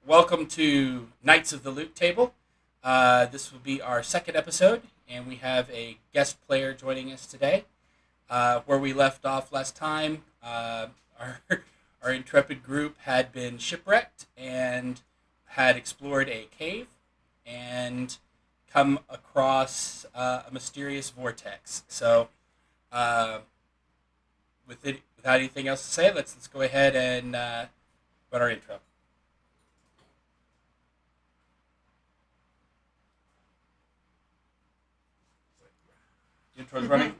welcome to Knights of the Loot Table. This will be our second episode, and we have a guest player joining us today. Where we left off last time, our intrepid group had been shipwrecked and had explored a cave and come across a mysterious vortex. So, without anything else to say, let's go ahead and put our intro. Intro's running.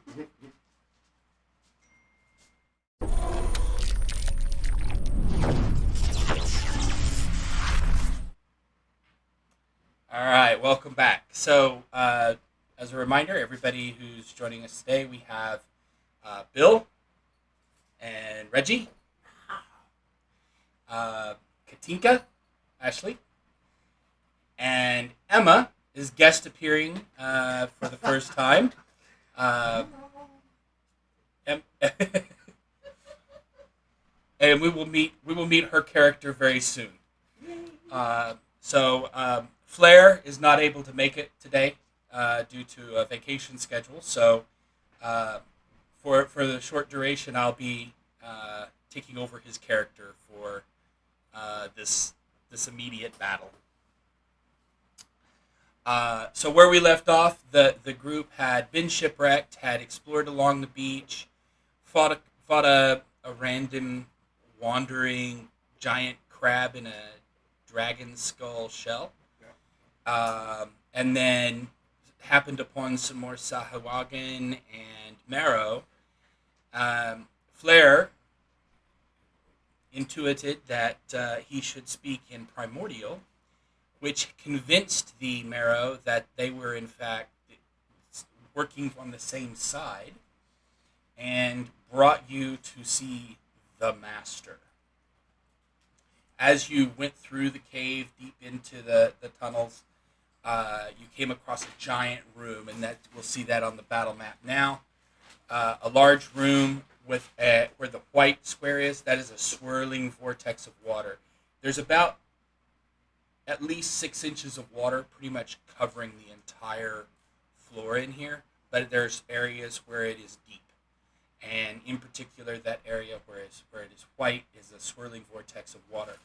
All right, welcome back. So, as a reminder, everybody who's joining us today, we have Bill and Reggie, Katinka, Ashley, and Emma is guest appearing for the first time. And we will meet her character very soon. Flair is not able to make it today due to a vacation schedule. So for the short duration, I'll be taking over his character for this immediate battle. So where we left off, the group had been shipwrecked, had explored along the beach, fought a random wandering giant crab in a dragon skull shell, and then happened upon some more Sahuagin and marrow. Flair intuited that he should speak in primordial, which convinced the marrow that they were in fact working on the same side, and brought you to see the master. As you went through the cave deep into the tunnels, you came across a giant room, and that we'll see that on the battle map now. A large room with where the white square is, that is a swirling vortex of water. There's about at least 6 inches of water pretty much covering the entire floor in here, but there's areas where it is deep. And in particular, that area where it is white is a swirling vortex of water.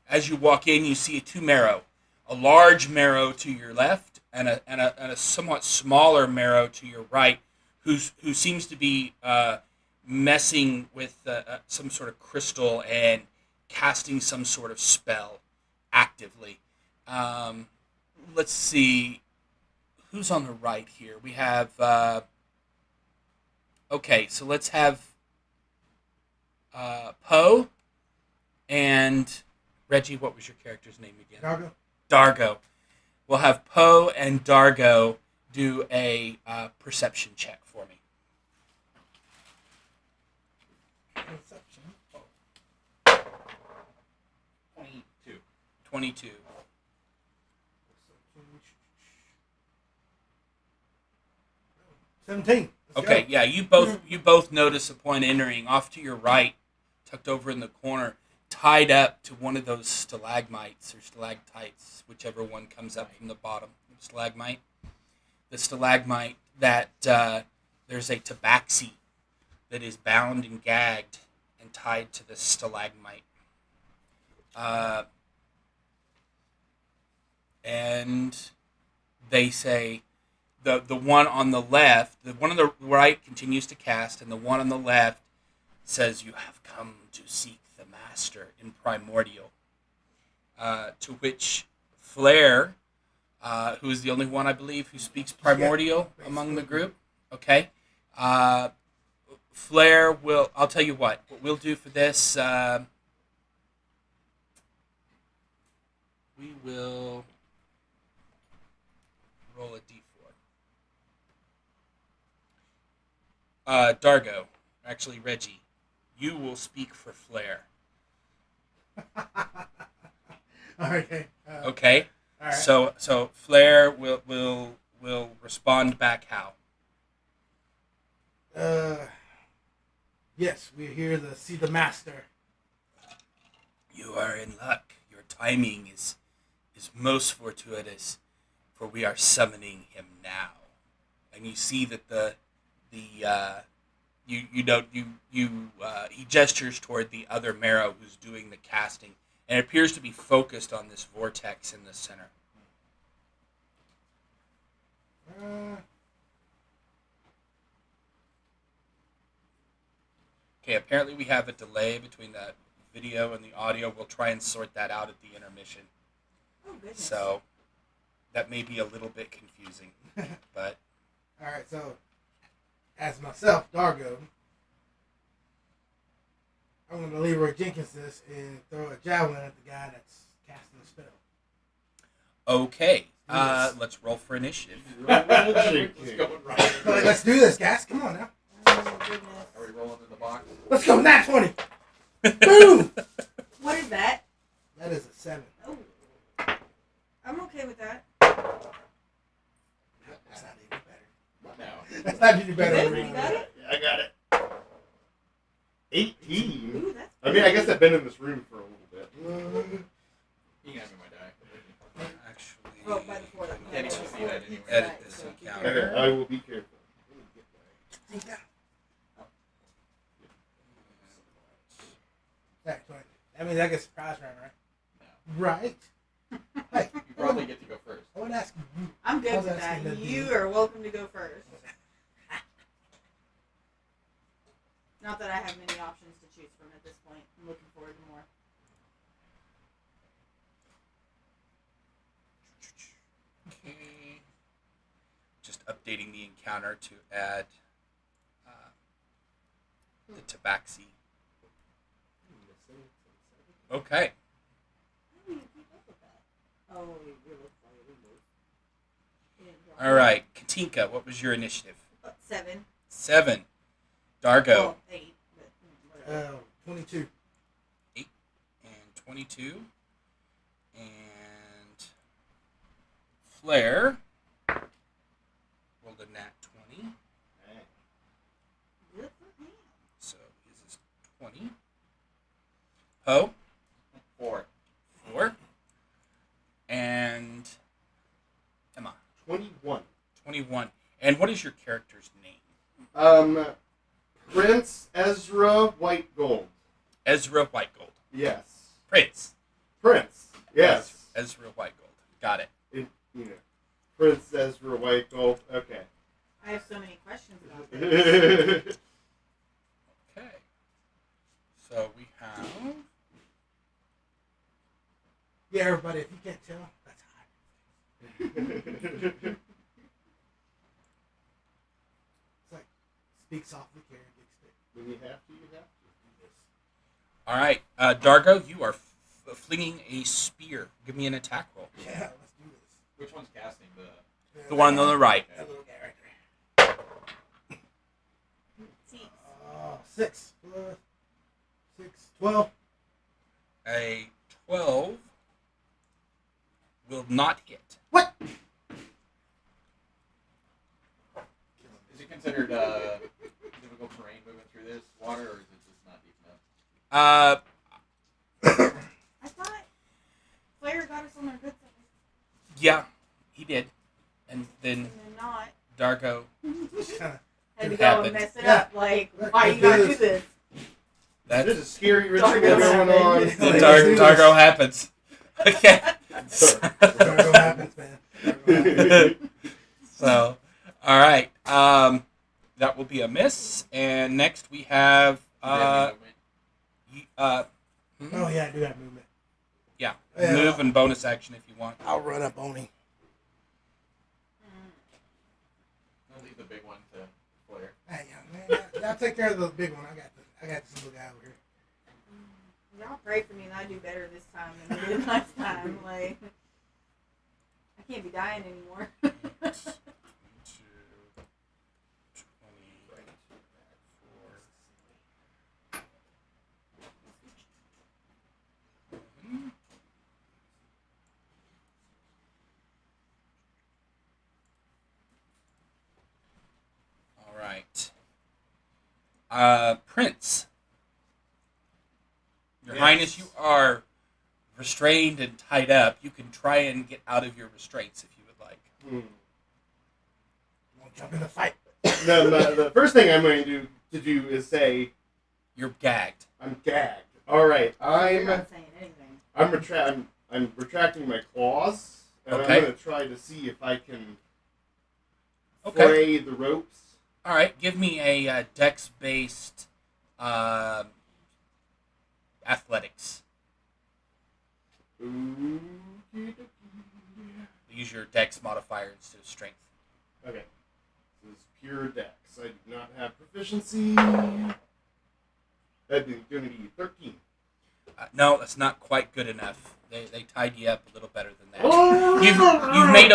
As you walk in, you see 2 marrow. A large marrow to your left and a somewhat smaller marrow to your right, who seems to be messing with some sort of crystal and casting some sort of spell actively. Let's see who's on the right here. We have okay, so let's have Poe and Reggie. What was your character's name again? Dargo. We'll have Poe and Dargo do a perception check for me. Perception. 22. 17. Okay, yeah, you both notice upon entering, off to your right, tucked over in the corner, tied up to one of those stalagmites or stalactites, whichever one comes up from the bottom. Stalagmite. The stalagmite that there's a tabaxi that is bound and gagged and tied to the stalagmite. And they say the one on the left, the one on the right continues to cast, and the one on the left says, "You have come to seek the master in primordial." To which Flair, who is the only one I believe who speaks primordial among the group, okay. Flair will. I'll tell you what we'll do for this. We will roll a d4. Dargo, actually Reggie, you will speak for Flair. Okay. Okay. All right. So Flair will respond back how? Yes, we're here to see the master. You are in luck. Your timing is most fortuitous, for we are summoning him now. And you see that he gestures toward the other Marrow who's doing the casting, and it appears to be focused on this vortex in the center. Okay, apparently we have a delay between the video and the audio. We'll try and sort that out at the intermission. Oh, goodness. So that may be a little bit confusing, but All right, so as myself, Dargo, I'm going to Leroy Jenkins this and throw a javelin at the guy that's casting the spell. okay. Yes. Let's roll for initiative. Let's do this, guys. Come on now. Oh, goodness. Are we rolling in the box? Let's go. Nat 20. Boom. What is that? That is a 7. Oh. I'm okay with that. That's not even better. No. That's not any better. You good? You got it? Yeah, I got it. 18. Ooh, that's I mean, I guess I've been in this room for a little bit. You can have me my die. Actually, Oh, by the fourth. Can't even see that anyway. edit Right, this so encounter. Okay, I will be careful. Nat 20. That means I get surprise round, right? No. Right. Hey, You probably get to go first. I would ask you. I'm good How's with that that. gonna be? You are welcome to go first. Not that I have many options to choose from at this point. I'm looking forward to more. Okay. Just updating the encounter to add the tabaxi. Okay. How do you keep up with that? Oh, you're looking All right. Katinka, what was your initiative? 7. 7. Dargo. Well, 8. But whatever. 22. And 22. And Flair rolled a nat 20. Good for him. So his is 20. Poe, 4. 4. And Emma, 21. 21. And what is your character's name? Prince Ezra White Gold. Ezra Whitegold. Yes. Prince. Prince. Yes. Ezra Whitegold. Got it. Prince Ezra White Gold. Okay. I have so many questions about this. Okay. So we have... Yeah, everybody, if you can't tell, that's hot. It's like, speak softly, carry a big stick. When you have to, you have to. Do this. All right. Dargo, you are flinging a spear. Give me an attack roll. Yeah, let's do this. Which one's casting the... The one on the right. That little guy right there. See, 6 plus 6, 12. A 12 will not hit. What? Is it considered difficult terrain moving through this water, or is it just not deep enough? I thought Flair got us on our good side. Yeah, he did. And then And then not. Dargo. Just kind of. Had to It go happened. and mess it Yeah. up. Like, Look, why let's you gotta do do this. this? That's There's a scary ritual Dargo going happened. on. Let's the do Dargo this. happens. Okay. Dargo happens, man. Dargo happens. So, all right. That will be a miss. And next we have Oh, yeah, I do have movement. yeah, Yeah. move and bonus action if you want. I'll run up on him. I'll leave the big one to Flair. Hey, man, y'all take care of the big one. I got this little guy over here. Y'all pray for me and I do better this time than I did last time. Like, I can't be dying anymore. 20, all right. Prince. Your Yes. Highness, you are restrained and tied up, you can try and get out of your restraints if you would like. Won't jump in the fight. The first thing I'm going to do is say, You're gagged. I'm gagged. All right, You're not saying anything. I'm retracting my claws, and Okay. I'm going to try to see if I can Okay. fray the ropes. All right. Give me a dex-based athletics. Use your dex modifier instead of strength. Okay. This is pure dex. I do not have proficiency. That'd be going to be 13. No, that's not quite good enough. They tied you up a little better than that. Oh! You've made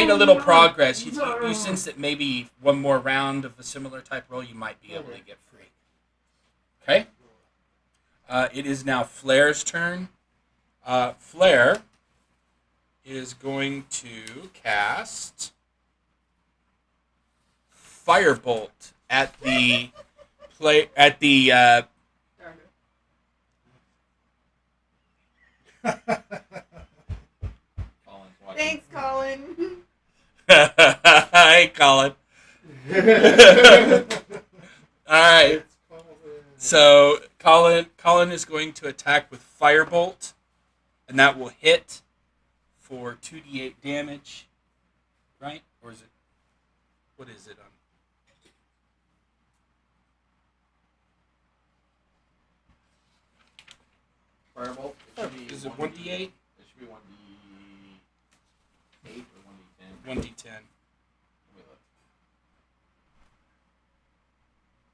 a little progress. You sense that maybe one more round of a similar type roll, you might be able to get free. Okay. It is now Flair's turn. Flair is going to cast Firebolt at the Colin's watching. Thanks, Colin. Hey, Colin. All right. So Colin is going to attack with Firebolt, and that will hit for 2d8 damage, right? Or is it? What is it on? Firebolt. It should be Is it 1d8? It should be 1d8 or 1d10. 1d10. Let me look.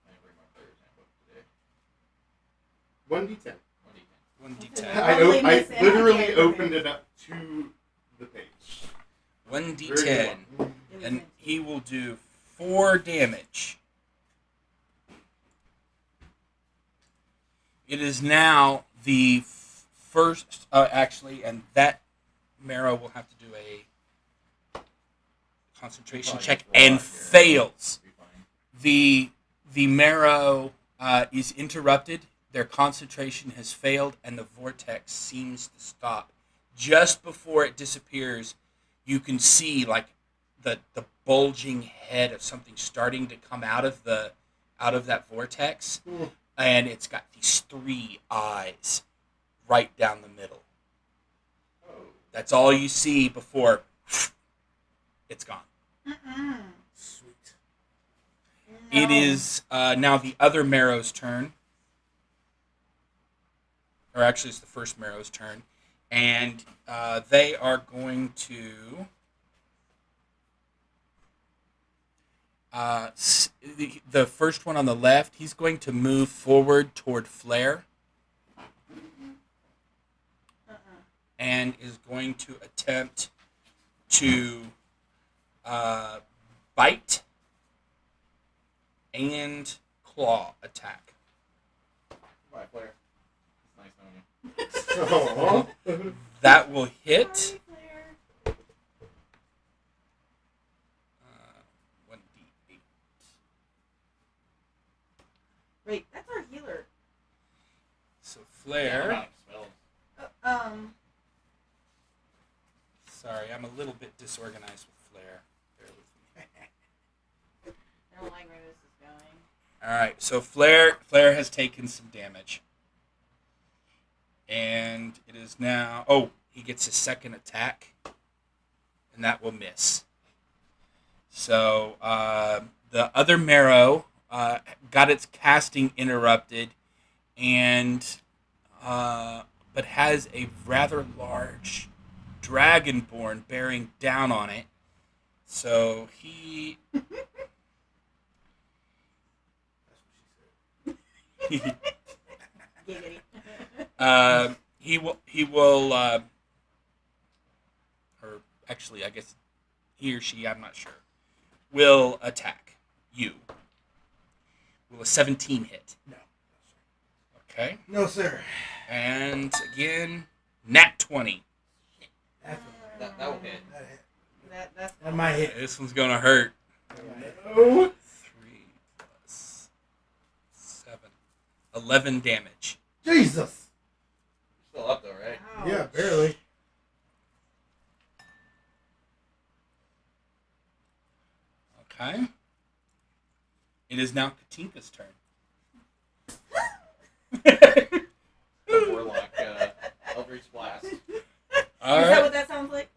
I didn't bring my player's handbook today. 1d10. 1d10. I Only I miss literally MJ. opened it up to the page. 1d10. And he will do 4 damage. It is now the first, actually, and that Marrow will have to do a concentration Probably check just roll and out here. fails. Be fine. The Marrow is interrupted. Their concentration has failed, and the vortex seems to stop. Just before it disappears, you can see like the bulging head of something starting to come out of that vortex, and it's got these 3 eyes right down the middle. Oh. That's all you see before it's gone. Sweet. It is now the other Marrow's turn. Or actually, it's the first Marrow's turn. And they are going to... the first one on the left, he's going to move forward toward Flair. And is going to attempt to bite and claw attack. Bye, player. It's nice knowing you. Aw. That will hit. Sorry, Claire. 1d8. Wait, that's our healer. So Yeah, Flair. I'm out of spells. Sorry, I'm a little bit disorganized with Flair. Bear with me. I don't like where this is going. All right, so Flair has taken some damage, and it is now. Oh, he gets his second attack, and that will miss. So the other Marrow got its casting interrupted, and but has a rather large dragonborn bearing down on it. So he. Giggity. He will, or actually, I guess he or she, I'm not sure, will attack you. Will a 17 hit? No. Okay. No, sir. And again, nat 20. That's That will hit. that hit. That's That might hit. This one's gonna hurt. No. 3 plus 7. 11 damage. Jesus. Still level up though, right? Ouch. Yeah, barely. Okay. It is now Katinka's turn. The Warlock Eldritch Blast. All Is that right. what that sounds like?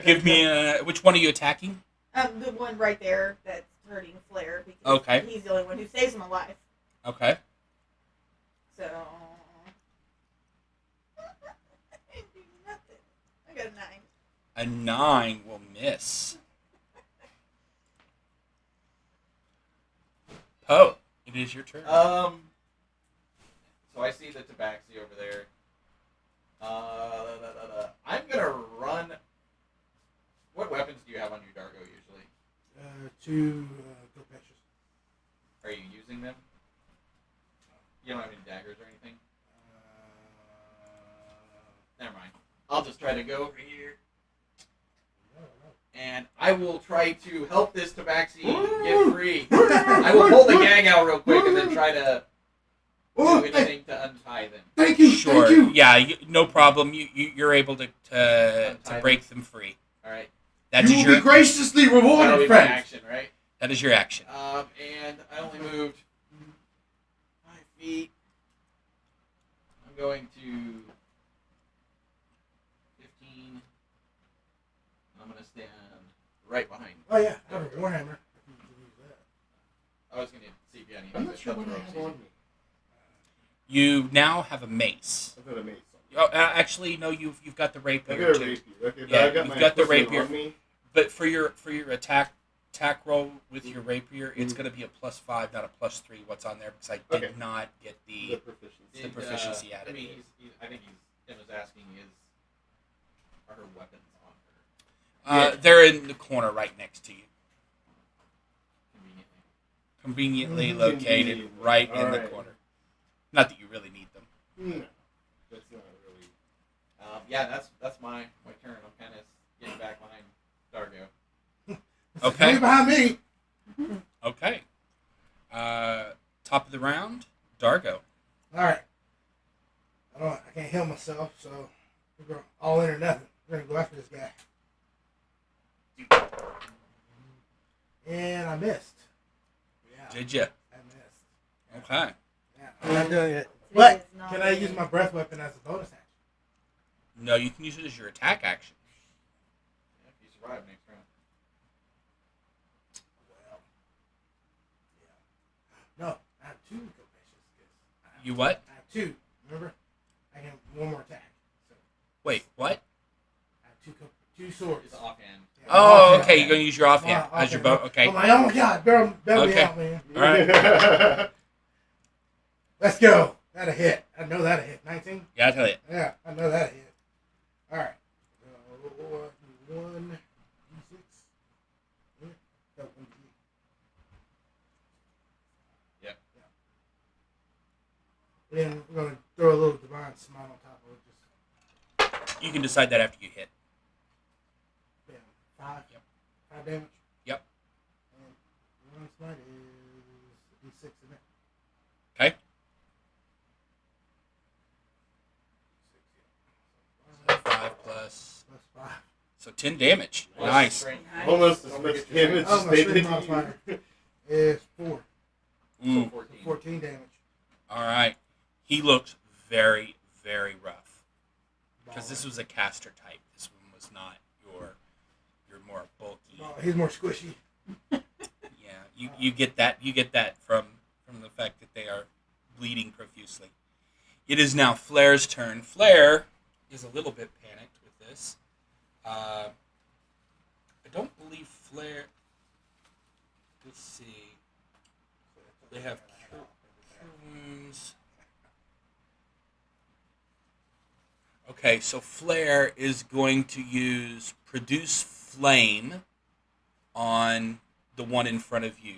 Give me which one are you attacking? The one right there that's hurting Flair because Okay. he's the only one who saves him alive. Okay. So I didn't do nothing. I got a 9. A 9 will miss. Poe, it is your turn. So I see the Tabaxi over there. I'm gonna run. What weapons do you have on your Dargo usually? 2 go patches. Are you using them? You don't have any daggers or anything? Never mind. I'll just try to go over here. And I will try to help this Tabaxi get free. I will pull the gag out real quick and then try to do anything to untie them. Thank you. Sure. Thank you. Yeah, no problem. You're able to break them free. All right. That You is will your be graciously That'll rewarded, be my friend. action, right? that is your action. And I only moved 5 feet. I'm going to 15. I'm going to stand right behind. Oh yeah, I have a warhammer. You can use that. I was going to see if you had anything. I'm not that sure cut what the I ropes have on easy. me. You now have a mace. I've got a mace on me. Oh, actually, no. You've got the rapier I've got a too. rapier. Okay, but Yeah, I've got you've my got the equipment rapier. on me. But for your attack roll with your rapier, it's going to be a +5, not a +3. What's on there because I did Okay. not get The the proficiency. The proficiency added. I mean, I think Tim was asking are her weapons on her They're in the corner right next to you, conveniently? conveniently located Convenient. right in the Alright. corner. Not that you really need them. No, that's not really. Yeah, that's my turn. I'm kind of getting back behind Dargo. Okay. Stay behind me. Okay. Top of the round, Dargo. All right. I can't heal myself, so we're going all in or nothing. We're gonna go after this guy. And I missed. Yeah, Did you? I missed. Okay. Yeah, I'm not doing it. It But is not can I it. use my breath weapon as a bonus action? No, you can use it as your attack action. Yeah, if you survive next round. Well, yeah. No, I have 2 go patches. You what? I have 2. Remember? I can have 1 more attack. So Wait, what? I have 2 swords. It's offhand. Yeah, Oh, offhand. okay. You're going to use your offhand as your bow. Okay. I'm like, oh my god, bail me Okay. out, man. All right. Let's go. That'll hit. I know that'll hit. 19? Yeah, I tell you. Yeah, I know that'll hit. Alright. 1d6. Yeah. No, 1d8. Yep. Yeah. Then we're going to throw a little divine smite on top of it. Just You can decide that after you hit. bam. 5. Yep. 5 damage. Yep. And divine smite is d6 in it. Okay. So 5 plus. Plus 5. So 10 damage. Plus Nice. strength. Almost as Don't much forget your damage Oh, as my they strength did to modifier you. is 4. Ooh. So 14. 14 damage. All right. He looks very, very rough. Because this was a caster type. This one was not your more bulky. Oh, he's more squishy. Yeah, you get that. You get that from the fact that they are bleeding profusely. It is now Flair's turn. Flair is a little bit panicked with this. I don't believe Flair. Let's see. They have cure wounds. Okay, so Flair is going to use Produce Flame on the one in front of you,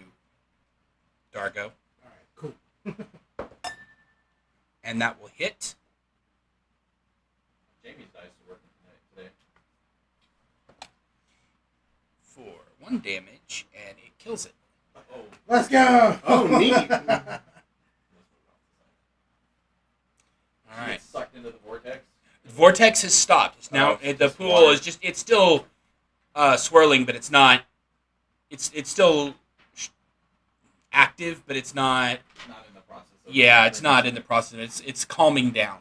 Dargo. Alright, cool. And that will hit. Jamie's dice are working today. For 1 damage, and it kills it. Oh, Let's go! Oh, neat. All right. The vortex has stopped. It's now Oh, the just pool water. is just it's still swirling, but it's not. It's still active, but it's not. Not in the process. Yeah, it's not in the process. It's calming down.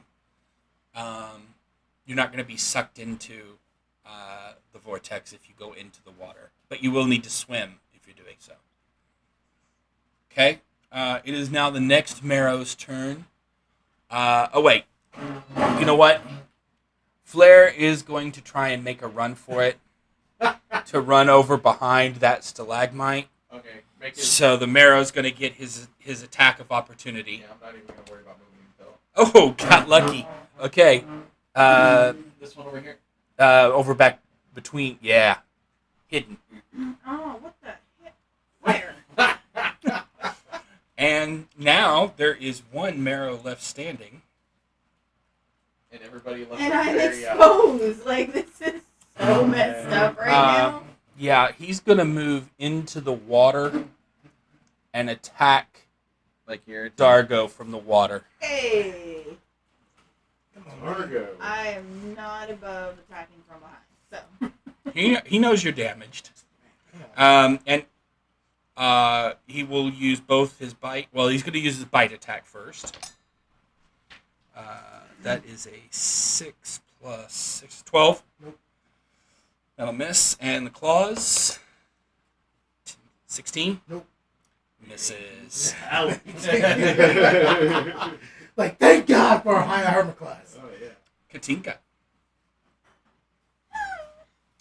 You're not going to be sucked into the vortex if you go into the water, but you will need to swim if you're doing so. Okay. It is now the next Marrow's turn. Oh wait. You know what? Flare is going to try and make a run for it to run over behind that stalagmite. Okay. Make it. So the Marrow's going to get his attack of opportunity. Yeah, I'm not even gonna worry about moving until Oh, got lucky. Okay. this one over here. Over back between, yeah. Hidden. Oh, what the heck? Where? And now there is one Marrow left standing. And everybody left. And the I'm area. exposed. Like, this is so messed up right now. Yeah, he's going to move into the water and attack Like here. Dargo from the water. Hey. Come on, man. Margo. I am not above attacking from behind. So, He knows you're damaged. Come on. And he will use both his bite. Well, he's going to use his bite attack first. That is a 6 plus 6, 12. Nope. That'll miss. And the claws, 16. Nope. Misses. Ouch. Like, thank God for a high armor class. Oh yeah. Katinka.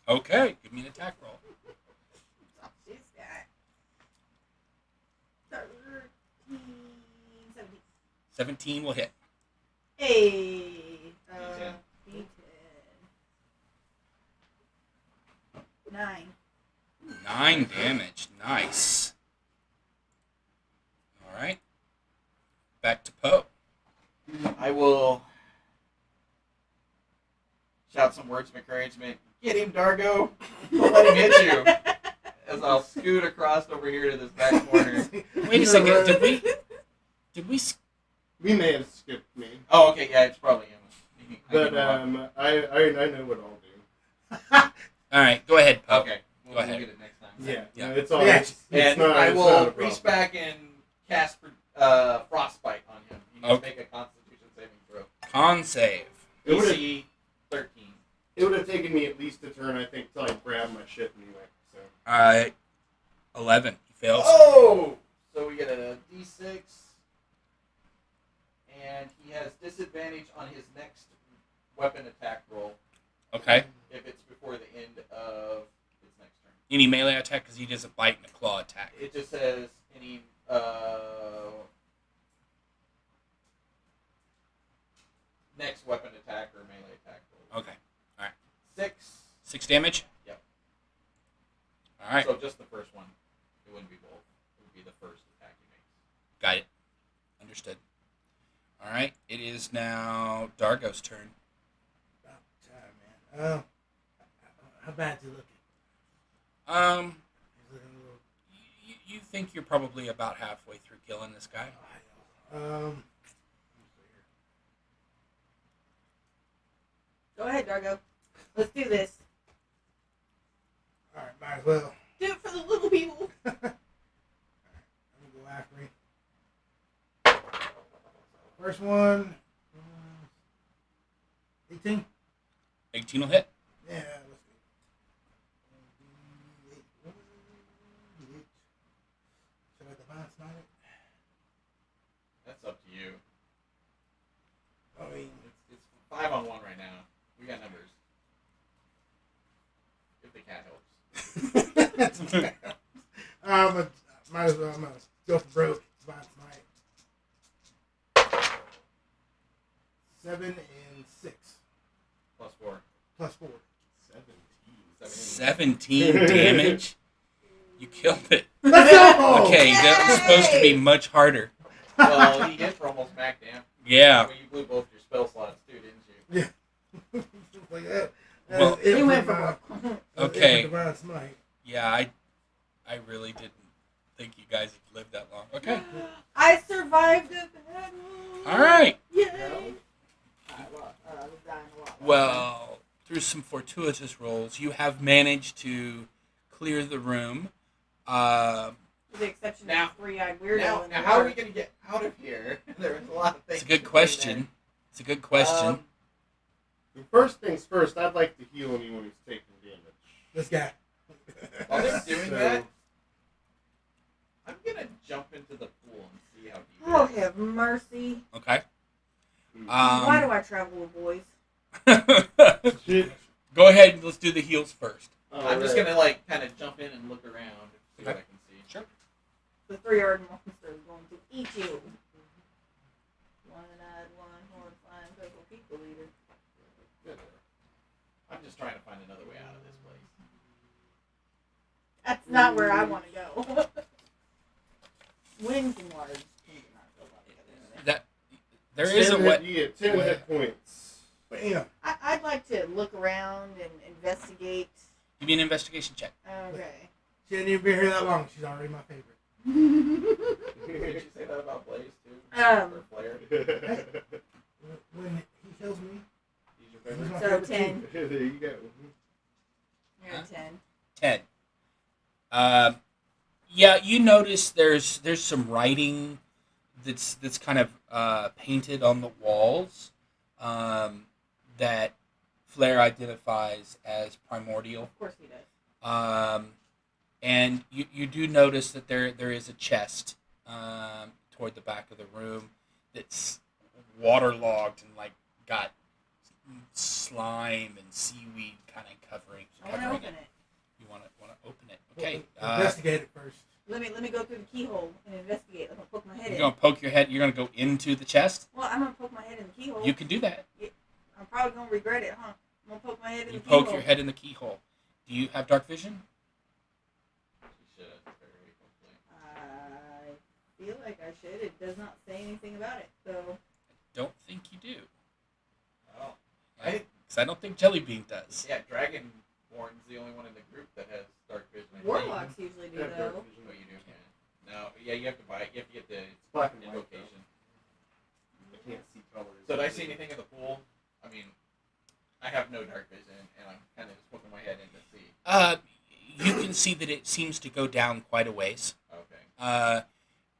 Okay, give me an attack roll. oh, she's got 13, 17. 17 will hit. Hey. D10. D10. 9. 9 damage. Nice. All right. Back to Poe. I will shout some words of encouragement. Get him, Dargo. Don't let him hit you. As I'll scoot across over here to this back corner. Wait a second. Did we? We may have skipped me, Oh, okay, yeah, it's probably him. but I know what I'll do. All right. Go ahead, Poe. Okay, we'll Go ahead. get it next time. Yeah. Yeah. No, it's all. Yeah. It's And not. I it's not a will problem. reach back and cast frostbite on him. You need to Okay. make a Constitution saving throw. Con save. It would've- DC 13. It would have taken me at least a turn, I think, till I grabbed my shit anyway. So 11. He fails. Oh! So we get a D6, and he has disadvantage on his next weapon attack roll Okay. if it's before the end of his next turn. Any melee attack because he does a bite and a claw attack. It just says any next weapon attack or melee attack roll. Okay. 6. 6 damage. Yep. All right. So just the first one. It wouldn't be both. It would be the first attack he makes. Got it. Understood. All right. It is now Dargo's turn. About time, man. How bad is he looking? He's looking a little. You think you're probably about halfway through killing this guy? Go ahead, Dargo. Let's do this. All right, might as well. Do it for the little people. I'm gonna go after him. First one. 18. 18 will hit. Yeah, let's do it. Should I divine smite it? That's up to you. I mean, It's 5-on-1 right now. We got numbers. If the cat helps. might as well. I'm gonna go for broke. Divine smite. 7 and 6 Plus 4. plus 4. 17 damage. You killed it. Let's go! Okay, that was supposed to be much harder. Well, he hit for almost max damage. Yeah. Well, you blew both your spell slots too, didn't you? Like that. Well, He went for broke. Okay. Divine smite. Yeah, I really didn't think you guys had lived that long. Okay. I survived a battle. All right. Yay. was dying a lot. Well, through some fortuitous rolls, you have managed to clear the room. With the exception Now- of the three-eyed weirdo. Now, in now the how are we park. going to get out of here? There was a lot of things. It's a good to do question. It's a good question. The first things first, I'd like to heal anyone who's taking damage. This guy. While they're doing So- that, I'm going to jump into the pool and see how deep Oh, it is. have mercy. Okay. Why do I travel with boys? Shit. Go ahead and let's do the heals first. I'm just going to, like, kind of jump in and look around and see what I can see. Sure. The three-eyed monster is going to eat you. One-eyed, one-horrifying purple people eater. I'm just trying to find another way out of this place. That's not where I want to go. Winds and waters. That there is a way. You get 10 hit points. But, you know, I'd like to look around and investigate. Give me an investigation check. Okay. she hadn't even been here that long. She's already my favorite. Did you say that about Blaze, too? Or Flare? When he kills me, He's your he's favorite? my So favorite 10. too. There you go. You're a 10. 10. Yeah, you notice there's some writing that's kind of painted on the walls that Flair identifies as primordial. Of course he does. And you do notice that there is a chest toward the back of the room that's waterlogged and like got slime and seaweed kind of covering I want to open it. You want to open it? Okay. Investigate it first. Let me go through the keyhole and investigate. I'm gonna poke my head You're in. gonna poke your head. You're gonna go into the chest. Well, I'm gonna poke my head in the keyhole. You can do that. I'm probably gonna regret it, huh? I'm gonna poke my head in You the keyhole. poke your head in the keyhole. Do you have dark vision? She should, very hopefully. I feel like I should. It does not say anything about it, so. Don't think you do. Oh. Because I don't think Jellybean does. Yeah, Dragonborn's the only one in the group that has dark vision. I think. Warlocks usually do, Yeah, dark though. vision. Oh, you do? Yeah. No, yeah, you have to buy it. You have to get the It's black and white. invocation. I can't see colors. So did I see anything in the pool? I mean, I have no dark vision, and I'm kind of just poking my head in to see. You can see that it seems to go down quite a ways. Okay.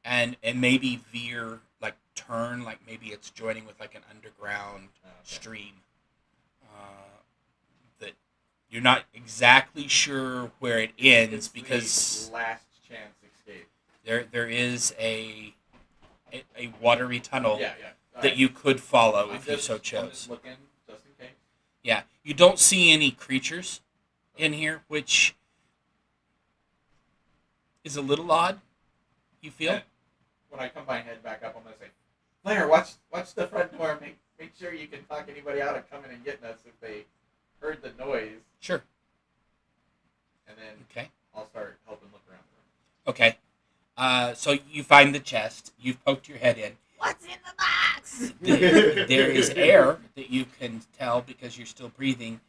And maybe veer, like turn, like maybe it's joining with like an underground Okay. stream. That you're not exactly sure where it ends It's because the last chance escape. there is a watery tunnel Yeah, yeah. that you could follow I'm if you just- so I'm chose. just looking, just in case. Yeah, you don't see any creatures in here, which is a little odd. You feel? Yeah. When I come my head back up, I'm gonna say, Blair, watch the front door. Make sure you can talk anybody out of coming and getting us if they heard the noise, Sure. and then Okay. I'll start helping look around the room. Okay. So you find the chest. You've poked your head in. What's in the box? There is air that you can tell because you're still breathing,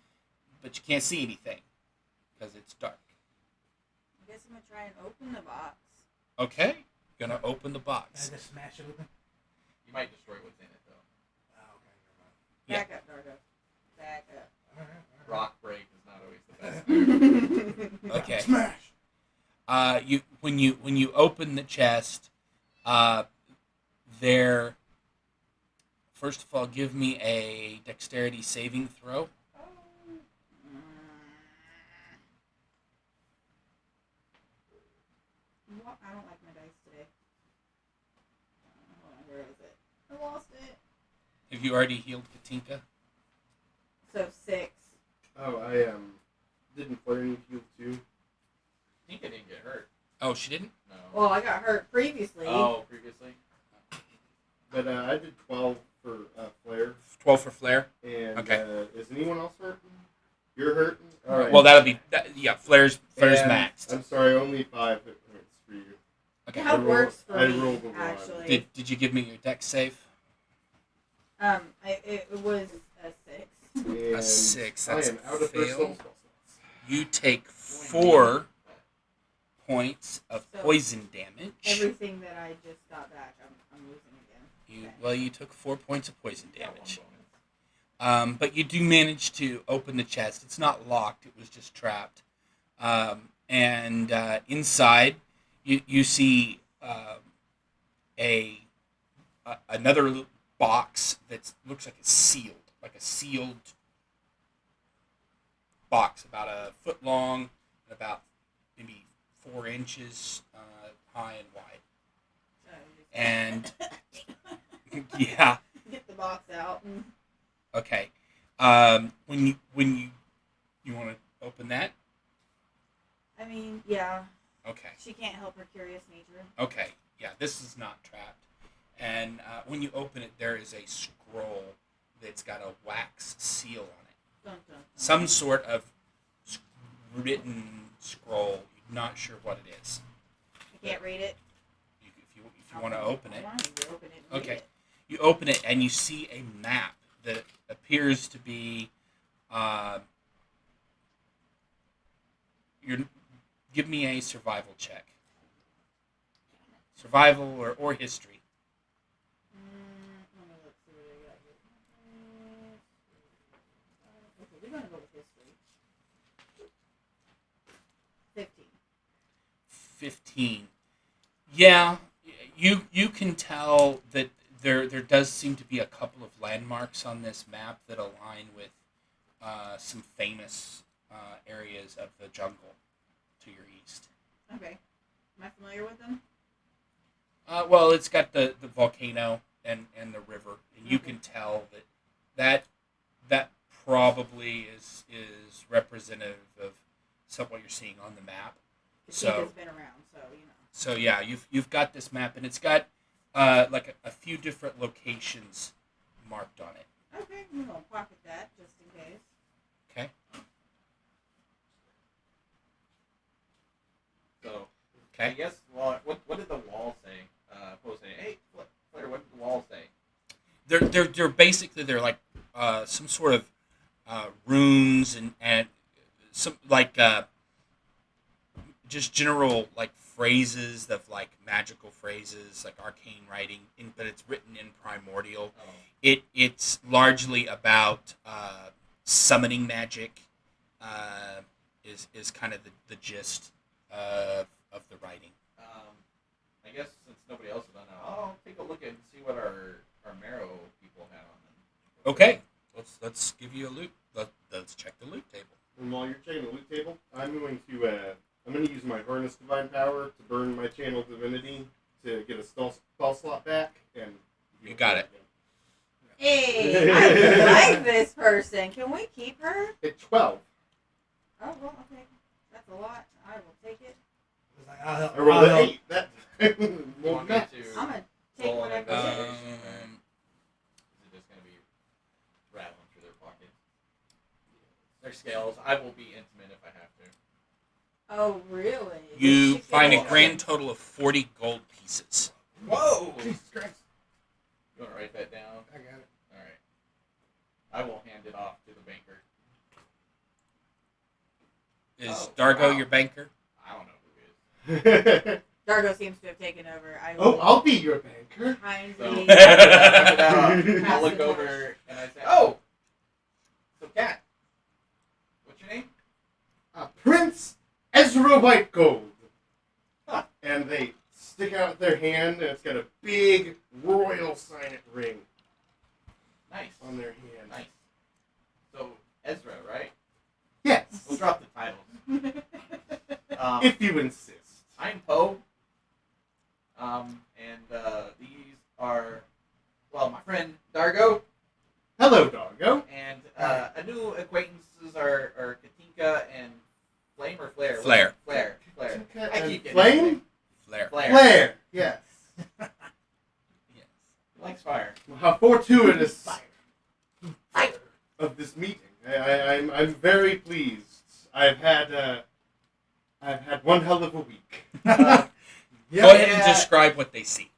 but you can't see anything because it's dark. I guess I'm gonna try and open the box. Okay. Gonna open the I box. just smash it open. You might destroy what's in it though. Oh, okay, Yeah. Back up, Dargo. Back up. never mind. All right. Rock break is not always the best. Okay. Smash. When you open the chest, there. First of all, give me a dexterity saving throw. What? I don't like my dice today. Hold on, where is it? I lost it. Have you already healed Katinka? So 6. Oh, I didn't flare any heal too. Tinka didn't get hurt. Oh, she didn't? No. Well, I got hurt previously. Oh, previously? But I did 12 for flare. 12 for flare. And Okay. Is anyone else hurting? You're hurting? All right. Well, that'll be yeah. Flare's And maxed. I'm sorry, only 5 hit points for you. Okay. How it works for I me, rolled a one. actually. Did you give me your dex save? It was a 6. And A 6. I That's am a out of fail. personal spell slots. You take 4 points of So, poison damage. Everything that I just got back, I'm losing again. You took 4 points of poison Got one damage. bonus. But you do manage to open the chest. It's not locked. It was just trapped. And inside, you see another box that looks like like a sealed box, about a foot long, and about maybe 4 inches high and wide. And yeah, Get the box out. And... okay. When you want to open that, I mean, yeah. okay. She can't help her curious nature. Okay, yeah, this is not trapped. And when you open it, there is a scroll that's got a wax seal on it. Dun, dun, dun. Some sort of written scroll. You're not sure what it is. I can't read it. If you want to open it. I need to open it and read Okay. it. You open it and you see a map that appears to be... give me a survival check. Survival or history. Let me look, see what I got here. Okay, we're going to go with history. 15. 15. Yeah, you can tell that there does seem to be a couple of landmarks on this map that align with some famous areas of the jungle to your east. Okay. Am I familiar with them? Well, it's got the volcano and the river, and you can tell that probably is representative of some what you're seeing on the map. The So- kid has been around, so, you know. So yeah, you've got this map, and it's got like a few different locations marked on it. Okay, we're going to pocket that just in case. Okay. So, I Okay. guess, well, what did the wall say? Poe saying, hey, Claire, what did the wall say? They're basically like some sort of runes and some like just general like phrases of like magical phrases, like arcane writing, but it's written in primordial. Oh, It's largely about summoning magic. Is kind of the gist of the writing. I guess since nobody else has done it, I'll take a look and see what our marrow people have on them. Okay, let's give you a loot. Let's check the loot table. And while you're checking the loot table, I'm going to use my Harness Divine Power to burn my Channel Divinity to get a spell slot back. And You got it. Hey, I like this person. Can we keep her? It's 12. Oh, well, okay. That's a lot. I will take it. It's like, I'll help. I rolled I'll an help. 8. That You won't want me match. to I'm going to take roll an whatever it investigation? is. Is it just going to be rattling through their pockets? Their scales. I will be intimate if I have to. Oh, really? You Did she find a get it? grand total of 40 gold pieces. Whoa! Jesus Christ. You want to write that down? I got it. All right. I will hand it off to the banker. Is Oh, Dargo wow. your banker? I don't know who it is. Dargo seems to have taken over. I Oh, will I'll be your banker. kindly. So I'll look over and I say, "Oh, so Cat, what's your name?" Prince Ezra White Gold. Huh. And they stick out their hand, and it's got a big royal signet ring Nice, on their hand. nice. So Ezra, right? Yes, We'll drop the titles. if you insist. I'm Poe. And these are, well, my friend Dargo, Hello, Doggo. and a new acquaintances are Katinka and Flame or Flare? Flare. Flare. Katinka I and keep getting Flame? Flare. Flare. Flare. Yes. Yes. He likes fire. How fortuitous Fire. of this meeting. I'm very pleased. I've had one hell of a week. Go ahead and describe what they see.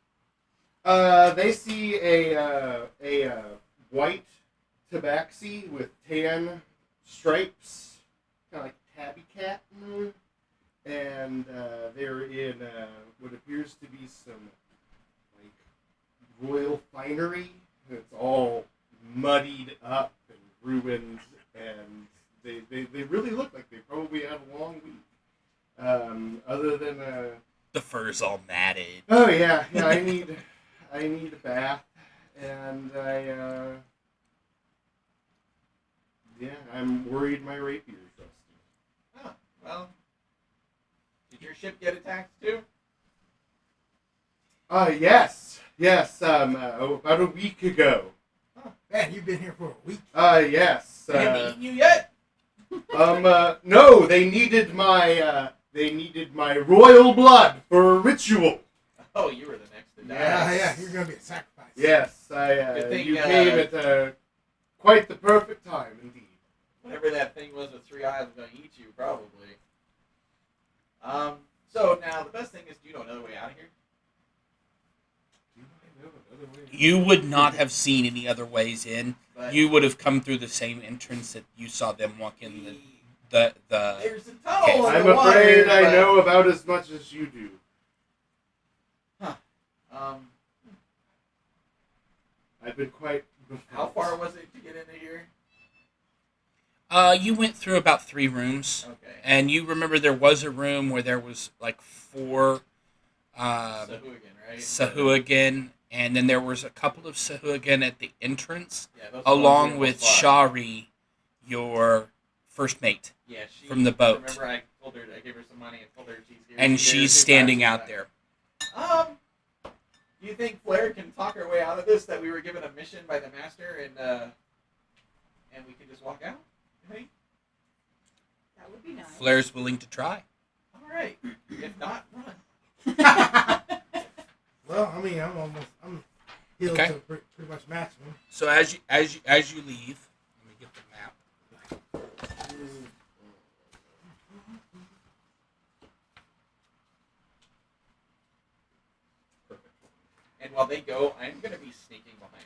They see a white tabaxi with tan stripes, kind of like tabby cat, and they're in what appears to be some like royal finery. It's all muddied up and ruined, and they really look like they probably had a long week. Other than The fur's all matted. oh yeah, I need a bath, and I'm worried my rapier's rusty. Oh, well. Did your ship get attacked too? Yes, about a week ago. Man, you've been here for a week. Yes. They haven't eaten you yet? No, they needed my royal blood for a ritual. Oh, you were the next to die. Yeah, you're gonna be a sacrifice. Yes, Good thing, you came at quite the perfect time indeed. Whatever that thing was with 3 eyes was going to eat you, probably. So now the best thing is, do you know another way out of here? You would not have seen any other ways in. But You would have come through the same entrance that you saw them walk in. The there's a tunnel in I'm the water, afraid I but- know about as much as you do. I've been quite. How far was it to get into here? you went through about 3 rooms, Okay. and you remember there was a room where there was like 4 Sahuagin, right? Sahuagin, and then there was a couple of Sahuagin at the entrance, Yeah, those are the ones along we with almost fought. Shari, your first mate, Yeah, she, from the boat. Remember, I gave her some money and told her she's here. and She's there she's 2 standing times out tonight. there. Do you think Flair can talk her way out of this? That we were given a mission by the master, and we can just walk out? You think? That would be nice. Flair's willing to try. All right. If not, run. Well, I mean, I'm healed Okay. to pretty much maximum. So as you leave, let me get the map. And while they go, I'm gonna be sneaking behind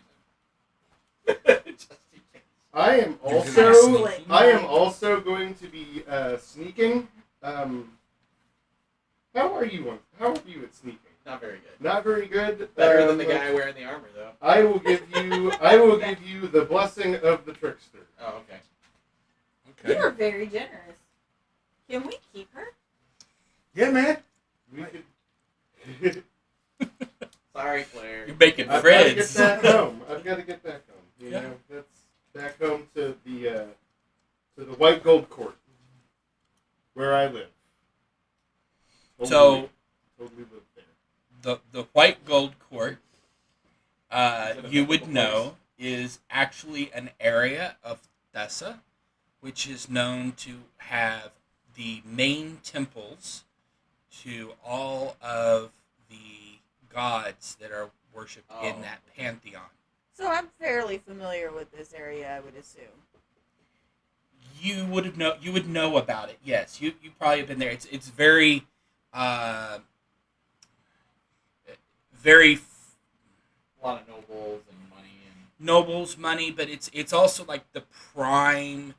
them. Just in case. I am You're gonna also. sneak. I am also going to be sneaking. How are you at sneaking? Not very good. Not very good. Better than the guy wearing the armor, though. I will give you the blessing of the trickster. Oh, okay. You Okay. are very generous. Can we keep her? Yeah, man. We could. Sorry, Flair. You're making I've got to get friends. back home. I've got to get back home. You Yeah. know, that's back home to the White Gold Court, where I live. So Totally live there. the White Gold Court, Is it a you would mythical know, is actually an area of Thessa, which is known to have the main temples to all of the gods that are worshipped in Oh. that pantheon. So I'm fairly familiar with this area, I would assume. You would know about it. Yes, you probably have been there. It's very very A lot of nobles and money and nobles money, but it's also like the prime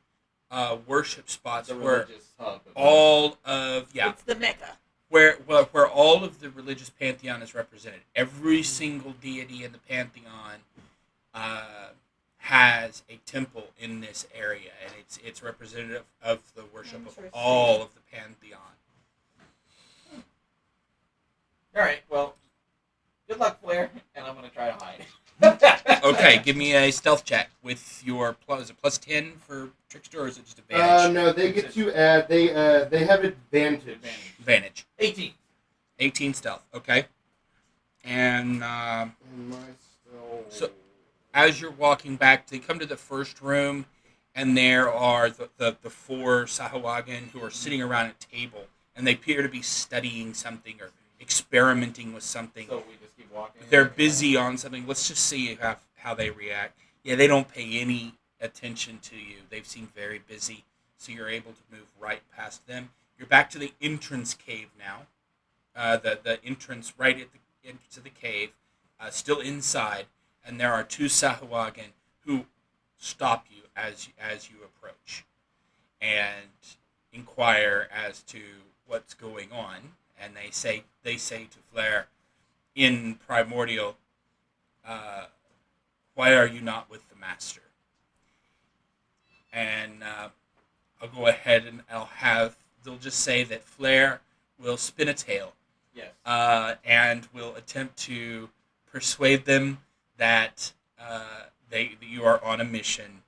worship spots the where religious hub. Of all of It's the Mecca. where all of the religious pantheon is represented. Every single deity in the pantheon has a temple in this area, and it's representative of the worship of Interesting. all of the pantheon. All right. Well, good luck, Flair, and I'm gonna try to hide. Okay, give me a stealth check with your is it plus 10 for trickster, or is it just advantage? No, they get to add. They have advantage. Advantage. 18. 18 stealth. Okay, and And my spell. So- as you're walking back, they come to the first room, and there are the 4 Sahuagin who are sitting around a table, and they appear to be studying something or experimenting with something. So we just keep walking. They're busy on something. Let's just see how they react. Yeah, they don't pay any attention to you. They seem very busy, so you're able to move right past them. You're back to the entrance cave now. The entrance right at the entrance of the cave, still inside, and there are 2 Sahuagin who stop you as you approach and inquire as to what's going on. And they say to Flair, in Primordial, why are you not with the master? and I'll go ahead and they'll just say that Flair will spin a tail, Yes. and will attempt to persuade them that that you are on a mission.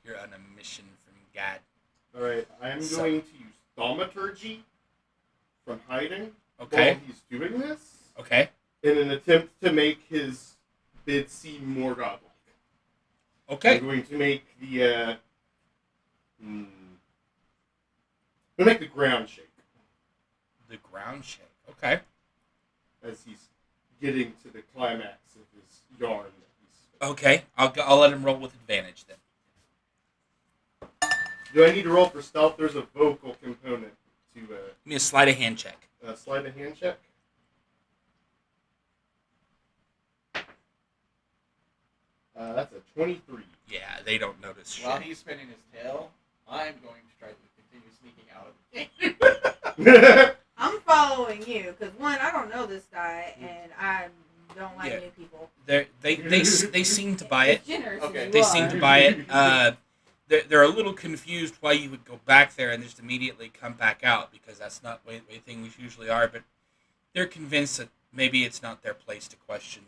You're on a mission from God. All right, I am going to use thaumaturgy from hiding Okay. while he's doing this Okay. in an attempt to make his bid seem more godlike. Okay. I'm going to make the I'm gonna make the ground shake The ground shake. Okay. as he's getting to the climax of his yarn that he's. Okay. I'll let him roll with advantage then. Do I need to roll for stealth? There's a vocal component to Give me a sleight of hand check. slide a hand check. That's a 23. Yeah, they don't notice shit. While he's spinning his tail, I'm going to try to continue sneaking out of the game. I'm following you because one, I don't know this guy, and I don't like Yeah. new people. They seem to buy it. As generous Okay. as They you seem are. to buy it. They're a little confused why you would go back there and just immediately come back out, because that's not the way things usually are. But they're convinced that maybe it's not their place to question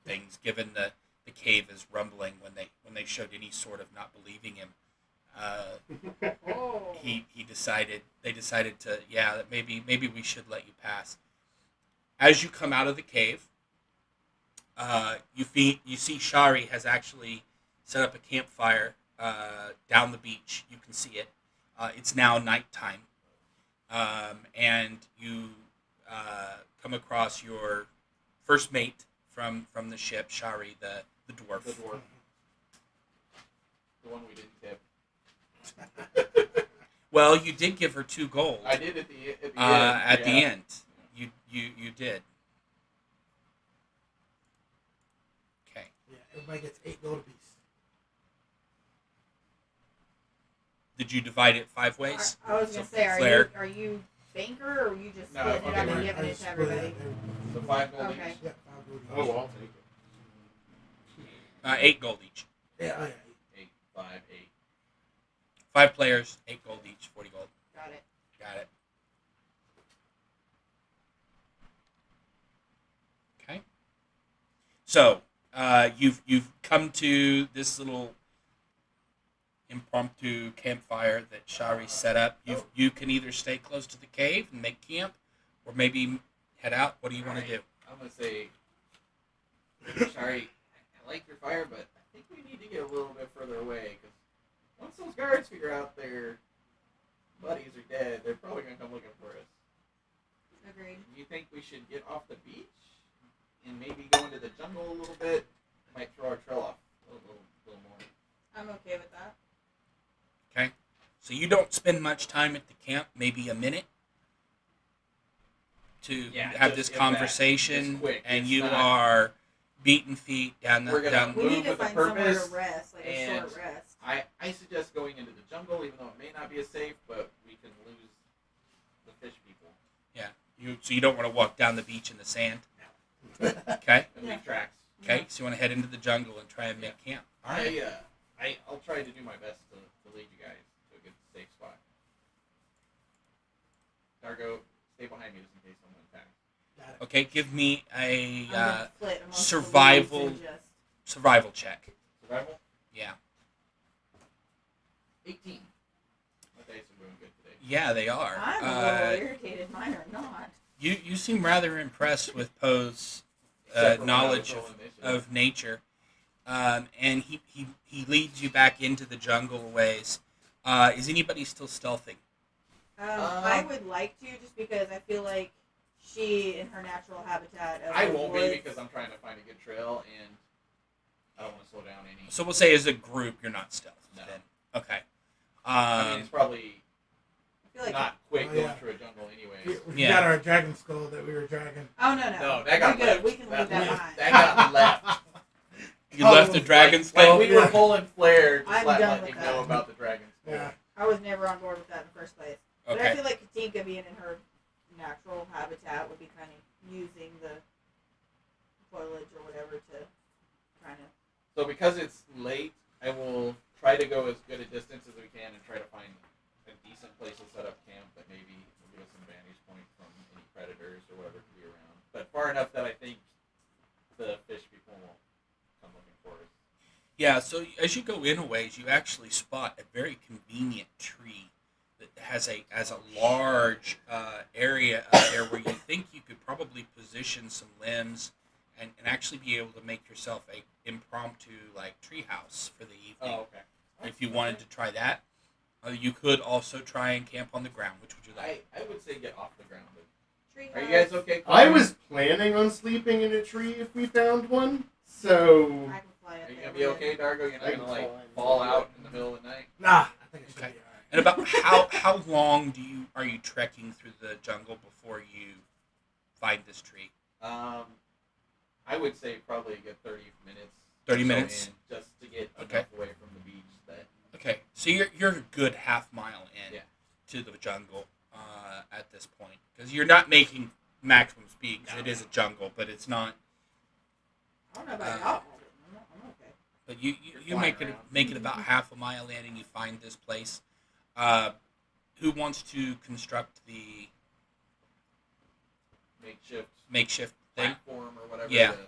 things, given the cave is rumbling when they showed any sort of not believing him. Oh. They decided to, that maybe we should let you pass. As you come out of the cave, you see Shari has actually set up a campfire down the beach. You can see it. It's now nighttime, and you come across your first mate from the ship, Shari, the dwarf. The dwarf. The one we didn't tip. Well, you did give her 2 gold. I did at the end. At the yeah. end, you did. Okay. Yeah, everybody gets 8 gold apiece. Did you divide it 5 ways? I was gonna say, Flair. are you banker, or are you just No, splitting it okay, up and we're- giving I it just to split it everybody? up. So 5 gold Okay. each. Yeah, 5 gold each. Oh, I'll take it. 8 gold each. Yeah, oh yeah. 8, 5, 8. 5 players, 8 gold each, 40 gold. Got it. Got it. Okay. So you've come to this little impromptu campfire that Shari set up. You can either stay close to the cave and make camp, or maybe head out. What do you want to do? I'm going to say, sorry, I like your fire, but I think we need to get a little bit further away, because once those guards figure out their buddies are dead, they're probably going to come looking for us. Agreed. Do you think we should get off the beach and maybe go into the jungle a little bit? Might throw our trail off a little more. I'm okay with that. Okay. So you don't spend much time at the camp, maybe a minute, to Yeah, have just this if that. conversation, It's quick. and It's you not- are beaten feet down the We're gonna down. We Move need to with a find somewhere purpose, to rest, like a and short rest. I suggest going into the jungle, even though it may not be as safe, but we can lose the fish people So you don't want to walk down the beach in the sand. Okay. and Yeah. leave tracks. Okay. So you want to head into the jungle and try and make camp. All right. I'll try to do my best to lead you guys to a good safe spot. Dargo, stay behind me just in case someone attacks. Got it. Okay. Give me a I'm gonna split amongst the survival- leads and just- survival check. Survival? Yeah. 18. My dice are doing good today. Yeah, they are. I'm a little irritated. Mine are not. You seem rather impressed with Poe's Except for when I was knowledge rolling initiative. of nature, and he leads you back into the jungle ways. Is anybody still stealthing? I would like to, just because I feel like she, in her natural habitat of I the won't woods, be because I'm trying to find a good trail and I don't want to slow down any. So we'll say as a group, you're not stealth. No. Then. Okay. I mean, it's probably I feel like not quick Oh, going yeah. through a jungle We anyways. we Yeah. got our dragon skull that we were dragging. Oh no. No, that got We're left. good. We can leave that behind. That got left. You left the dragon Like skull. we were Yeah. pulling Flair to I'm let done him with know that. about the dragon skull. Yeah. I was never on board with that in the first place. But I Okay. feel like Katinka being in her natural habitat would be kind of using the foliage or whatever to kind of. So because it's late, I will try to go as good a distance as we can and try to find a decent place to set up camp that maybe will give us some vantage point from any predators or whatever could be around. But far enough that I think the fish people won't come looking for us. Yeah, so as you go in a ways, you actually spot a very convenient tree that has a large area out there where you think you could probably position some limbs and actually be able to make yourself a impromptu like tree house for the evening. Oh, okay. If you wanted to try that, you could also try and camp on the ground. Which would you like? I would say get off the ground. Tree Are you house. guys okay? I was planning on sleeping in a tree if we found one. So I can fly up Are you there gonna be with okay, it. Dargo? You're not I gonna can like fly. fall out in the middle of the night? Nah, I think it should Okay. be alright. And about how long are you trekking through the jungle before you find this tree? I would say probably a good 30 minutes. 30 or so minutes? in, just to get Okay. enough away from the beach that. Okay, so you're a good half mile in Yeah. to the jungle at this point because you're not making maximum speed 'cause No. it is a jungle, but it's not. I don't know about y'all. I'm okay. But you You're make flying it around. make it about half a mile in, and you find this place. Who wants to construct the Makeshift makeshift thing? platform or whatever. Yeah. the-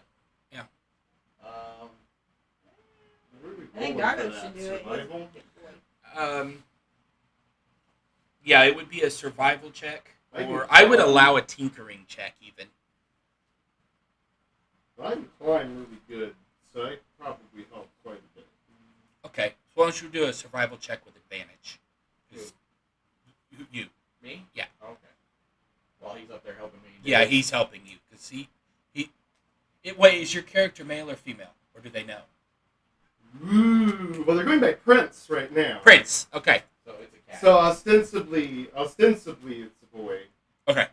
Yeah. where are we I think going for Dargo that? should do it. Survival? Yeah, it would be a survival check, I or can I would climb. allow a tinkering check even. I can climb really good, so I probably help quite a bit. Okay, so why don't you do a survival check with advantage? 'Cause you. Me? Yeah. Okay. While he's up there helping me. do Yeah, it. he's helping you because wait, is your character male or female, or do they know? Ooh, well, they're going by Prince right now. Prince. Okay. So it's a cat. So ostensibly, it's a boy. Okay.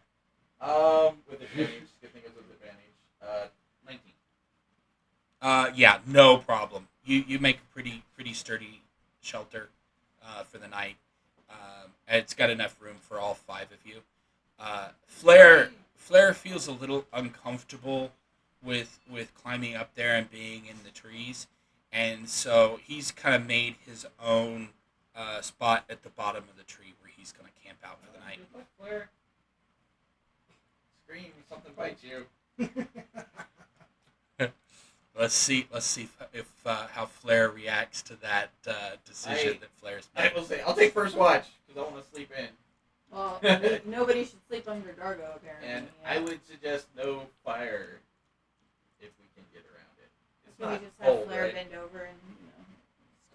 With advantage. Good thing it's with advantage. 19. Yeah, no problem. You make a pretty sturdy shelter for the night. And it's got enough room for all 5 of you. Flair feels a little uncomfortable with climbing up there and being in the trees, and so he's kind of made his own spot at the bottom of the tree where he's going to camp out for the night. Good luck, Claire. Scream, something bites you. Let's see if how Flair reacts to that decision that Flair's I made. will say, I'll take first watch because I want to sleep in. Well, nobody should sleep under Dargo, apparently. And yeah. I would suggest no fire if we can get around it. It's Can we not just have cold, Flair right? bend over and,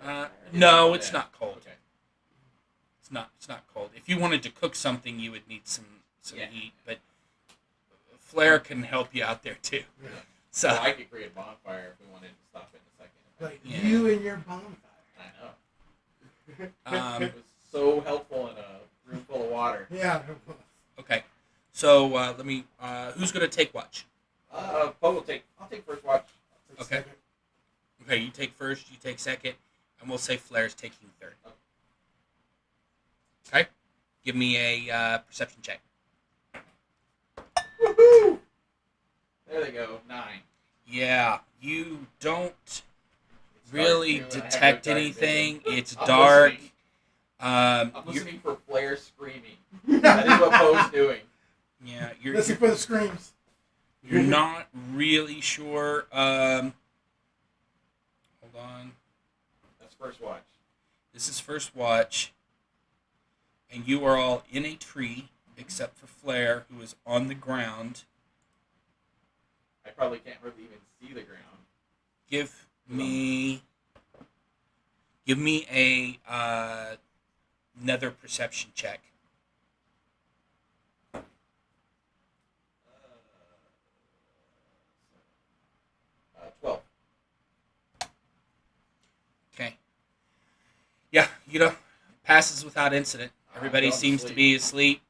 start fire? No, it's Yeah. not cold. Okay. It's not cold. If you wanted to cook something, you would need some Yeah. heat, but Flair can help you out there too. Yeah. So Well, I could create a bonfire if we wanted to stop it in a second. Like Yeah. you and your bonfire. I know. It um, was so helpful in a room full of water. Yeah. okay. So let me. Who's gonna take watch? Poe will take. I'll take first watch. Okay. Okay, you take first. You take second, and we'll say Flair's taking third. Okay. Give me a perception check. Woohoo! There they go. 9. Yeah, you don't It's really dark, too, and I have detect no dark anything. vision. It's I'm dark. listening. Um, I'm you're- listening for Flair screaming. That is what Poe's doing. yeah, you're Listen for the screams. You're not really sure. Hold on. That's first watch. This is first watch. And you are all in a tree, except for Flair, who is on the ground. I probably can't really even see the ground. Give me a another perception check. 12. Okay. Yeah, passes without incident. Everybody Going to seems to sleep. be asleep.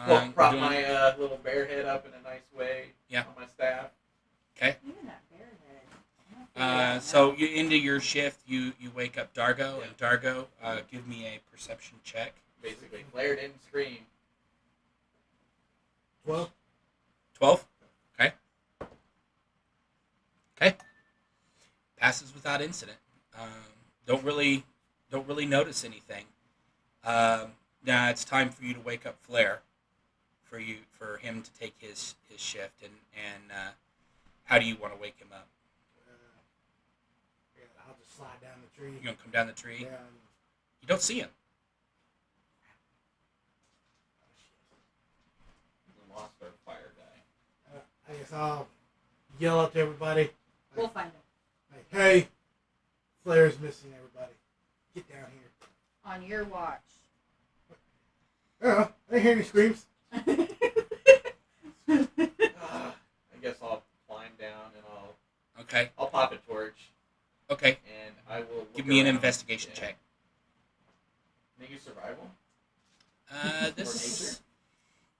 Well, prop doing- my little bear head up in a nice way Yeah. on my staff. Okay. Even that bear head. I'm gonna figure it out So now. you into your shift, you wake up Dargo, and Dargo, give me a perception check. Basically, Flair didn't scream. 12. 12? Okay. Okay. Passes without incident. don't really notice anything. Now it's time for you to wake up Flair, for him to take his shift, and how do you want to wake him up? Yeah, I'll just slide down the tree. You gonna come down the tree? Yeah. You don't see him. We lost our fire guy. I guess I'll yell out to everybody. We'll find him. Like, hey, Flair's missing, everybody. Get down here. On your watch. I didn't hear any screams. I guess I'll climb down and Okay. I'll pop a torch Okay. and I will look Give me an around. investigation Yeah. check. Can I use survival? This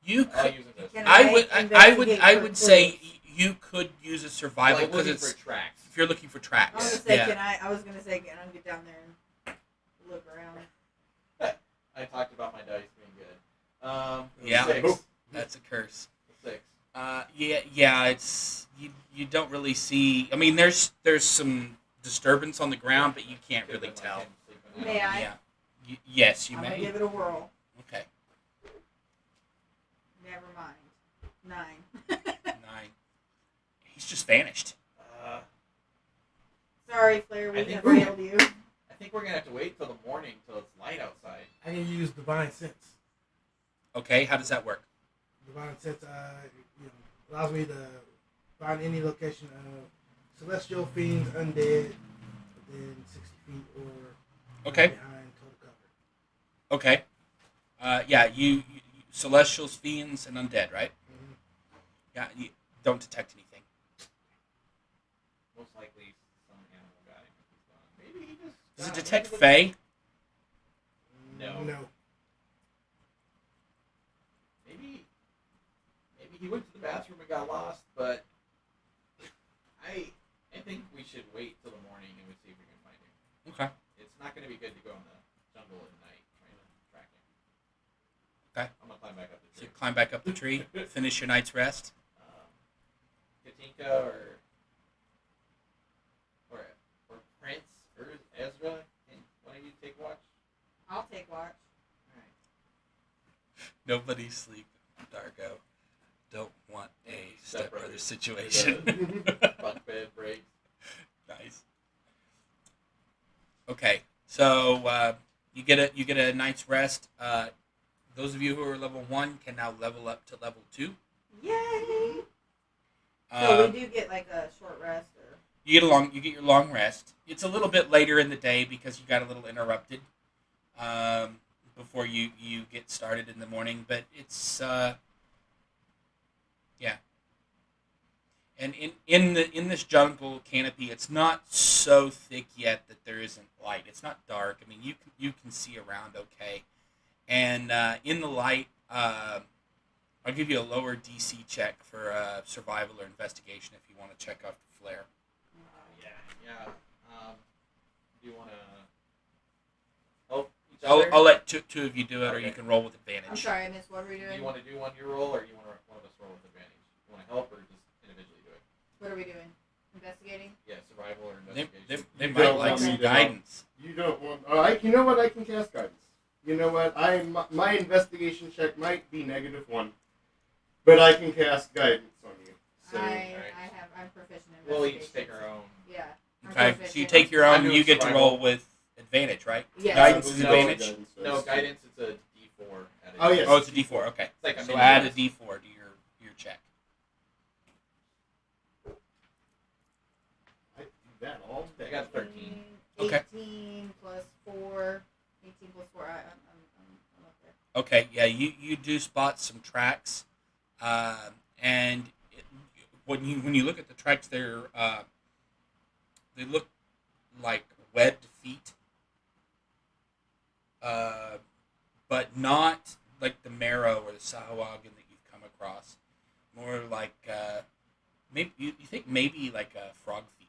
you I'll could. use investigation. Can I would. investigate I for would say clues? you could use a survival Like because looking it's for tracks. if you're looking for I was tracks. gonna say, Yeah. I was gonna say, can I get down there and look around? I talked about my dice being good. Yeah. 6. That's a curse. 6. Yeah. It's you don't really see. I mean, there's some disturbance on the ground, but you can't Could've really been tell. like him sleeping May out. I? Yeah. Yes, you I'm gonna may. give it a whirl. Okay. Never mind. 9. 9. He's just vanished. Sorry, Flair, we I think have we're- failed you. I think we're gonna have to wait till the morning till it's light outside. I can use Divine Sense. Okay. How does that work? Divine Sense allows me to find any location of celestial fiends, undead, within 60 feet or Okay. behind total cover. Okay. Yeah. You celestials, fiends, and undead, right? Mhm. Yeah. You don't detect anything. Most likely some animal got him if he's gone. Maybe he just Does it got detect into the- Fey? No. No. Maybe he went to the bathroom and got lost, but I think we should wait till the morning and we see if we can find him. Okay. It's not going to be good to go in the jungle at night trying to track him. Okay. I'm gonna climb back up the So tree. you climb back up the tree, finish your night's rest. Katinka or Prince or Ezra, can one of you take watch? I'll take watch. Nobody sleep, Dargo. Don't want a stepbrother Stepbrother. situation. Bunk bed breaks. Nice. Okay, so you get a night's rest. Those of you who are level 1 can now level up to level 2. Yay! So Uh, we do get like a short rest, or you get your long rest. It's a little bit later in the day because you got a little interrupted before you get started in the morning, but it's yeah. And in this jungle canopy, it's not so thick yet that there isn't light. It's not dark. I mean, you can see around okay, and in the light, I'll give you a lower DC check for survival or investigation if you want to check out the flare. Yeah. Do you want to help each other? I'll let two of you do it, or you Okay. can roll with advantage. I'm sorry, I missed. What were we Do doing? you want to do one your roll, or you want one of us roll with advantage? You want to help, or just individually do it? What are we doing? Investigating? Yeah, survival or They, investigation. they You might don't like want some me to guidance. You don't want. You know what? I can cast guidance. You know what? My investigation check might be -1, but I can cast guidance on you. So I'm proficient in We'll investigation. each take our own. Yeah. I'm Okay, so you proficient. take your I'm own, and doing you get to survival. roll with advantage, right? Yes. Guidance I is believe advantage? that's what guidance No, does. guidance. It's a D4. Added Oh, yes. Oh, it's a D4. Okay, It's like a so mini add a bonus. D4 to your check. I do that all I day. got 13. Okay. 18 plus 4. 18 plus 4. I'm up there. Okay, yeah, you do spot some tracks, and when you look at the tracks, they look like webbed feet, but not like the marrow or the sahuagin that you've come across. More like maybe you think maybe like frog feet,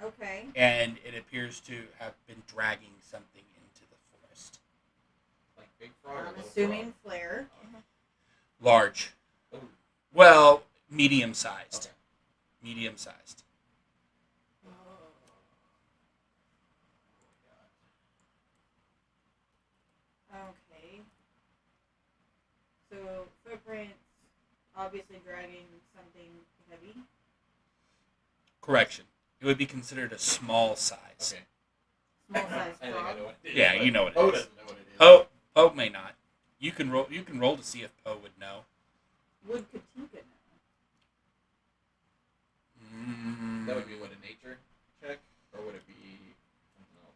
Okay. and it appears to have been dragging something into the forest. Like big frog. or I'm little assuming flare. Large. frog? Ooh, Well, medium-sized. okay. Medium-sized. obviously dragging something heavy. Correction. It would be considered a small size. Okay. Small size I think I frog. know what it is. Yeah, but you know what it Poe is. doesn't know what it is. Poe may not. You can roll. You can roll to see if Poe would know. Would Katinka know? That would be what, a nature check? Or would it be something else?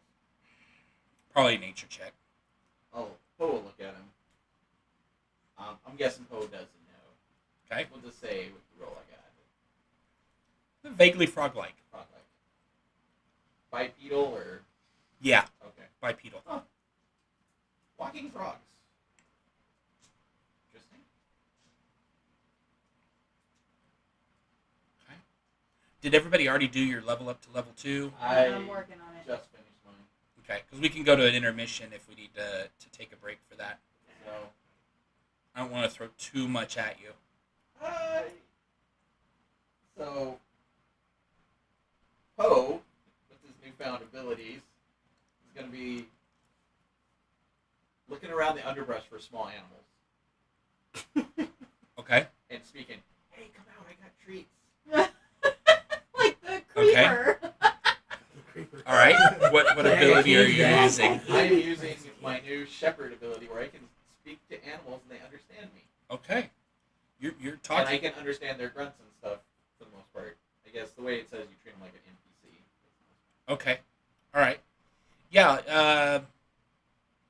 Probably a nature check. Oh, Poe will look at him. I'm guessing Poe doesn't know. Okay. We'll just say with the roll I got. Vaguely frog-like. Frog-like. Bipedal or... Yeah, Okay. bipedal. Walking frogs. Interesting. Okay. Did everybody already do your level up to level 2? I'm working on it. Just finished mine. Okay, because we can go to an intermission if we need to take a break for that. So... I don't want to throw too much at you. So, Poe, with his newfound abilities, is going to be looking around the underbrush for small animals Okay. and speaking, "Hey, come out! I got treats." Like the creeper. Creeper. All right. What ability are you using? I am using my new shepherd ability, where I can speak to animals and they understand me, Okay. You're and I talking. can understand their grunts and stuff for the most part. I guess the way it says, you treat them like an NPC. Okay. All right. Yeah.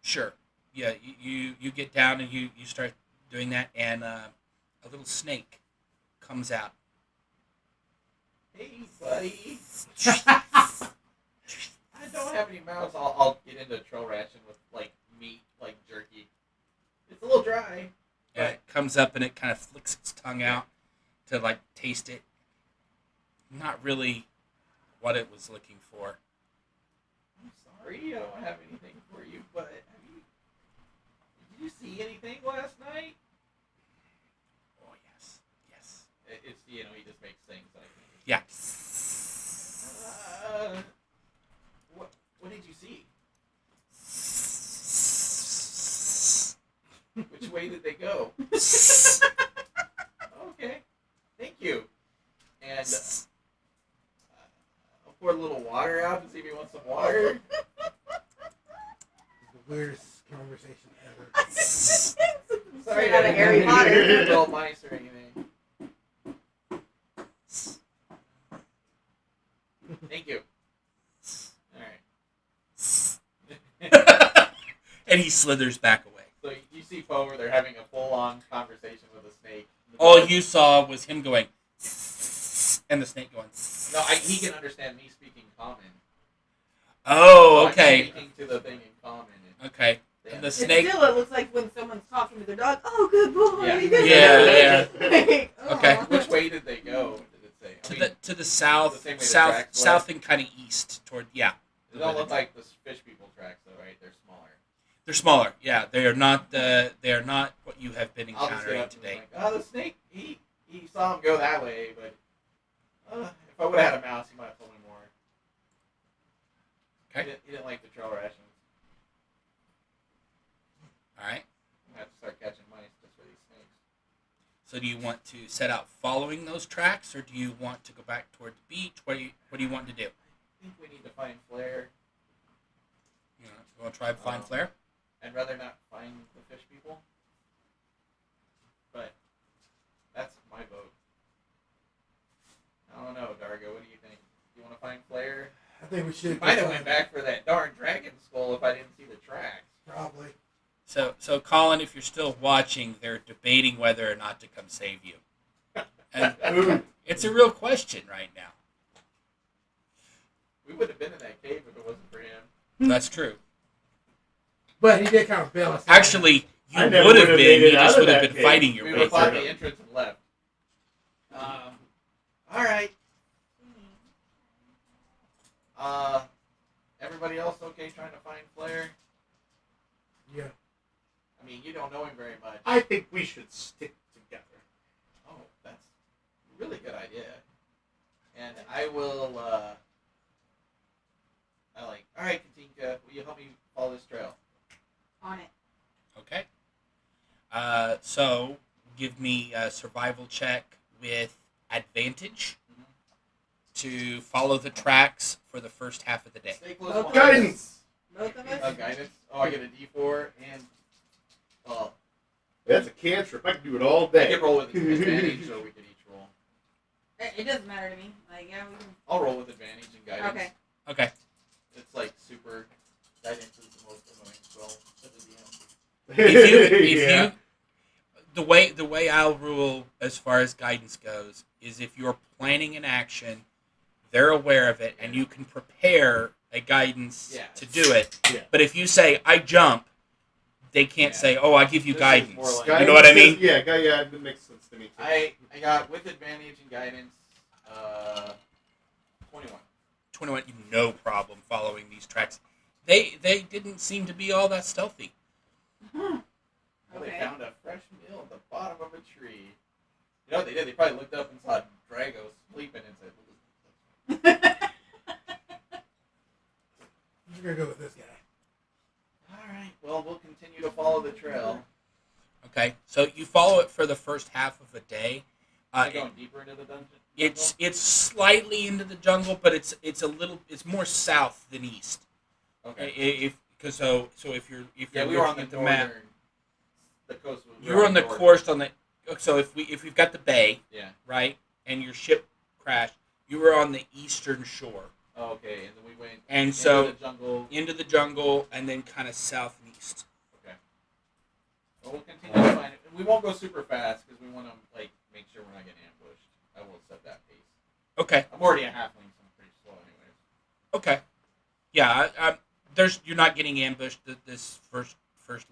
Sure. Yeah. You get down and you start doing that, and a little snake comes out. Hey, buddy. I don't have any mouths. I'll get into troll ration with like meat, like jerky. It's a little dry. And it comes up and it kind of flicks its tongue out to like taste it. Not really what it was looking for. I'm sorry, I don't have anything for you, but did you see anything last night? Oh yes, yes. It's he just makes things like Yeah. What did you see? Which way did they go? Okay, thank you. And I'll pour a little water out and see if he wants some water. It's the weirdest conversation ever. Sorry, Straight out of Harry Potter. Little mice or anything. Thank you. Alright. And he slithers back away. So you see Poe where they're having a full-on conversation with a snake. All you saw was him going, and the snake going. No, he can understand me speaking common. Oh, So okay. I'm speaking to the thing in common. Okay. And And the It's snake. still, it looks like when someone's talking to their dog. Oh, good boy. Yeah. Good Yeah, boy. Like, oh. Okay. Which way did they go? Did it say? To the south, the same way the south, tracks south, and kind of east toward. Yeah, They don't look like the fish people tracks, though, right? They're smaller. they're smaller. Yeah, they are not. They are not what you have been I'll just get encountering up and be today. like, oh, the snake, he saw him go that way, but if I would have had a mouse, he might have told me more. Okay. He didn't like the trail rations. All right. I'm going to have to start catching mice just for these snakes. So, do you want to set out following those tracks, or do you want to go back toward the beach? What do you want to do? I think we need to find Flare. You want to try to find Flare? I'd rather not find the fish people. But that's my vote. I don't know, Dargo. What do you think? You want to find Flare? I think we should. Might have went back for that darn dragon skull if I didn't see the tracks. Probably. So Colin, if you're still watching, they're debating whether or not to come save you. And it's a real question right now. We would have been in that cave if it wasn't for him. That's true. But he did kind of bail us out. Actually, you I never would have would've been. made it You out just of would have that been cave. fighting your We way would have fought through. the entrance and left. All right. Everybody else okay trying to find Flare? Yeah. I mean, you don't know him very much. I think we should stick together. Oh, that's a really good idea. And I will, all right, Katinka, will you help me follow this trail? On it. Okay. So give me a survival check with advantage Mhm. to follow the tracks for the first half of the day. Stay close. Both behind us. Guidance. Both of us? Guidance. Oh, I get a D4 and That's a cantrip. I can do it all I day. can roll with advantage, or we could each roll. It doesn't matter to me. Like, yeah, we can. I'll roll with advantage and guidance. Okay. Okay. It's like super. Guidance is the most annoying spell at the DM. If Yeah. you the way I'll rule as far as guidance goes is if you're planning an action, they're aware of it, and you can prepare a guidance Yeah. to do it. Yeah. But if you say I jump, they can't Yeah. say, "Oh, I give you This is guidance." more like- You know what I mean? Yeah, that makes sense to me too. I got with advantage and guidance. 21. 21, no problem following these tracks. They didn't seem to be all that stealthy. Well, Okay. They found a fresh meal at the bottom of a tree. You know what they did? They probably looked up and saw Drago sleeping and said, I'm just gonna go with this guy. "Alright, well, we'll continue to follow the trail." Okay, so you follow it for the first half of a day. Are we going deeper into the dungeon? It's slightly into the jungle, but it's more south than east. Okay. So if you're Yeah, we were on looking the at the map, northern. The coast was. you were on the northern. course on the. So if we've got the bay, Yeah. right, and your ship crashed, you were on the eastern shore, Oh, okay, and then we went and into so the jungle. into the jungle, and then kind of south and east. Well, we'll continue to find it. We won't go super fast because we want to make sure we're not getting ambushed. I will set that pace. Okay. I'm already a halfling, so I'm pretty slow anyways. Okay. Yeah. You're not getting ambushed this first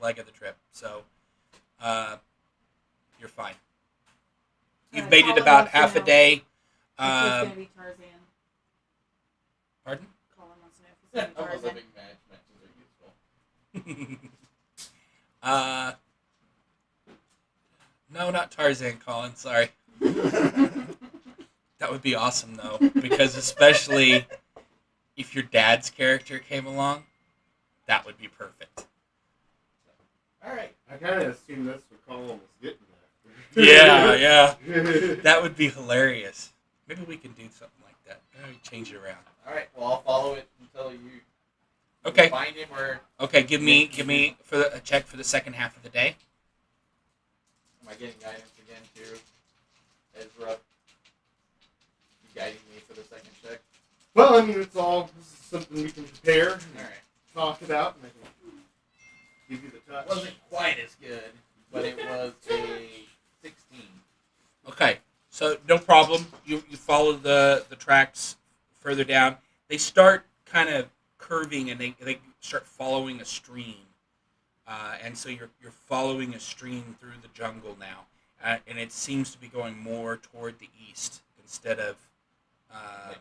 leg of the trip, so you're fine. You've made it Colin about wants to half a know day. if he's gonna be Tarzan. Pardon? Colin wants to know if he's gonna be Almost Tarzan. living matches are useful. No, not Tarzan, Colin. Sorry. That would be awesome, though, because especially if your dad's character came along, that would be perfect. Alright. I kind of assumed that's what Colin was getting Yeah, at. that would be hilarious. Maybe we can do something like that. Maybe change it around. Alright, well, I'll follow it until you Okay. find him or. Okay, give me a check for the second half of the day. Am I getting guidance again, too? Ezra? You guiding me for the second check? Well, I mean, it's all something we can prepare, and Alright. talk about, and I can give you the touch. It wasn't quite as good, but it was a 16. Okay, so no problem. You follow the tracks further down. They start kind of curving, and they start following a stream. And so you're following a stream through the jungle now, and it seems to be going more toward the east instead of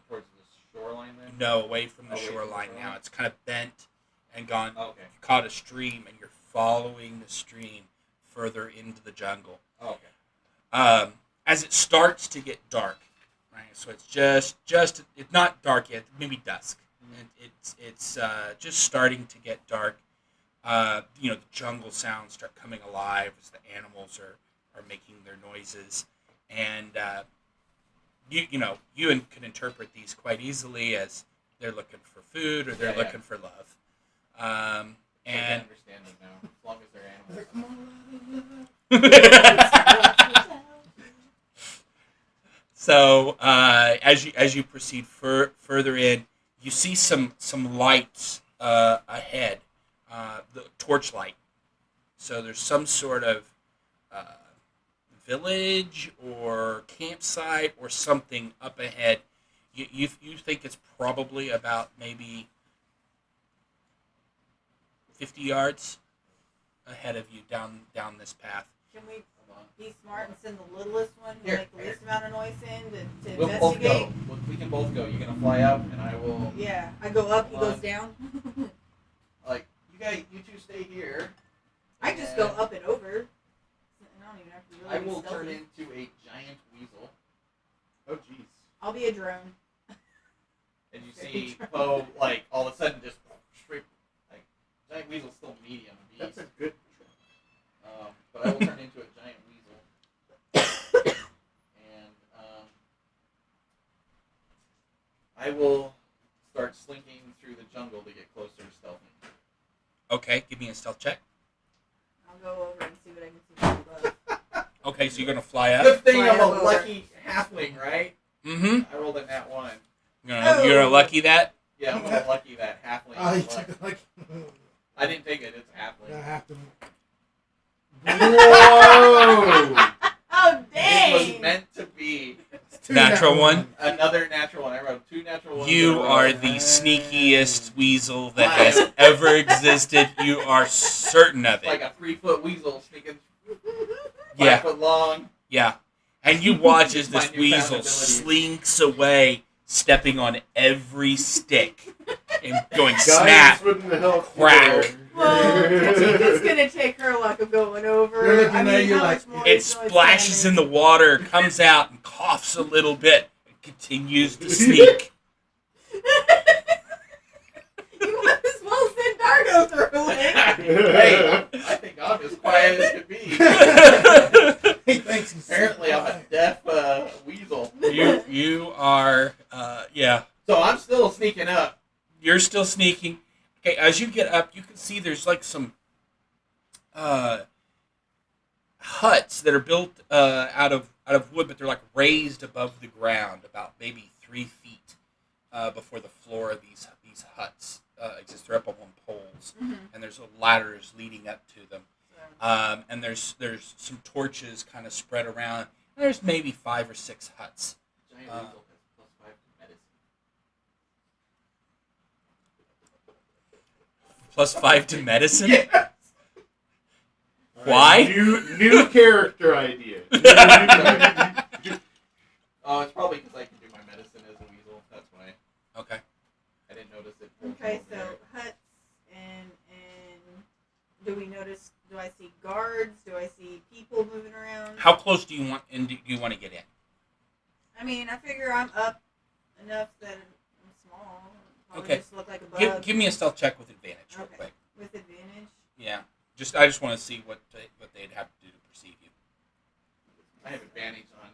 Towards the shoreline then? no, away from the Away from the shoreline now. shoreline? It's kind of bent and gone. Okay. You caught a stream, and you're following the stream further into the jungle. Okay. As it starts to get dark, right? So it's just it's not dark yet, maybe dusk. Mhm. And it's just starting to get dark. The jungle sounds start coming alive as the animals are making their noises, and you can interpret these quite easily as they're looking for food or they're Yeah, looking for love. I can And understand them now, as long as they're It's animals. like, come on. so as you proceed further in, you see some lights ahead, the torchlight. So there's some sort of village or campsite or something up ahead. You think it's probably about maybe 50 yards ahead of you down this path. Can we be smart and send the littlest one who Here, make the least amount of noise in to We'll both investigate? go. We can both go. You're gonna fly up, and I will. Yeah, I go up, he Come goes on. down. You two stay here. I just go and up and over. I don't even have to really I be will stealthy. turn into a giant weasel, Oh, jeez. I'll be a drone. and you see Poe all of a sudden just straight giant weasel's still medium beast. That's a good. But I will turn into a giant weasel. the jungle to get closer to stealthing. Okay, give me a stealth check. I'll go over and see what I can see from above. Okay, so you're gonna fly up. Good thing Fly I'm a over. lucky halfling, right? Mm-hmm. I rolled a nat 1. You're gonna lucky that. Yeah, I'm gonna lucky that halfling. Oh, you luck. took it like. I didn't take it. It's I halfling. have to. Whoa! Oh, It was dang! meant to be Natural one. another natural one. I wrote 2 natural ones. You in a row. are the sneakiest weasel that has ever existed. You are certain of It's like it. a 3-foot weasel sneaking 5 Yeah, foot long. yeah. And you watch as My this newfound weasel ability. slinks away, stepping on every stick and going Guys, snap. wouldn't help Crack. here. Well, Katika's gonna take her luck of going over. You're looking I at mean, you how like- much more It is going splashes in standing? the water, comes out, and coughs a little bit. And continues to sneak. You might as well send Dargo through it. Hey, I think I'm as quiet as could be. He thinks he's Apparently, I'm a deaf weasel. You are, yeah. So I'm still sneaking up. You're still sneaking. Okay, as you get up, you can see there's like some huts that are built out of wood, but they're like raised above the ground, about maybe 3 feet before the floor of these huts exist. They're up on poles, and there's ladders leading up to them. And there's some torches kind of spread around. And there's maybe 5 or 6 huts. Giant weasel has +5 to medicine. +5 to medicine. Yes. Why? New character idea. Oh, it's probably because I can do my medicine as a weasel. That's why. Okay. I didn't notice it. Okay, so huts and do we notice? Do I see guards? Do I see people moving around? How close do you want? And do you want to get in? I mean, I figure I'm up enough that I'm small. Probably Okay. just look like a bug. Give me a stealth check with advantage, real Okay. quick. With advantage. Yeah. I just want to see what they'd have to do to perceive you. I have advantage on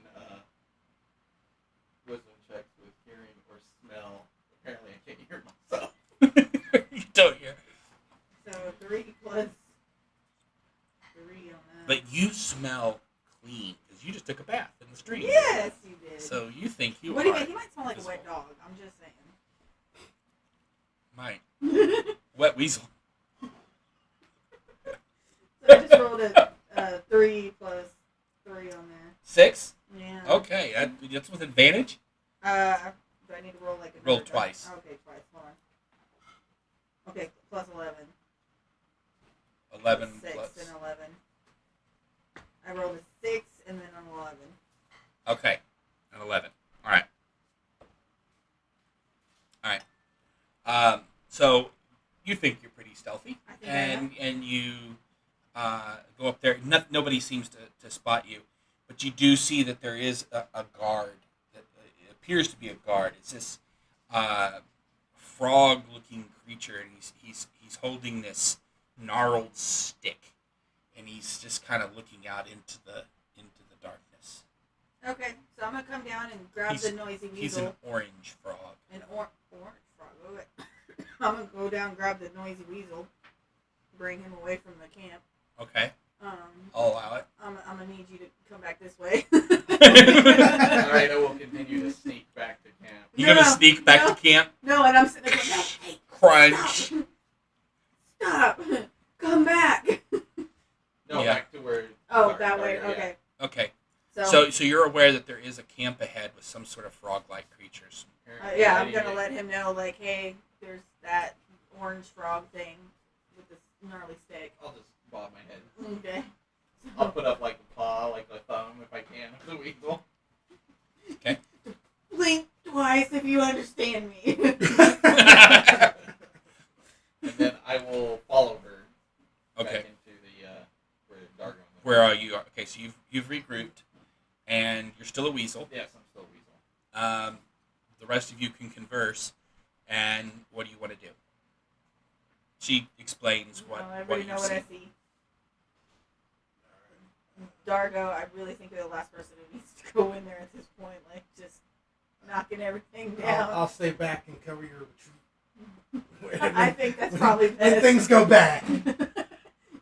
wisdom checks with hearing or smell. Apparently, I can't hear myself. You don't hear. So 3 plus 3 on that. But you smell clean because you just took a bath in the street. Yes, you did. So you think you what do you are. mean? He might smell like a this wet one. dog. I'm just Might. saying. Wet weasel. So I just rolled a 3 plus 3 on there. 6? Yeah. Okay. That's with advantage? Do I need to roll like a Roll twice. Okay, twice. Hold on. Okay, plus 11. 11 6 plus. and 11. I rolled a 6 and then an 11. Okay. An 11. All right. So you think you're pretty stealthy, I think I am. and you go up there. Nobody seems to spot you, but you do see that there is a guard. That it appears to be a guard. It's this frog-looking creature, and he's holding this gnarled stick, and he's just kind of looking out into the darkness. Okay, so I'm gonna come down and grab the noisy weasel. He's an orange frog. An orange frog. Okay. I'm gonna go down, grab the noisy weasel, bring him away from the camp. Okay, Um, I'll allow it. I'm gonna need you to come back this way. Alright, I will continue to sneak back to camp. You No, gonna no, sneak back no. to camp? No, and I'm sitting there going, no, hey, Crunch. stop, come back. No, Yeah. back to where. Oh, Sorry, that way. yeah. Okay. Okay, So, so you're aware that there is a camp ahead with some sort of frog-like creatures. Apparently, yeah, I I'm need gonna to- let him know, like, hey, there's that orange frog thing with this gnarly stick. I'll just bob my head. Okay. I'll put up like a paw, like a thumb, if I can, of the weasel. Blink twice if you understand me. And then I will follow her back Okay, into the where Dargon was. where are you? Okay, so you've regrouped, and you're still a weasel. Yes, I'm still a weasel. The rest of you can converse, and what do you want to do? She explains what everybody you know what see. I see. Dargo, I really think you're the last person who needs to go in there at this point, like just knocking everything down. I'll stay back and cover your retreat. I think that's probably when best. things go bad.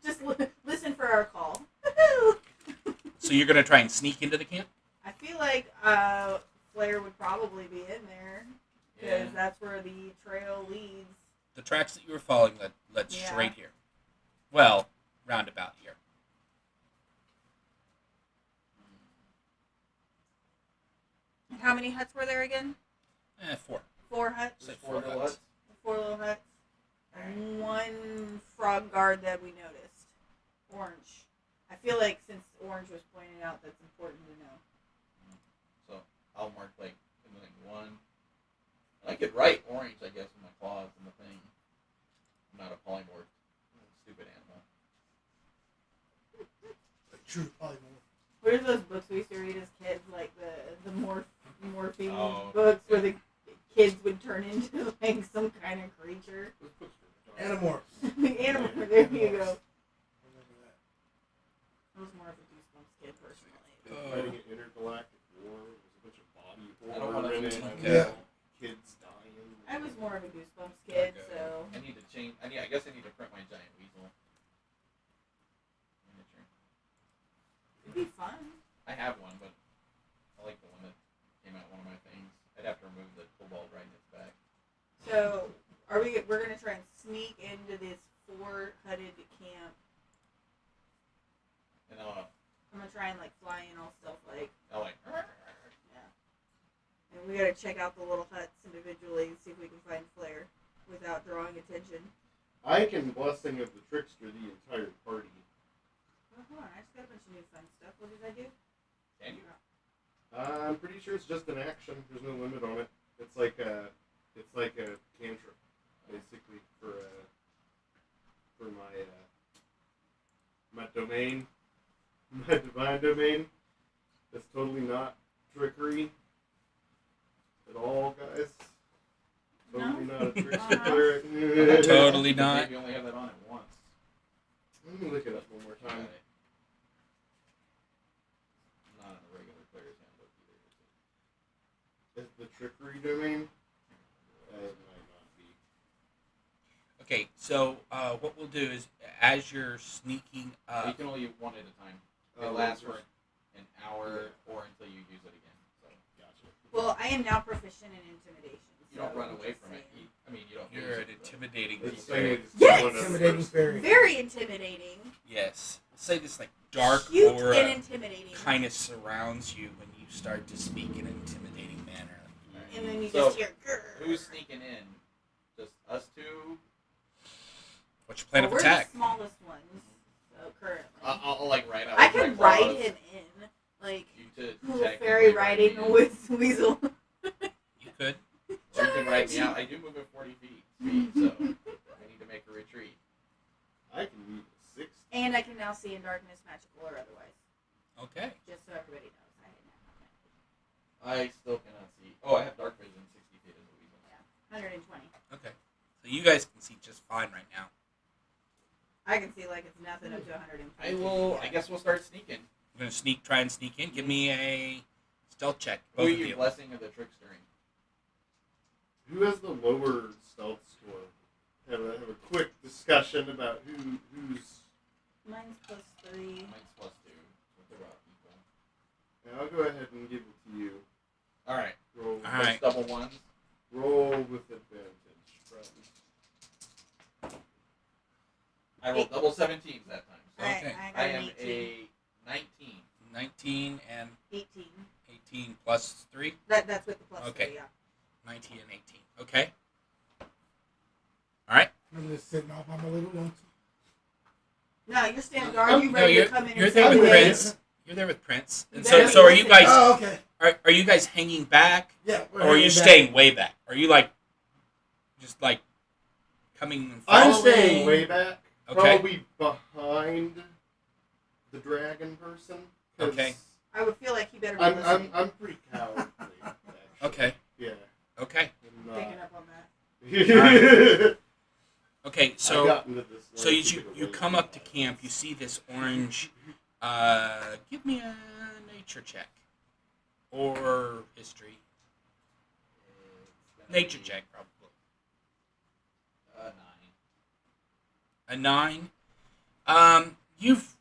Just listen for our call. So you're gonna try and sneak into the camp? I feel like Flair would probably be in there because that's where the trail leads. The tracks that you were following led Yeah. straight here. Well, roundabout here. How many huts were there again? 4. 4 huts. Say Four 4 little huts. 4 little huts. And 1 frog guard that we noticed. Orange. I feel like since Orange was pointing out, that's important to know. So I'll mark like one. I could write orange, I guess, with my claws in the thing. I'm not a polymorph. Stupid animal. True, polymorph. What are those books we used to read as kids? Like the morphine Oh. books where the kids would turn into like some kind of creature. Animorphs. Animal. There you go. Remember that. I was more of a Goosebumps kid personally. Fighting an intergalactic war. There's a bunch of body I don't horror wanna in do it. my Yeah. Kids dying. I was more of a Goosebumps kid, Okay. so I need to change. I guess I need to print my giant weasel. Miniature. it'd be fun. I have one, but I like the one that came out one of my things. I'd have to remove the cobalt right in its back. So we're gonna try and sneak into this 4-hutted camp. And I'm gonna try and like fly in all stealth like. I'll like. Yeah. And we gotta check out the little huts individually and see if we can find Flair without drawing attention. I can blessing of the trickster the entire party. Oh, hold on, I just got a bunch of new fun stuff. What did I do? Can you? I'm pretty sure it's just an action. There's no limit on it. It's like a cantrip, basically for my domain, my divine domain. It's totally not trickery at all, guys. Totally not a trickster cleric. Totally not. Maybe only have that on at once. Let me look it up one more time. Not in a regular player's handbook either. Is the trickery domain? It might not be. Okay, so what we'll do is, as you're sneaking You up, can only use one at a time. It Oh, lasts for there's- an hour or until you use it again. So Gotcha. Well, I am now proficient in intimidation. you don't so run I'm away just from it. saying. You don't. you're use an it, but- intimidating It's creature. saying it's Yes! one of the Intimidating first- fairy. Very intimidating. Yes. Let's say this like dark Cute aura and intimidating. kind of surrounds you when you start to speak in an intimidating manner. And then you So, just hear grrr. Who's sneaking in? Just us two? What's your plan Well, of we're attack? the smallest ones, so currently. I'll like ride out. I with my can ride claws. him in. Like, You to little technically fairy ride me riding in. with Weasel. You could. Or you can ride me out. I do move at 40 feet, so I need to make a retreat. I can move 6. And I can now see in darkness, magical or otherwise. Okay. Just so everybody knows. I didn't have that. I still cannot see. Oh, I have dark vision 60 feet as a weasel. 120. Okay. So you guys can see just fine right now. I can see like it's nothing up to 120. I guess we'll start sneaking. We're gonna try and sneak in. Give me a stealth check, Who both are of you you. blessing of the trickstering? Who has the lower stealth score? Have a quick discussion about who's. Mine's +3. Mine's +2. With the rock equal. Yeah, I'll go ahead and give it to you. Alright. Roll. All right. Double ones. Roll with advantage, friends. I rolled double 17s that time. So Okay. I I got an am 18. a 19. 19 and 18. 18 plus 3. That's with the +3, Okay. yeah. 19 and 18. Okay. All right. I'm just sitting off on my little lonesome. No, you're standing guard. You No, ready you're to come in you're and there save with the day. Prince. You're there with Prince. And You so better so are you listen. guys Oh, okay. are you guys hanging back, Yeah. we're or are you heading back. staying way back? Are you like just like coming and I'm following? staying way back. Okay. Probably behind the dragon person. 'cause Okay. I would feel like he better be I'm listening. I'm pretty cowardly. Actually. Okay. Yeah. Okay. I'm Picking not. up on that. Okay. I So got into this so life you to get you away come from up to that. camp. You see this orange. Give me a nature check or history. Nature check, probably. A 9. You've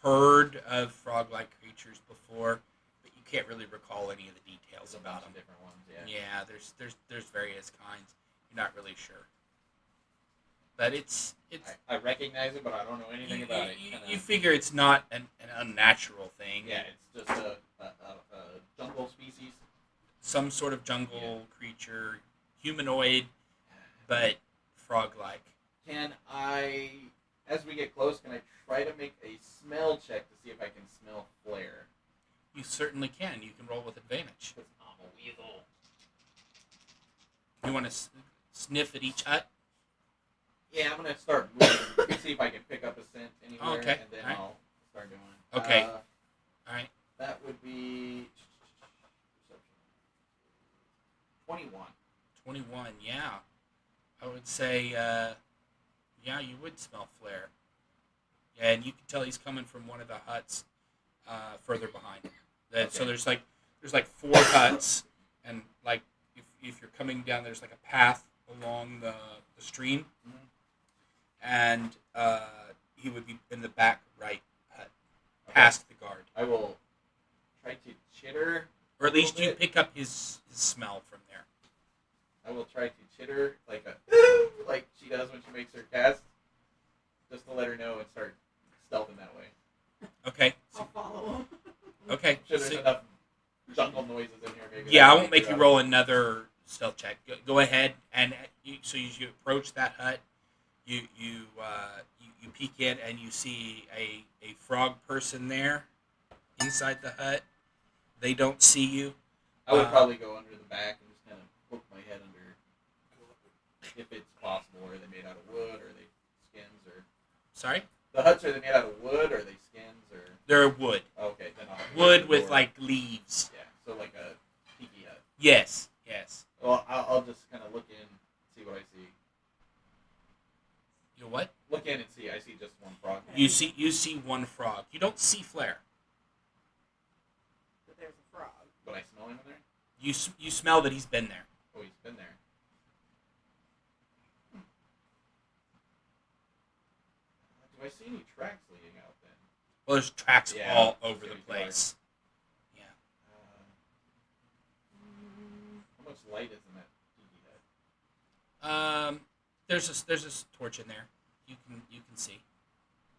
heard of frog-like creatures before, but you can't really recall any of the details about them. Different ones, yeah. Yeah, there's various kinds. You're not really sure, but it's I recognize it, but I don't know anything about it. you figure it's not an unnatural thing. Yeah, it's just a jungle species. Some sort of jungle creature, humanoid, but frog-like. Can I, as we get close, can I try to make a smell check to see if I can smell flare? You certainly can. You can roll with advantage. Because I'm a weasel. You want to sniff at each hut? Yeah, I'm gonna start moving. See if I can pick up a scent anywhere, Okay. and then Alright. I'll start doing. Okay. All right. That would be 21. 21. Yeah, I would say. Yeah, you would smell flare. Yeah, and you can tell he's coming from one of the huts further behind. So there's like 4 huts, and like if you're coming down, there's like a path along the stream, and he would be in the back right hut, past the guard, I will try to chitter, or at least little you bit. pick up his smell from there. I will try to chitter like like she does when she makes her cast, just to let her know and start stealthing that way. Okay. I'll follow him. Okay. I'm sure there's So- enough jungle noises in here. Maybe Yeah, I that'll won't make you out. roll another stealth check. Go ahead, and so you approach that hut. You peek in, and you see a frog person there inside the hut. They don't see you. I would probably go under the back and just kind of poke my head under, if it's possible. Are they made out of wood, or are they skins, or Sorry, the huts? Are they made out of wood, or are they skins, or they're wood. okay, then I'll Wood with or- like leaves. yeah, so like a tiki hut. Yes. Well, I'll just kind of look in, see what I see. You what? Look in and see. I see just one frog. You see one frog. You don't see flare. But there's a frog. But I smell him in there. You smell that he's been there. Oh, he's been there. Do I see any tracks leading out then? Well, there's tracks Yeah, all it's over the gonna be dark. place. Yeah. How much light is in that tiki hut? There's a torch in there. You can see.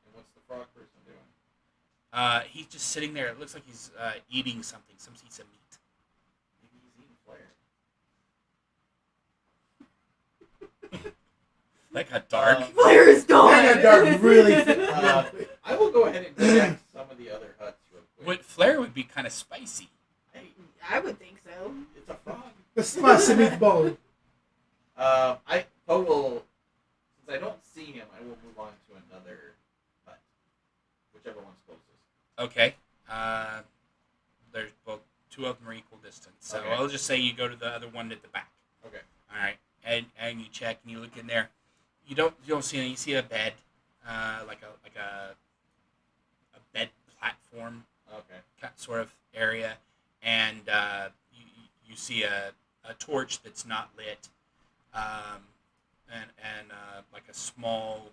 And what's the frog person doing? He's just sitting there. It looks like he's eating something, some piece of meat. Maybe he's eating flare. Like a dark. Fire is gone. That got dark really I will go ahead and check some of the other huts real quick. What flare would be kind of spicy. Hey, I would think so. it's a frog. The spicy meatball. I will, since I don't see him, I will move on to another hut, whichever one's closest. Okay. There's both 2 of them are equal distance. So Okay. I'll just say you go to the other one at the back. Okay. All right. And you check and you look in there. You don't see any. You see a bed, like a bed platform Okay. sort of area, and you see a torch that's not lit, and like a small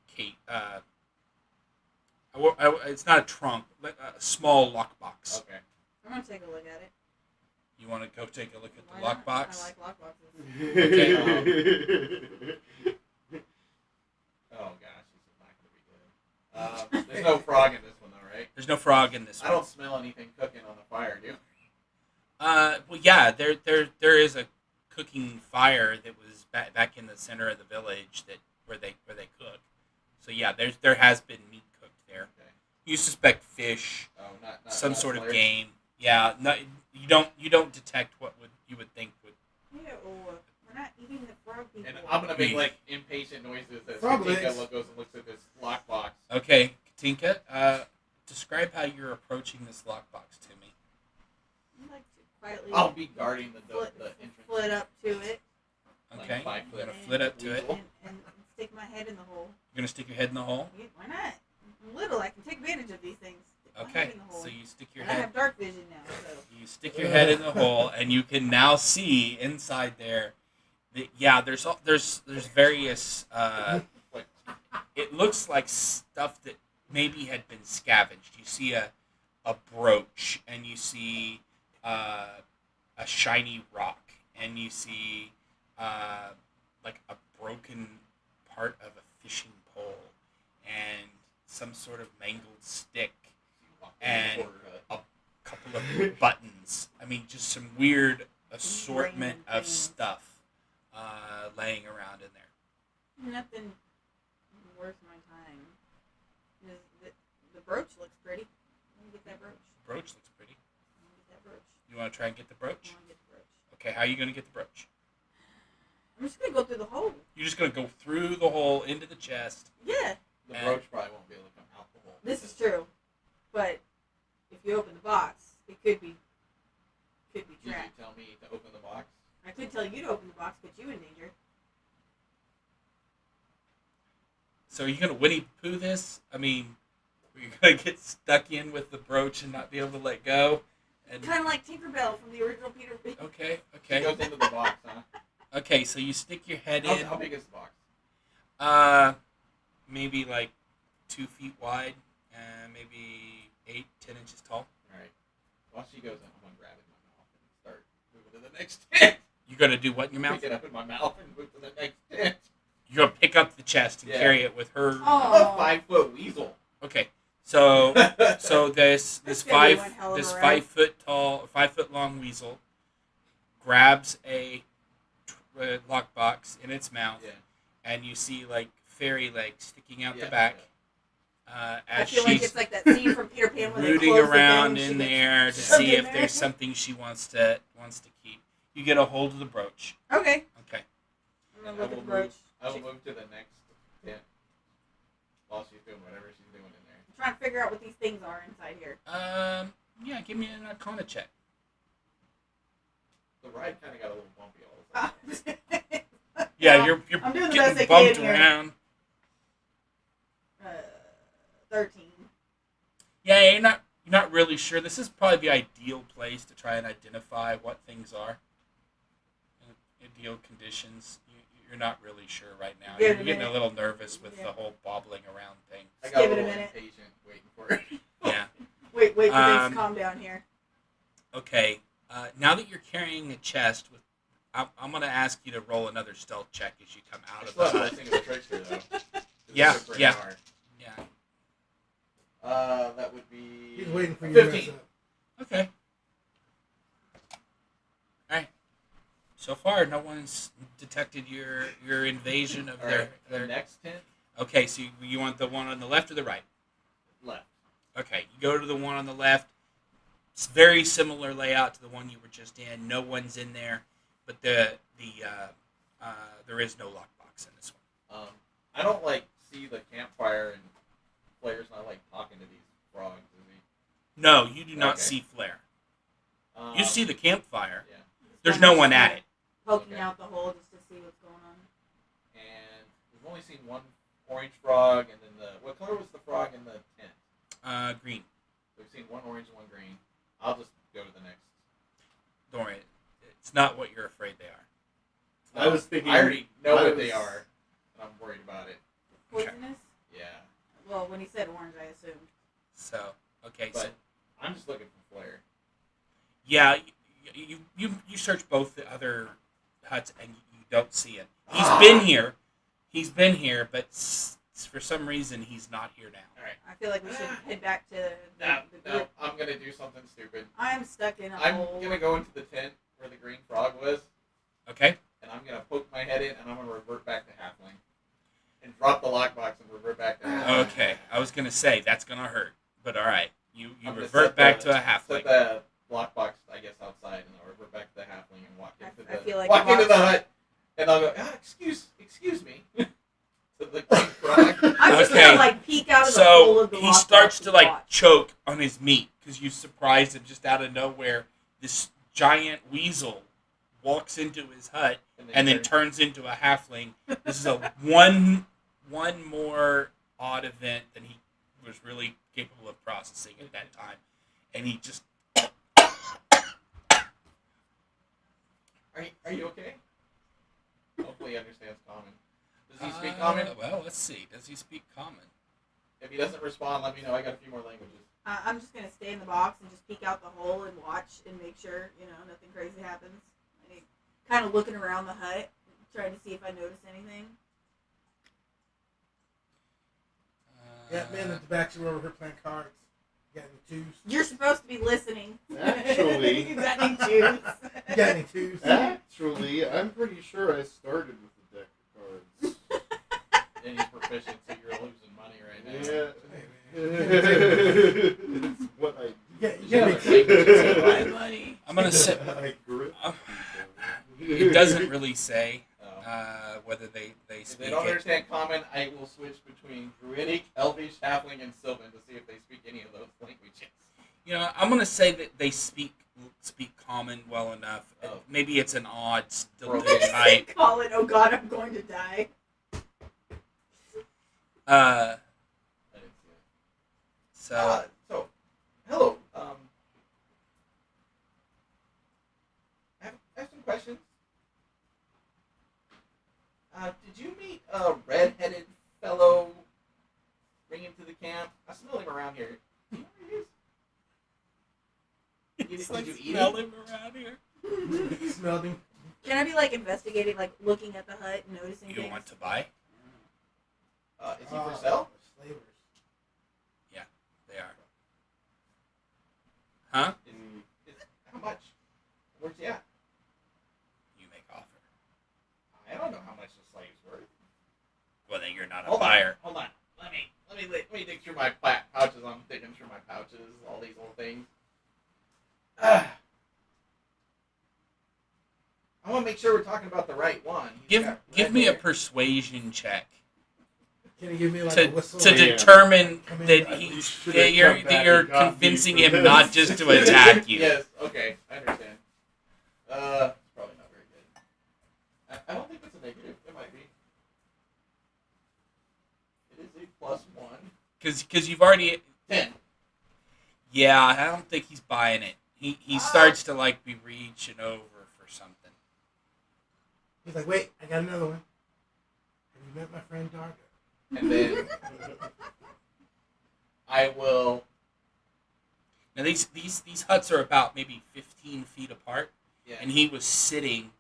key. It's not a trunk, but a small lockbox. Okay. I'm gonna take a look at it. You want to go take a look at the Why not? lockbox? I like lockboxes. Oh gosh, this is not gonna be good. There's no frog in this one though, right? There's no frog in this I one. don't smell anything cooking on the fire, do you? Well, yeah, there is a cooking fire that was back in the center of the village where they cook. So yeah, there has been meat cooked there. Okay. You suspect fish, Oh, not some not sort of flare? game. Yeah, no, you don't detect what you would think would. Ew, we're not eating the frog people. And I'm gonna make like impatient noises as Frog Katinka legs. goes and looks at this lockbox. Okay, Katinka, describe how you're approaching this lockbox to me. I'd like to quietly I'll be guarding the entrance. flit up to it Okay, Like 5 you're gonna foot. flit up to it. and stick my head in the hole. You're gonna stick your head in the hole. Yeah, why not? I'm little. I can take advantage of these things. Stick my head Okay, in the hole. so you stick your and I head. have dark vision now, so. You stick your head in the hole, and you can now see inside there. Yeah, there's various looks like stuff that maybe had been scavenged. You see a brooch, and you see a shiny rock, and you see like a broken part of a fishing pole, and some sort of mangled stick, and a couple of buttons. I mean, just some weird assortment Random of things. stuff laying around in there. Nothing worth my time. The brooch looks pretty. Let me get that brooch. Brooch looks pretty. Let me get that brooch. You want to try and get the I brooch? want to get the brooch. Okay, how are you going to get the brooch? I'm just gonna go through the hole. You're just going to go through the hole into the chest. Yeah, The brooch probably won't be able to come out the hole. this is true. But if you open the box, it could be Did you trapped. tell me to open the box? I could tell you to open the box, put you in danger. So are you going to Winnie the Pooh this? I mean, are you going to get stuck in with the brooch and not be able to let go? And Kind of like Tinkerbell from the original Peter Pan. okay, It goes okay. into the box, huh? Okay, so you stick your head in. How big is the box? Maybe like 2 feet wide, and maybe 8-10 inches tall. Alright. While she goes in, I'm going to grab it in my mouth and start moving to the next tent. You're going to do what in your mouth? Pick it up in my mouth and move to the next tent. You're going to pick up the chest and Yeah. carry it with her. Oh. I'm a 5-foot weasel. Okay, so so this That's gonna be one hell of a ride. 5 foot tall, 5 foot long weasel grabs a lockbox in its mouth, Yeah. and you see like fairy legs sticking out the Yeah, back. I As feel like she's it's like that scene from Peter Pan when they rooting close around the thing in and she there to gets see shoved if in there. there's something she wants to keep. You get a hold of the brooch. Okay. Okay. I'm gonna And look at the brooch. I will move to the next tent while she's doing whatever she's doing in there. I'm trying to figure out what these things are inside here. Yeah, give me an Arcana check. The ride kind of got a little bumpy all of a sudden. Yeah, you're I'm doing the getting best I bumped can here. around. 13. Yeah, you're not really sure. This is probably the ideal place to try and identify what things are. In ideal conditions. You're not really sure right now. Give it You're a getting a minute. little nervous with Yeah. the whole bobbling around thing. I Just got a give it a little minute. impatient waiting for it. Yeah. Wait for things Um, to calm down here. Okay. Now that you're carrying a chest, I'm going to ask you to roll another stealth check as you come out I of still the have hut. listening to the trickster though. Yeah, It's a pretty yeah. hard. Yeah. That would be. He's waiting for you to mess 15. up. Okay. All right. So far, no one's detected your invasion of All their. right. The next tent Okay, so you want the one on the left or the right? left. Okay, you go to the one on the left. It's very similar layout to the one you were just in. No one's in there, but there is no lockbox in this one. I don't see the campfire and Flair's not talking to these frogs, is he? No, you do not Okay. see Flare. Um, You see the campfire. Yeah. There's no one at it. Poking Okay. out the hole just to see what's going on. And we've only seen one orange frog, and then what color was the frog in the tent? Green. We've seen one orange and one green. I'll just go to the next. Don't worry. It's not what you're afraid they are. I was thinking. I already know I what was- they are, and I'm worried about it. Okay. Poisonous? Yeah, Well, when he said orange, I assumed. So, okay. but So, I'm just looking for Flair. yeah, you search both the other huts and you don't see it. He's been here. He's been here, but for some reason he's not here now. All right. I feel like we should head back to the No, group. I'm gonna do something stupid. I'm stuck in a I'm hole. gonna go into the tent where the green frog was, Okay. and I'm gonna poke my head in, and I'm gonna revert back to halfling, and drop the lockbox and revert back to halfling. Okay. I was gonna say that's gonna hurt, but all right. You I'm gonna revert set back the- to a Set halfling. the lockbox, I guess, outside, and I'll revert back to the halfling and walk into I the feel like walk the into the box- hut, and I'll go, excuse me, to the green frog. I'm just Okay. gonna peek out of the hole So of the he lockbox starts to and watch. choke on his meat because you surprised him just out of nowhere. This giant weasel walks into his hut and then turns into a halfling. This is a one more odd event than he was really capable of processing at that time, and he just Are you okay? Hopefully he understands common. Does he speak common? Well, let's see. Does he speak common? If he doesn't respond, let me know. I got a few more languages. I'm just gonna stay in the box and just peek out the hole and watch and make sure nothing crazy happens. Kind of looking around the hut, trying to see if I notice anything. Yeah, man at the back, she's over here playing cards. You got any twos? You're supposed to be listening. Actually. You got any twos? You got any twos? Actually, I'm pretty sure I started with a deck of cards. And he's proficient, so you're losing money right now. Yeah. Hey, It's what I you Yeah, gotta they're make taking my money. I'm gonna say I grip it doesn't really say Oh. whether they If speak they don't it. understand common, I will switch between Druidic, Elvish, Halfling, and Sylvan to see if they speak any of those languages. I'm gonna say that they speak common well enough. Oh. Maybe it's an odd still Okay. type. Call it. Oh God, I'm going to die. Uh, I didn't see it. so So, hello. I have some questions. Did you meet a red-headed fellow bring him to the camp? I smell him around here. Do you know where he is? it's Did like you eat smell him? him around here. You smelled him. Can I be like investigating, like looking at the hut, and noticing You things? want to buy? Is he for sale? Slavers. They are. Huh? How much? Where's he at? You make offer. I don't know how much the slave's worth. Well, then you're not a Hold buyer. on. Let me dig through my pouches. I'm digging through my pouches. All these old things. I want to make sure we're talking about the right one. He's got Give red me a hair. persuasion check Can you give me like to a whistle? to Yeah. determine Come in, that I- you he's should've that you're come back that you're and got me convincing for him this. not just to attack you. Yes. Okay. I understand. It's probably not very good. I don't think it's a negative. It might be. It is a +1. Because you've already. 10. Yeah, I don't think he's buying it. He starts to like be reaching over for something. He's like, wait, I got another one. Have you met my friend Dargo? And then I will. Now these huts are about maybe 15 feet apart, Yeah. and he was sitting,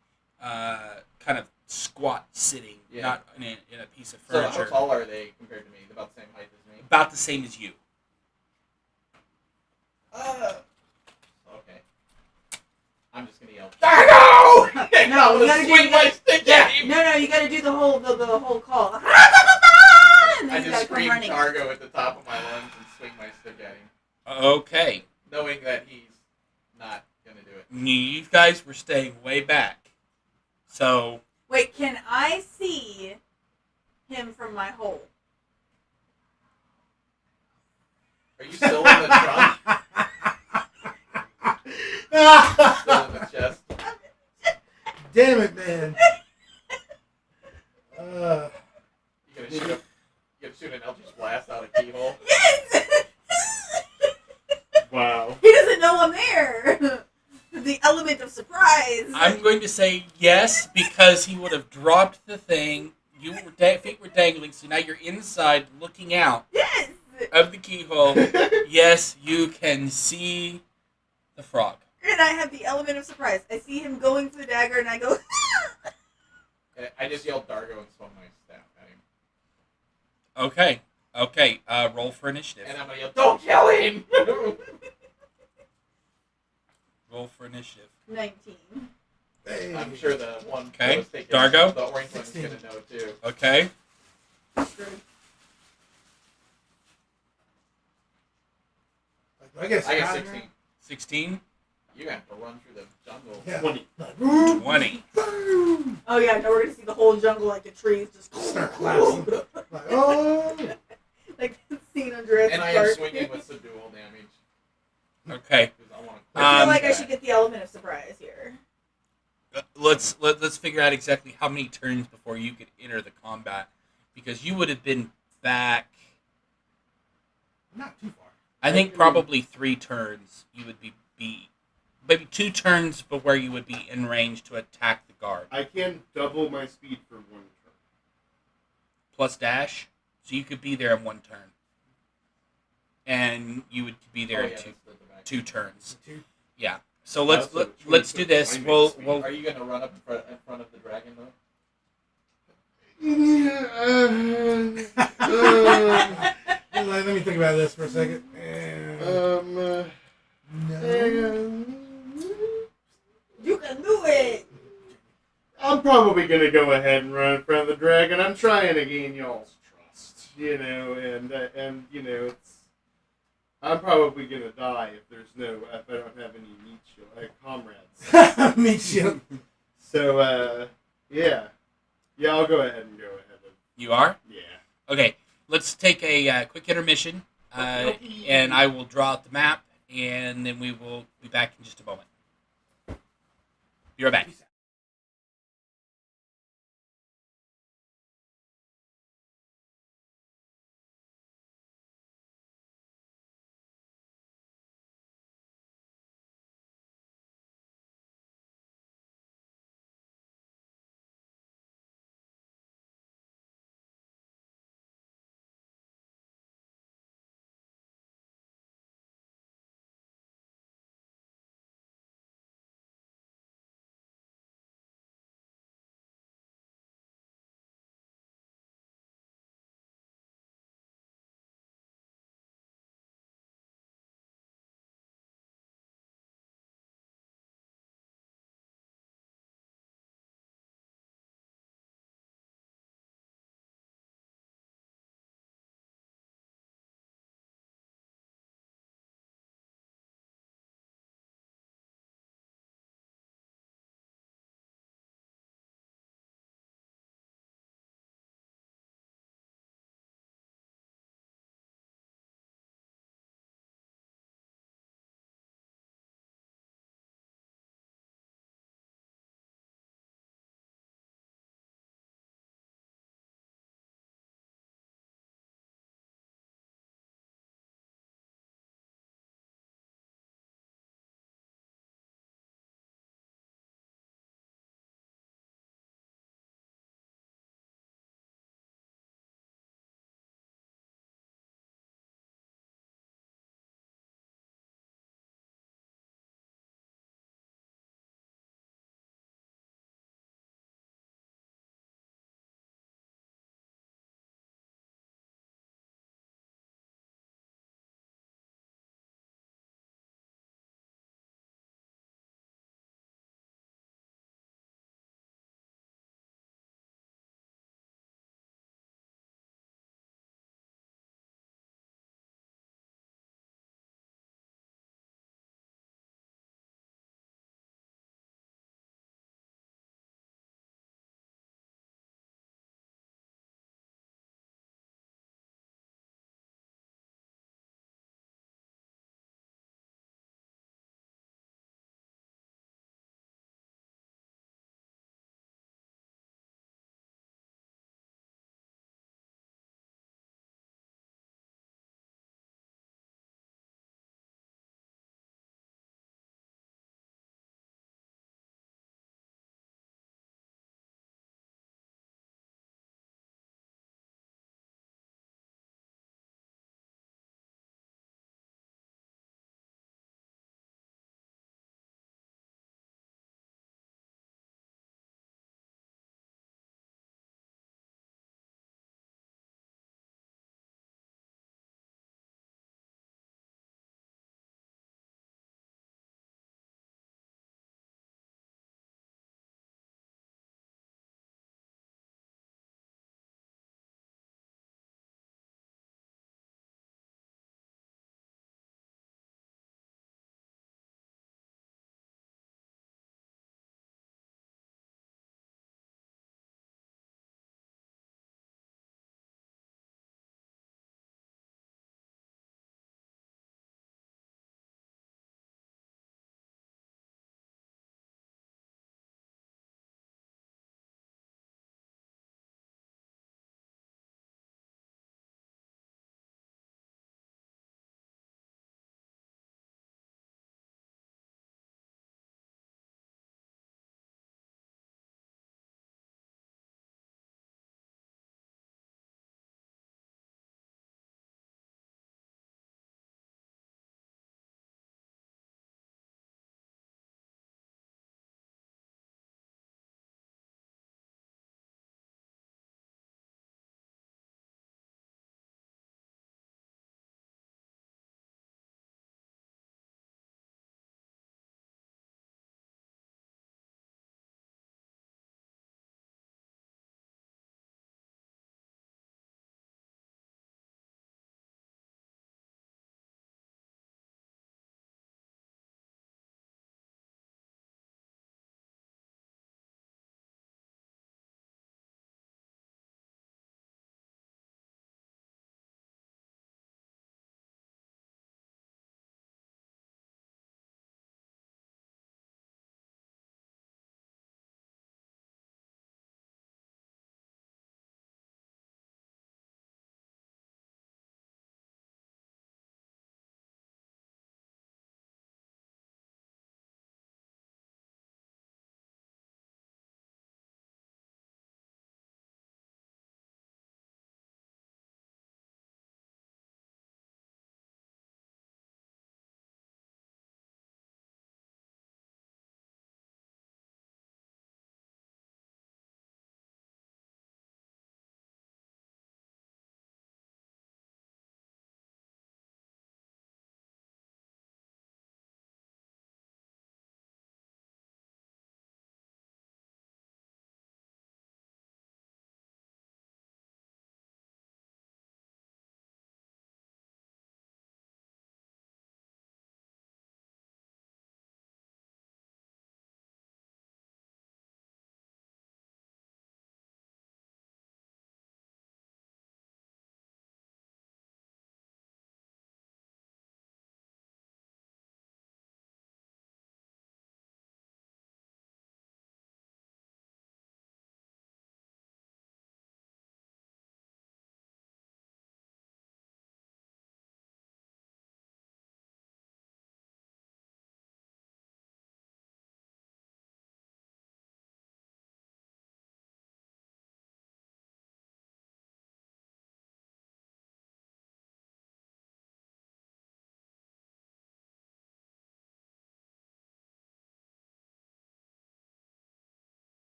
kind of squat sitting, Yeah. not in a piece of So how furniture. tall are they compared to me? They're about the same height as me. About the same as you. Okay. I'm just gonna yell, Dargo! And No, I'm you gonna gotta swing do my that. stick at him. No, you got to do the whole call. And I then you just got to come scream running. Dargo at the top of my lungs and swing my stick at him, Okay, knowing that he's not gonna do it. you guys were staying way back, so Wait, can I see him from my hole? Are you still in the trunk? Still in the chest? Damn it, man. You gonna shoot an Eldritch Blast out a keyhole? Yes! Wow. He doesn't know I'm there. The element of surprise. I'm going to say yes because he would have dropped the thing. You were feet were dangling, so now you're inside looking out Yes! of the keyhole. Yes, you can see the frog. And I have the element of surprise. I see him going for the dagger, and I go, I just yelled Dargo and swung my staff at him. Okay. Roll for initiative. And I'm gonna yell, don't kill him! Roll for initiative. 19. Hey. I'm sure the one Okay. that was taking Dargo? the orange one's gonna know too. Okay. Screwed. I guess I got 16. 16. You have to run through the jungle. Yeah. 20. Like, boom, 20. boom. Oh, yeah, no, we're going to see the whole jungle, like the trees just Start collapsing. Like, oh. like the scene on Jurassic And I Park. am swinging with subdual damage. Okay. Because I want to I feel like I that. should get the element of surprise here. Let's figure out exactly how many turns before you could enter the combat, because you would have been back. Not too far. I think probably 3 turns. You would be maybe 2 turns, but where you would be in range to attack the guard. I can double my speed for 1 turn. plus dash, so you could be there in 1 turn, and you would be there in that's two, the back. 2 turns. Two. Yeah. So let's Also, let's do 20 this. foot We'll climbing we'll Are you gonna run up in front of the dragon though? Let me think about this for a second. No. You can do it. I'm probably gonna go ahead and run in front of the dragon. I'm trying to gain y'all's trust, and it's. I'm probably gonna die if I don't have any meat shield, comrades. Meat shield. So yeah, I'll go ahead and go ahead. You are? Yeah. Okay. Let's take a quick intermission, and I will draw out the map, and then we will be back in just a moment. Be right back.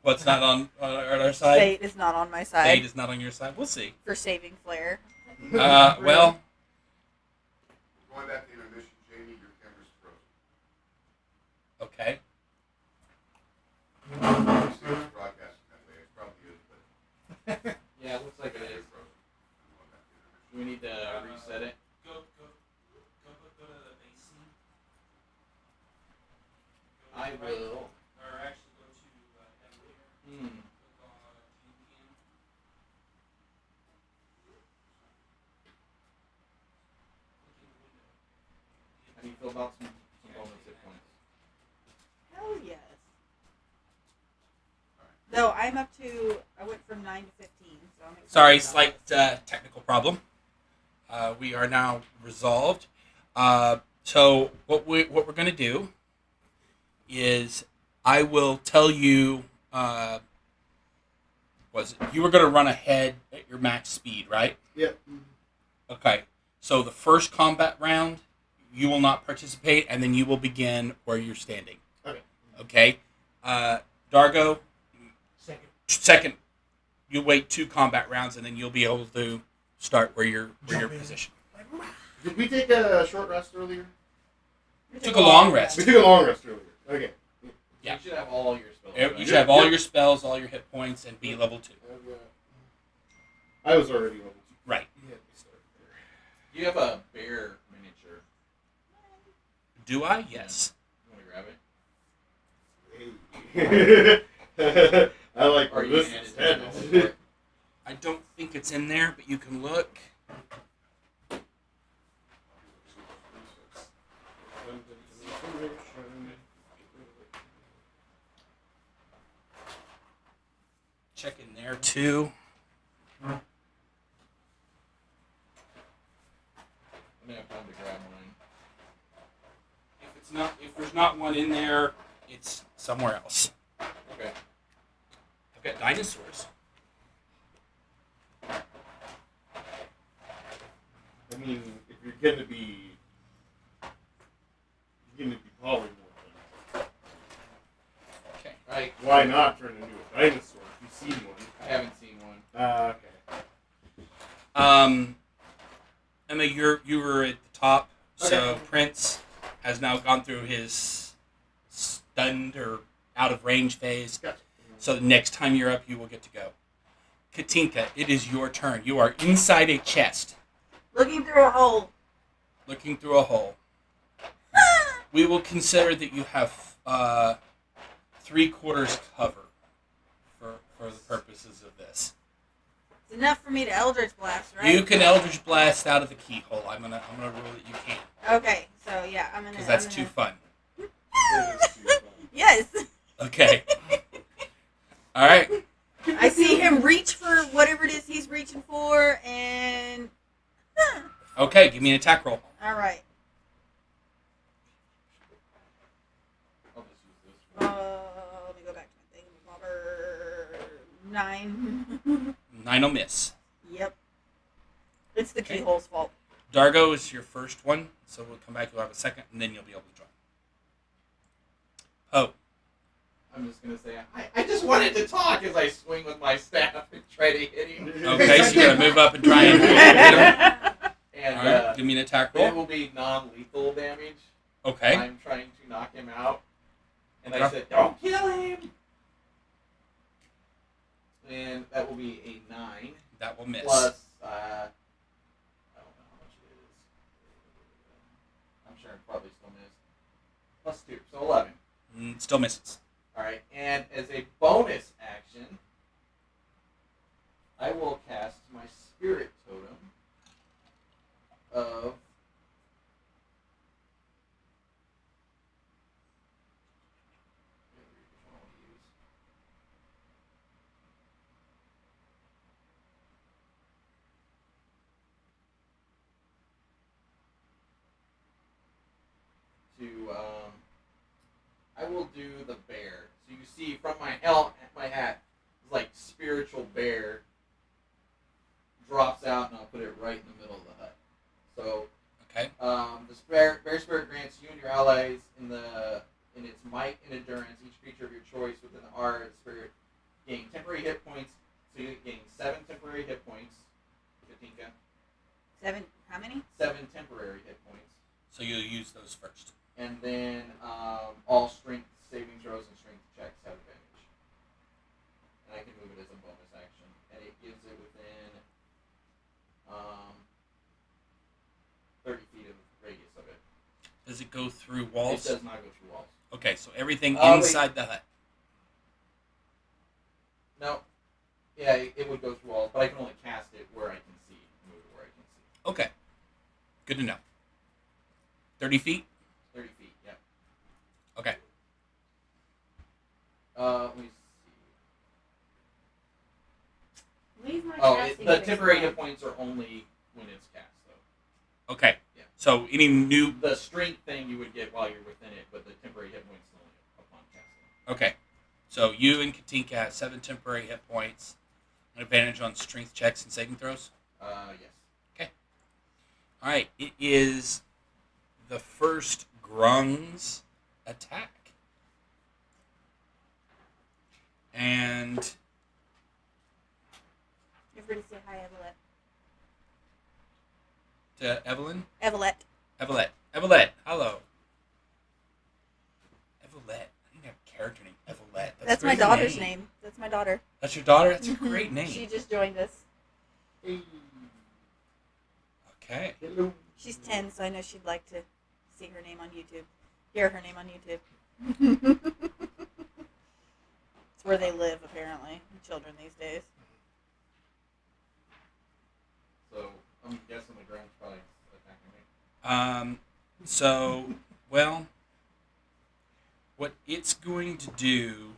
What's not on our side? Fate is not on my side Fate is not on your side. We'll see. for saving Flair. Well, Going back to intermission, Jamie, your camera's frozen. okay. Obviously, it's broadcasting that way. It probably is, but Yeah, it looks like it is. frozen. I'm going back to intermission. Do we need to reset it? Go to the base scene. I will. Or actually go to Emily. Hmm. Click on GPM. How do you feel about some bonus hit points? Hell yes. Though I'm up to, I went from 9 to 15, so I'm excited Sorry, about slight this. technical problem. We are now resolved. So what we're going to do is I will tell you. You were going to run ahead at your max speed, right? Yep. Okay. So the first combat round, you will not participate, and then you will begin where you're standing. Okay. Okay. Dargo, Second. you wait 2 combat rounds, and then you'll be able to start where you're Jump in. positioned. Did we take a short rest earlier? We Took a long rest. We took a long rest earlier. Okay. Yeah. You should have all your spells. You right? should have all your spells, all your hit points, and be level 2. I was already level 2. Right. Yeah, we started You have a bear miniature. Do I? Yes. You want to grab it? there. I like Or where you this can add is it to the headed. board. I don't think it's in there, but you can look. Check in there too. I'm gonna have time to grab mine. If there's not one in there, it's somewhere else. Okay. I've got dinosaurs. I mean, if you're gonna be polymorphing, Okay. Right. why not turn into a dinosaur? If you've seen one. I haven't seen one. Okay. Emma, you were at the top, so Okay. Prince has now gone through his stunned or out of range phase. Gotcha. So the next time you're up, you will get to go. Katinka, it is your turn. You are inside a chest, Looking through a hole. looking through a hole. We will consider that you have 3/4 cover for the purposes of this. It's enough for me to Eldritch Blast, right? You can Eldritch Blast out of the keyhole. I'm gonna rule that you can, Okay, so yeah, I'm gonna. because that's I'm too gonna, fun. It is too fun. Yes. Okay. All right. I see him reach for whatever it is he's reaching for, and. Okay. Give me an attack roll. All right. I'll just use this. Let me go back to my thing. 9. 9 will miss. Yep. It's the Okay. keyhole's fault. Dargo is your first one, so we'll come back. You'll have a second, and then you'll be able to join. Oh, I'm just gonna say I just wanted to talk as I swing with my staff and try to hit him. okay. So you're gonna move up and try and hit him. And All right. Give me an attack it roll. will be non-lethal damage. Okay. I'm trying to knock him out, and I Okay. said, "Don't kill him." And that will be a 9 That will miss. plus. I don't know how much it is. I'm sure it probably still missed. Plus 2, so 11. Still misses. All right, and as a bonus action, I will cast my spirit totem of I will do the bear. So you see from my hat, it's like spiritual bear drops out, and I'll put it right in the middle of the hut. So Okay. the bear spirit grants you and your allies in its might and endurance. Each creature of your choice within the aura of its spirit So you're getting 7 temporary hit points. Katinka. 7. How many? 7 temporary hit points. So you'll use those first. And then all strength saving throws and strength checks have advantage. And I can move it as a bonus action. And it gives it within 30 feet of radius of it. Does it go through walls? It does not go through walls. Okay, so everything Oh, inside the hut. No. Yeah, it would go through walls, but I can only cast it where I can see. Move it where I can see. Okay. Good to know. 30 feet? 30 feet, yeah. Okay. Let me see. Leave my Oh, casting the fixed temporary on. hit points are only when it's cast, though. Okay. Yeah. So any new... The strength thing you would get while you're within it, but the temporary hit points only upon casting. Okay. So you and Katinka have 7 temporary hit points. An advantage on strength checks and saving throws. Yes. All right. It is the first Grung's attack. And Everybody say hi, Evelette. to Evelyn. Evelette. Evelette. Hello. Evelette. I didn't have a character named Evelette. That's a my great daughter's name. That's my daughter. That's your daughter? That's a great name. She just joined us. Okay. Hello. She's 10, so I know she'd like to see her name on YouTube. Hear her name on YouTube. It's where they live, apparently. Children these days. So, I'm guessing the ground's probably attacking me. So, well, what it's going to do,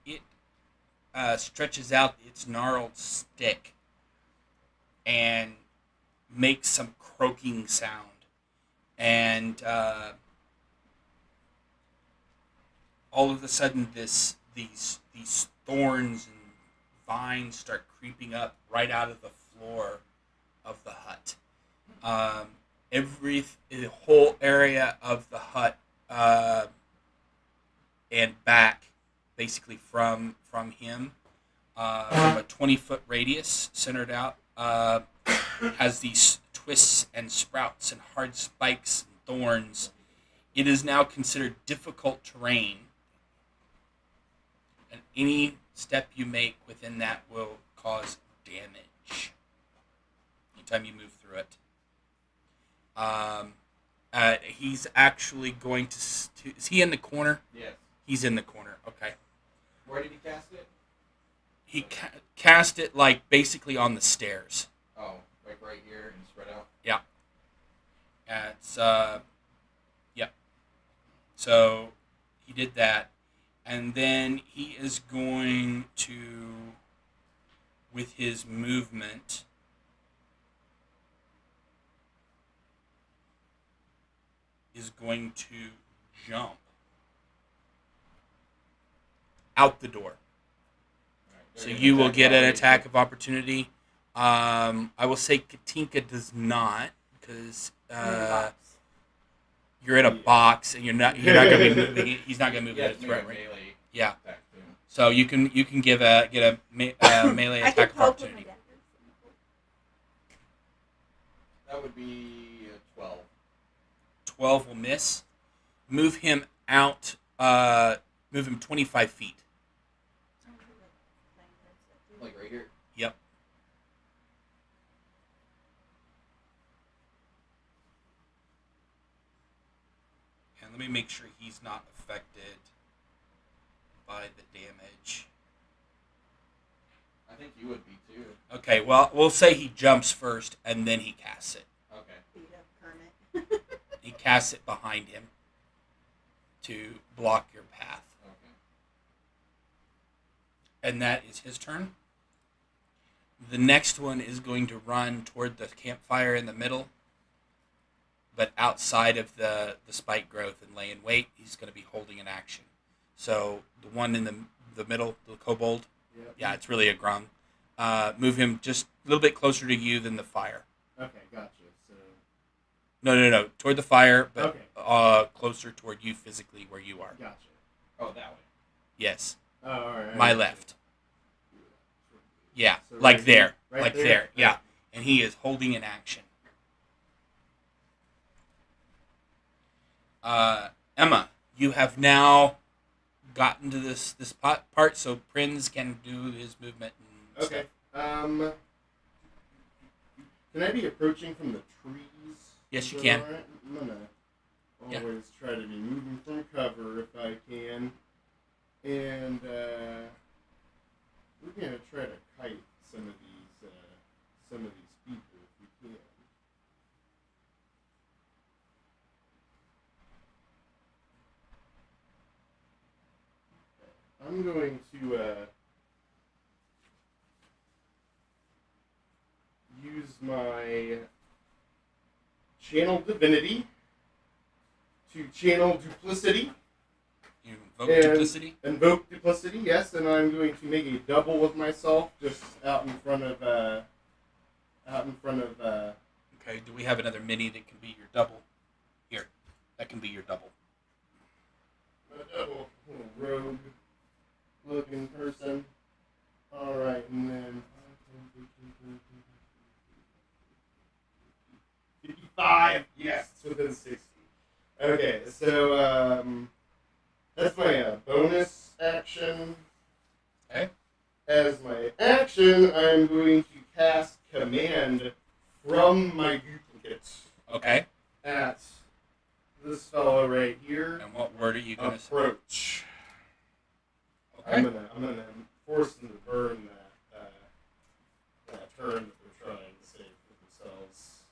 it stretches out its gnarled stick and makes some croaking sound. And all of a sudden, these thorns and vines start creeping up right out of the floor of the hut. The whole area of the hut and back, basically from him, from a 20-foot radius centered out, has these twists and sprouts and hard spikes and thorns. It is now considered difficult terrain, and any step you make within that will cause damage anytime you move through it. He's actually going to... Is he in the corner? Yes. He's in the corner. Okay. Where did he cast it? He cast it like basically on the stairs. Oh, like right here and spread out? Yeah. It's yeah. So he did that, and then he is going to, with his movement, is going to jump out the door. Alright, So they're you gonna will get an already. attack of opportunity. I will say Katinka does not, because you're in a box and you're not going to be moving. He's not going to move Yeah, in a it's threat made a range. melee Yeah. attack too. So you can get a melee I attack can of poke with my opportunity. dagger. That would be a 12. 12 will miss. Move him out. Move him 25 feet. Like right here? Yep. And let me make sure he's not affected by the damage. I think you would be too. Okay, well, we'll say he jumps first and then he casts it. Okay. Beat up Kermit. He casts it behind him to block your path. Okay. And that is his turn. The next one is going to run toward the campfire in the middle, but outside of the spike growth and lay in wait. He's going to be holding an action. So the one in the middle, the kobold, Yep. yeah, it's really a grung. Move him just a little bit closer to you than the fire. Okay, gotcha. So No, toward the fire, but Okay. closer toward you physically where you are. gotcha. Oh, that way. Yes. Oh, all right. My left. Yeah, So like right there. here? Right Like there? there. Yeah. And he is holding an action. Emma, you have now gotten to this part, so Prinz can do his movement and Okay. stuff. Can I be approaching from the trees? Yes, you Is that can. all right? I'm gonna Yeah. always try to be moving from cover if I can, and we're gonna try to kite some of these people if we can. I'm going to use my channel divinity to channel duplicity. You invoke And- duplicity. Invoke duplicity, yes, and I'm going to make a double of myself just out in front of Okay, do we have another mini that can be your double? Here, that can be your double. a double little rogue looking person. Alright, and then 55, yes, it's within 60. Okay, so that's my bonus action. Okay. As my action, I'm going to cast command from my duplicate Okay. at this fellow right here. And what word are you going to say? Approach. Okay. I'm gonna force them to burn that turn that they're trying to save for themselves.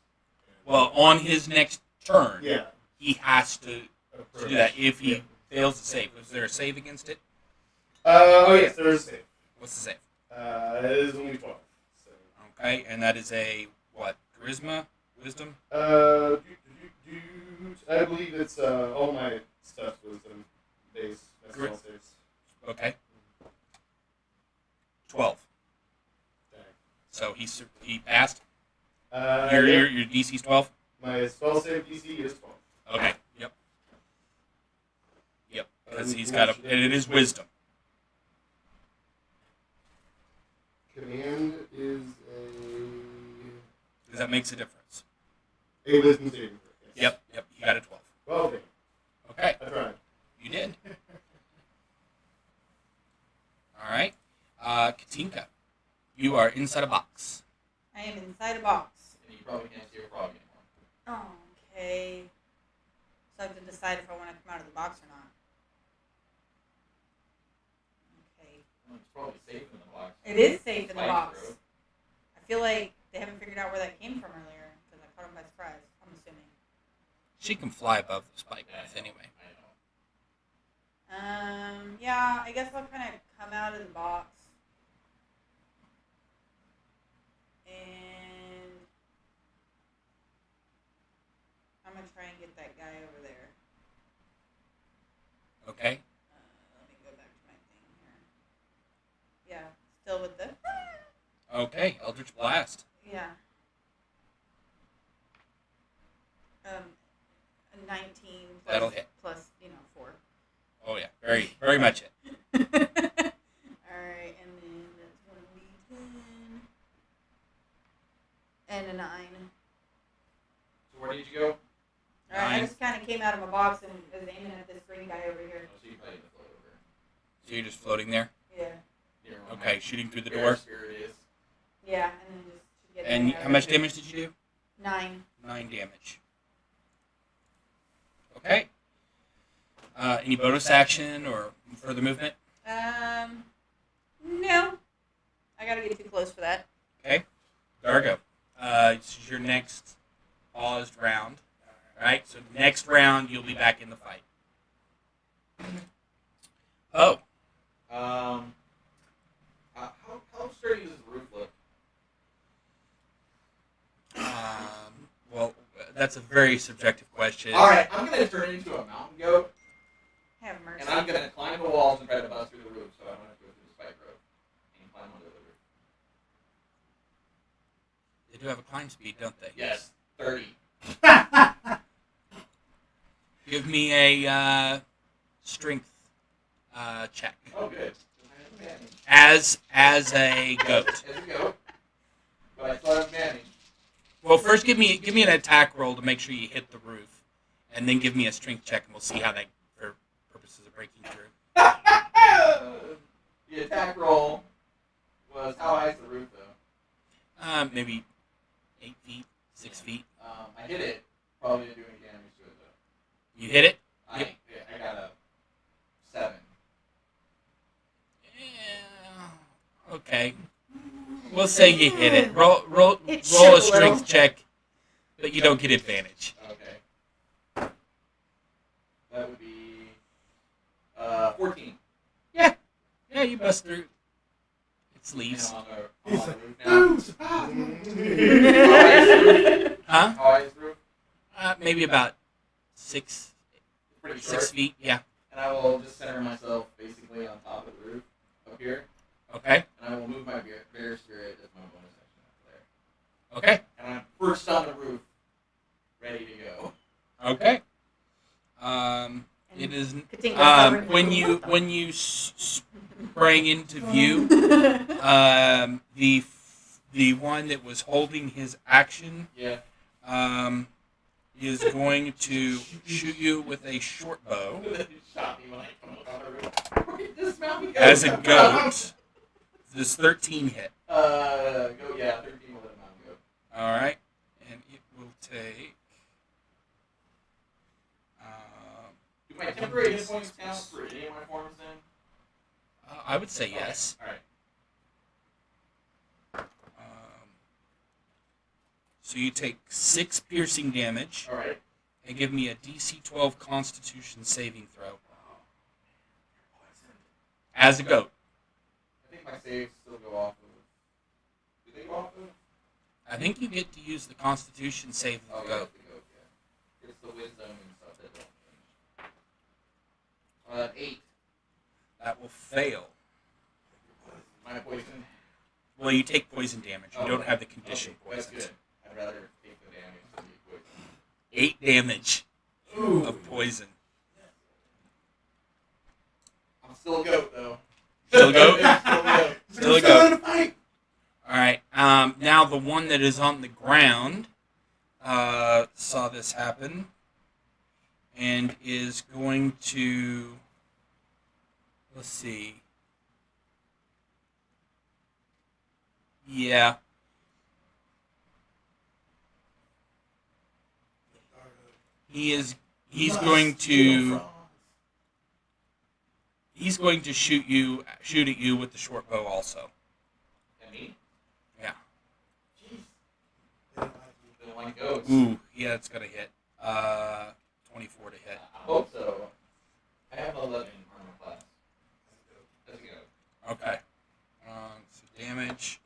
And- Well, on his next turn, yeah, he has to approach. do that if he Yeah. fails to save. Is there a save against it? Oh yes, there is a save. What's the save? It is only 12. So. Okay, and that is a what? Charisma? Wisdom? I believe it's all my stuff was base. That's Great. all saves. Okay. 12. Dang. So he passed. Yeah, Your DC's 12. my spell save DC is 12. Okay. Yep. Yep. Because he's got and it is wisdom. Command is Because that makes a difference. a wisdom saving throw. Yes. Yep. Yep. You got a 12. Well, okay. Okay. I tried. You did. All right. Katinka, you are inside a box. I am inside a box. And you probably can't see your frog anymore. Okay. So I have to decide if I want to come out of the box or not. Okay. Well, it's probably safe in the box. It is safe in the Spike box. throw. I feel like they haven't figured out where that came from earlier because I caught them by surprise. I'm assuming. She can fly above the spike Yeah, path anyway. I know. Yeah, I guess I'll kind of come out of the box. And I'm going to try and get that guy over there. Okay. Let me go back to my thing here. Yeah, still with the... Okay. Eldritch Blast. Yeah. A 19 plus, That'll hit. plus 4. Oh yeah. Very much it. Alright, and then that's 1d10. And a 9. So where did you go? Alright, I 9. just kind of came out of my box and was aiming at this green guy over here. Oh, so you probably need to float over. So you're just floating there. Yeah. Near where Okay. my Shooting through the bear door. Spirit is. Yeah, and then just to get And that guy how much over here. damage did you do? 9. 9 damage. Okay. Any bonus action or further movement? No. I gotta get too close for that. Okay. Dargo. This is your next paused round. Alright, so next round you'll be back in the fight. Oh. How sturdy does the roof look? Well, that's a very subjective question. Alright, I'm gonna turn into a mountain goat, Have mercy. and I'm gonna climb the walls and try to bust through the roof so I don't have to go through the spike rope and climb onto the roof. They do have a climb speed, don't they? Yes, 30. Give me a strength check. Oh, good. Advantage. As a goat. As a goat. But I still have advantage. Well, first give me an attack roll to make sure you hit the roof, and then give me a strength check, and we'll see how that for purposes of breaking through. The attack roll was how high is the roof though? Maybe 8 feet, 6 feet. I hit it. Probably didn't do any damage to it though. You hit it. I got a 7. Yeah, okay. We'll say you hit it. Roll It a shook a little. strength check, but you don't get advantage. Okay. That would be 14. Yeah, you bust through. Its leaves. On the He's roof like, now. boom, surprise. Huh? How high is the roof? Maybe about 6 Pretty short. feet. Yeah. And I will just center myself basically on top of the roof up here. Okay. And I will move my bear spirit as my bonus action up there. Okay. And I'm first on the roof, ready to go. Okay. It is Katinka's when you sprang into view. The one that was holding his action Yeah. is going to shoot you with a short bow Shot me when I come up on the roof. Dismount me, as a goat. This 13 hit. Go, yeah, 13 will let him out and go. All right, and it will take. Do my temporary hit points count for any of my forms then? I would say yes. Alright. So you take 6 piercing damage, Alright. and give me a DC 12 Constitution saving throw. As a goat. I think my saves still go off of. Do they go off of? I think you get to use the Constitution save Oh, of yeah, the goat. it's the goat, yeah. It's the wisdom and stuff that don't change. 8. That will fail. My poison. Well, you take poison damage. You Oh, don't have the condition okay, that's poisons. good. I'd rather take the damage than the poison. 8 damage Ooh. of poison. I'm still a goat, though. Still a goat? Still a goat. Still a goat. Alright, now the one that is on the ground saw this happen and is going to, let's see, yeah, he's going to shoot at you with the short bow also. And me? Yeah. Jeez. Don't like goats. Ooh, yeah, it's gonna hit. 24 to hit. I hope so. I have 11 armor class. That's a goat. Okay. So damage.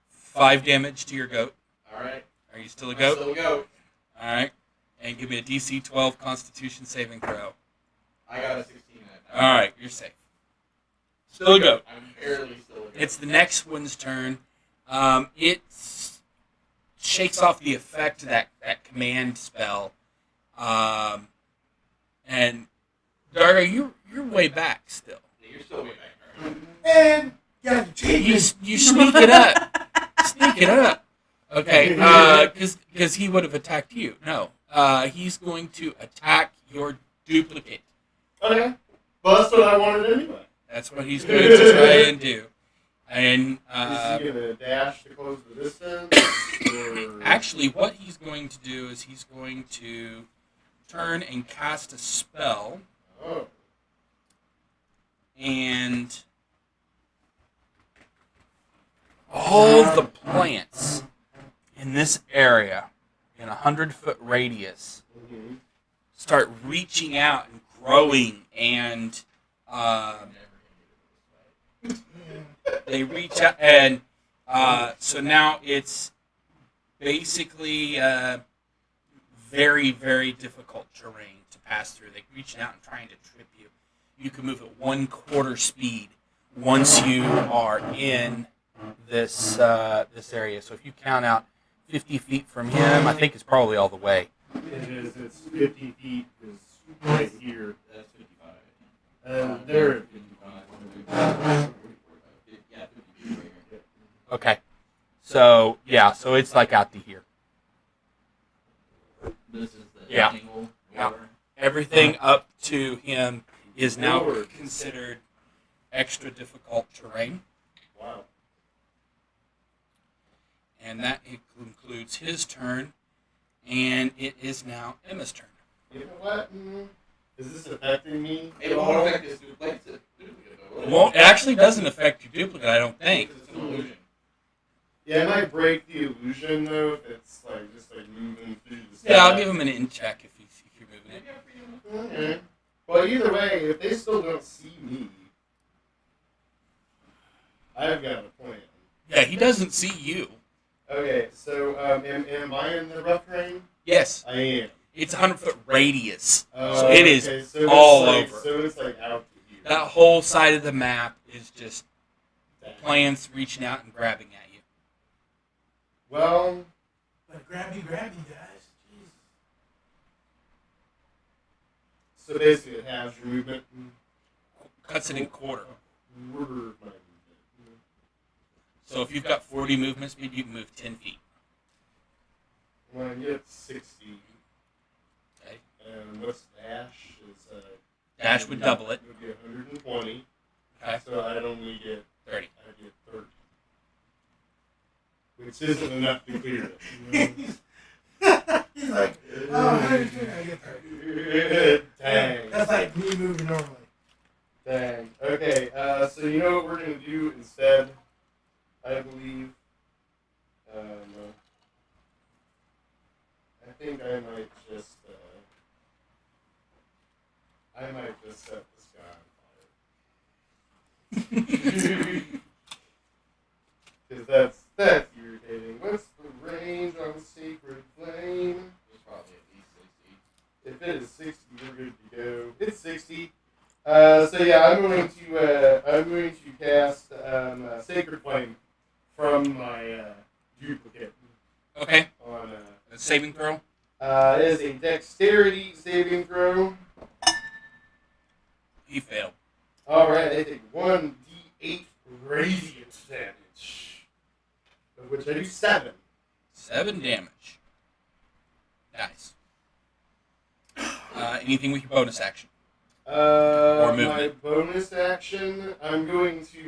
5 damage to your goat. Alright. Are you still a I'm goat? still a goat. Alright. And give me a DC 12 Constitution saving throw. I got a 16 that time. Alright, you're safe. Still a goat. I'm barely still a goat. It's the next one's turn. It shakes off the effect of that command spell. And Dargo, you're way back still. Yeah, you're still way back, right? And got you You sneak it up. Sneak it up. Okay, because he would have attacked you. No, he's going to attack your duplicate. Okay. Well, that's what I wanted anyway. That's what he's going to try and do. And Is he gonna dash to close the distance? Or... actually, what he's going to do is he's going to turn and cast a spell, Oh. and all the plants in this area, in 100-foot radius, Mhm. start reaching out and growing, and they reach out, and so now it's basically very, very difficult terrain to pass through. They reach out and trying to trip you. You can move at 1/4 speed once you are in this this area. So if you count out 50 feet from him, I think it's probably all the way. It is. It's 50 feet. Is right here. That's 55. They're at 55. Yeah, 52 right here. Okay. So yeah, so it's like out to here. This is the Yeah. angle. Yeah. Water. Everything up to him is now considered extra difficult terrain, Wow. and that concludes his turn, and it is now Emma's turn. You know what? Is this affecting me? It won't affect this duplicate, though. It won't. It actually doesn't affect your duplicate, I don't think. It's an illusion. Yeah, it might break the illusion though if it's like just like moving through the. Yeah, I'll give him an in check if you're moving it. Okay. Well, either way, if they still don't see me, I've got a plan. Yeah, he doesn't see you. Okay, so am I in the rough terrain? Yes, I am. it's a 100-foot radius, Oh, so it is okay, so it's all like, over. So it's like out to here. That whole side of the map is just Dang. plants reaching out and grabbing at you. Well, But grab you, guys. Jeez. so basically it has your movement. Cuts it in quarter. Quarter of my movement. So if you've got 40 movement speed, you can move 10 feet. When I get 60, Okay. and what's dash? Is Dash would double it. Would be 120. Okay. So I'd only get 30. I get 30, which isn't enough to clear it. He's like, oh, I get hurt. Dang. That's like me moving normally. Dang. Okay. So you know what we're gonna do instead? I believe. I think I might just. Set this guy on fire. Because that's irritating. What's the range on Sacred Flame? It's probably at least 60. If it is 60, we're good to go. It's 60. So yeah, I'm going to cast Sacred Flame from my duplicate Okay. on. A saving throw. It is a Dexterity saving throw. He failed. All right, I take 1d8 radiant damage, of which I do 7. 7 damage. Nice. Anything with your bonus action? My movement. bonus action, I'm going to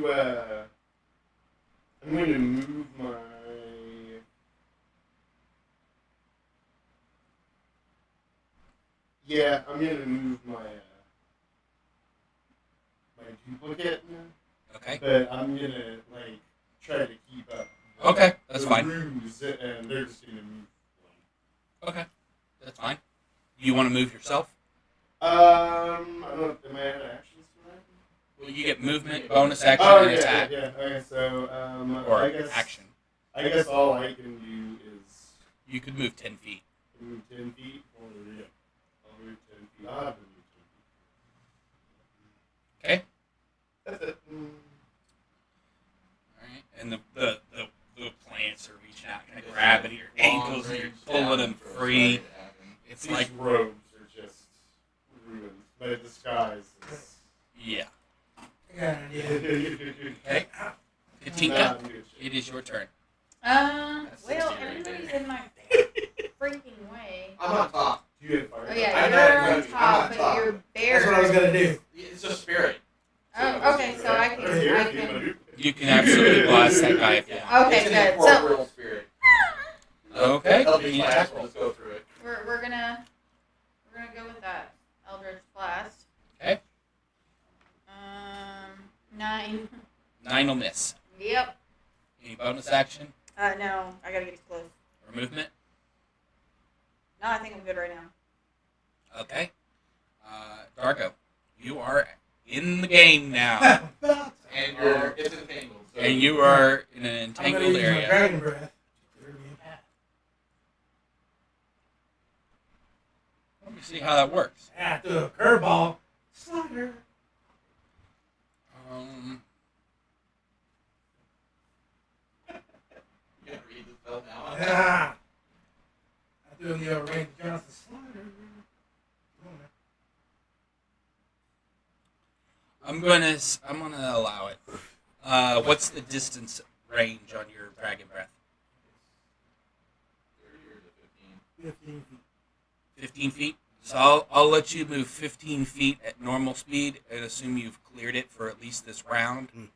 move my. Yeah, I'm gonna move my duplicate, Okay. but I'm gonna like try to keep up. Okay, that's the fine. Ruse, and they're just gonna move. Okay, that's fine. You want to move yourself? I don't know. Am I out of actions for that? Well, you get movement, bonus action, Oh and yeah, attack, yeah. Okay, so or I guess action. I guess all I can do is You could move 10 feet. move 10 feet. Or yeah, I'll move 10 feet. I'll have to move 10 feet. Okay. That's it. All right. And the plants are reaching out, kind of grabbing at your ankles, and you're pulling them free. It's These like, robes are just ruined. My disguise is. yeah. I got an idea. Okay. Katinka, Nah, I'm good shit. it is your turn. Well, 60 right everybody's there. in my freaking way. I'm on top. Do you have fire? Oh yeah, I'm you're not on ready. top, I'm on but top. you're buried. That's what I was gonna do. It's a spirit. Oh, okay, so I can. Right here, I if you wanna can. do- You can absolutely blast that guy if you want. Okay, It's an good. So incorporeal spirit. Okay. Eldritch Give me an Blast, attack roll. let's go through it. we're gonna go with that Eldritch Blast. Okay. 9. 9 will miss. Yep. Any bonus action No, I gotta get it close. or movement? No, I think I'm good right now. Okay. Dargo, you are in the game now, And you're it's entangled. So and you are in an I'm entangled gonna use my area. dragon breath to clear me a path. Let me see how that works. Ah, threw a curveball. Slider. you can read the spell now. Ah. I threw him the other range. Johnson slider. Come on, man. I'm gonna allow it. What's the distance range on your dragon breath? 30 or is it 15? 15 feet. 15 feet. So I'll let you move 15 feet at normal speed and assume you've cleared it for at least this round. And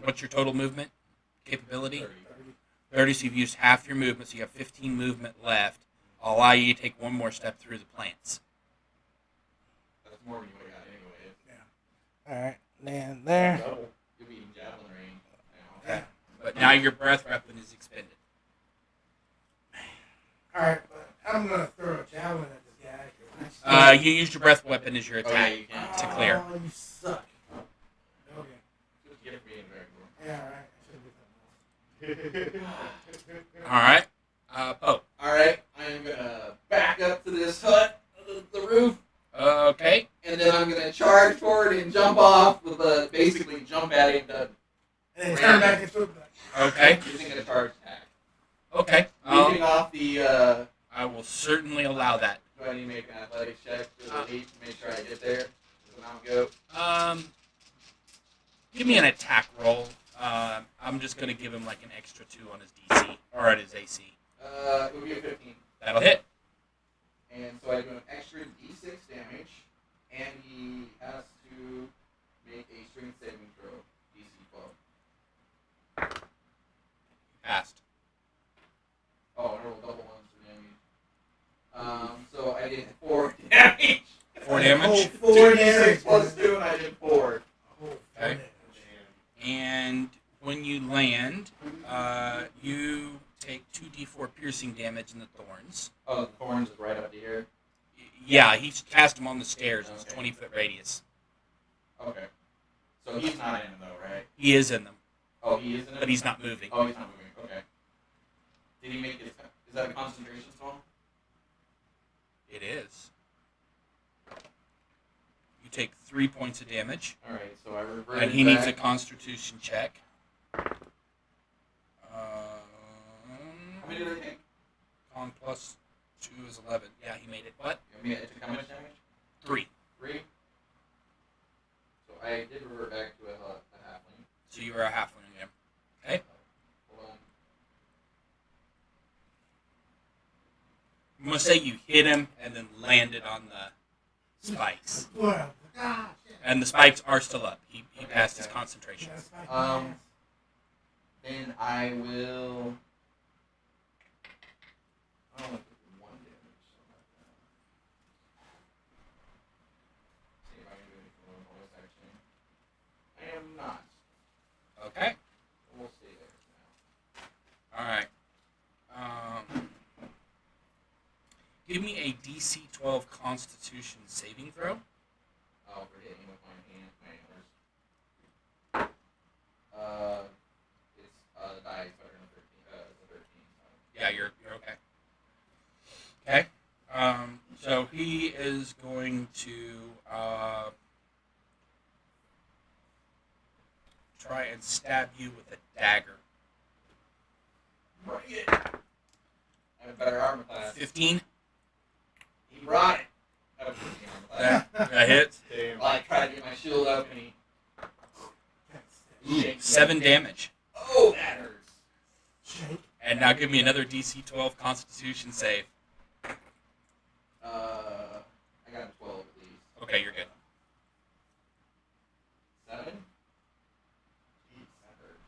what's your total movement capability? 30. 30. So you've used half your movement, so you have 15 movement left. I'll allow you to take one more step through the plants. That's more than you would have got anyway. All right, land there. Double. You'll be in javelin range now. Okay. But now your breath weapon is expended. All right, but I'm gonna throw a javelin at this guy. You used your breath weapon as your Oh, attack yeah, you can. to clear. Oh, you suck. Okay. Just get it for being very Yeah, all right. I should have done that. All right. Poe. Alright, I'm gonna back up to this hut, the roof, Okay. and then I'm gonna charge forward and jump off with basically jump at him to And then turn back into it. Okay. using a charge attack. Okay. Leaping off the, I will certainly allow that. do I need to make an athletics check for the leap to make sure I get there? Does it not go? Give me an attack roll. I'm just gonna give him like an extra 2 on his DC or on his AC. It would be a 15. That'll hit. And so I do an extra d6 damage, and he has to make a strength saving throw, DC 12. Passed. Oh, I rolled double ones for damage. So I did 4 damage. 4 damage. Oh, 4 damage. 2d6 plus 2, and I did 4. Oh, Okay. And when you land, you take 2d4 piercing damage in the thorns. Oh, the thorns is right up to here. Yeah, he's cast them on the stairs. It's Okay. 20-foot radius. Okay. So he's not in them, though, right? He is in them, Oh, he is in them? but he's not moving. Oh, he's not moving. Okay. Did he make his... Is that a concentration stone? It is. You take 3 points of damage, Alright, so I reverted and he needs a back. Constitution check. How many did I take? Con plus 2 is 11. Yeah, he made it. What? I mean, it took how much damage? 3. 3? So I did revert back to a halfling. So you were a halfling again. Okay. Hold on. I'm gonna say you hit him and then landed on the spikes, Well, gosh. and the spikes are still up. He Okay, passed his okay. concentration. Then I will... I don't know if it's 1 damage. Something like that. See if I can do anything with bonus action. I am not. Okay. We'll stay there for now. All right. Give me a DC 12 Constitution saving throw. Oh, for hitting with my hand, my antlers. It's the die is better than 13. It's a 13. So. Yeah, you're okay. Okay. So he is going to try and stab you with a dagger. Bring it. I have a better armor class. 15. He brought it. I have a 15 armor class. That hits. Damn. Well, I tried to get my shield up and he. Ooh, shakes 7 up. damage. Oh, that hurts. Shake. And now give me another DC 12 Constitution save. I got a 12 at least. Okay, you're good. 7? Jeez, that hurt.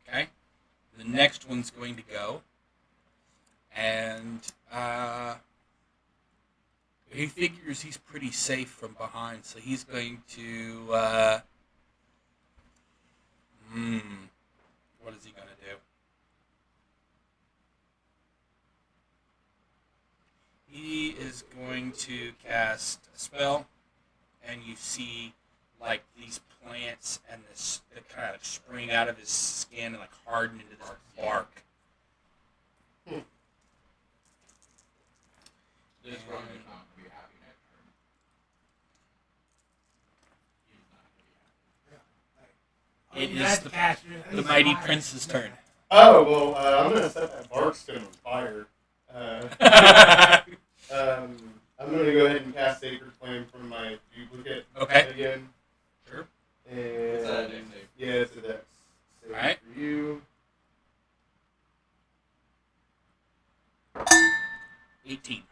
Okay. The next one's going to go. And he figures he's pretty safe from behind, so he's going to what is he going to do? He is going to cast a spell, and you see like these plants and this that kind of spring out of his skin and like harden into this bark. This run is not going to be happy next turn. He's not going to be happy. It You is have to cast it. the mighty prince's turn. Oh, well, I'm going to set that bark stone on fire. I'm going to go ahead and cast Sacred Flame from my look at Okay. it again. Sure. And It's a dex save. yeah, it's a dex save Alright. for you. 18.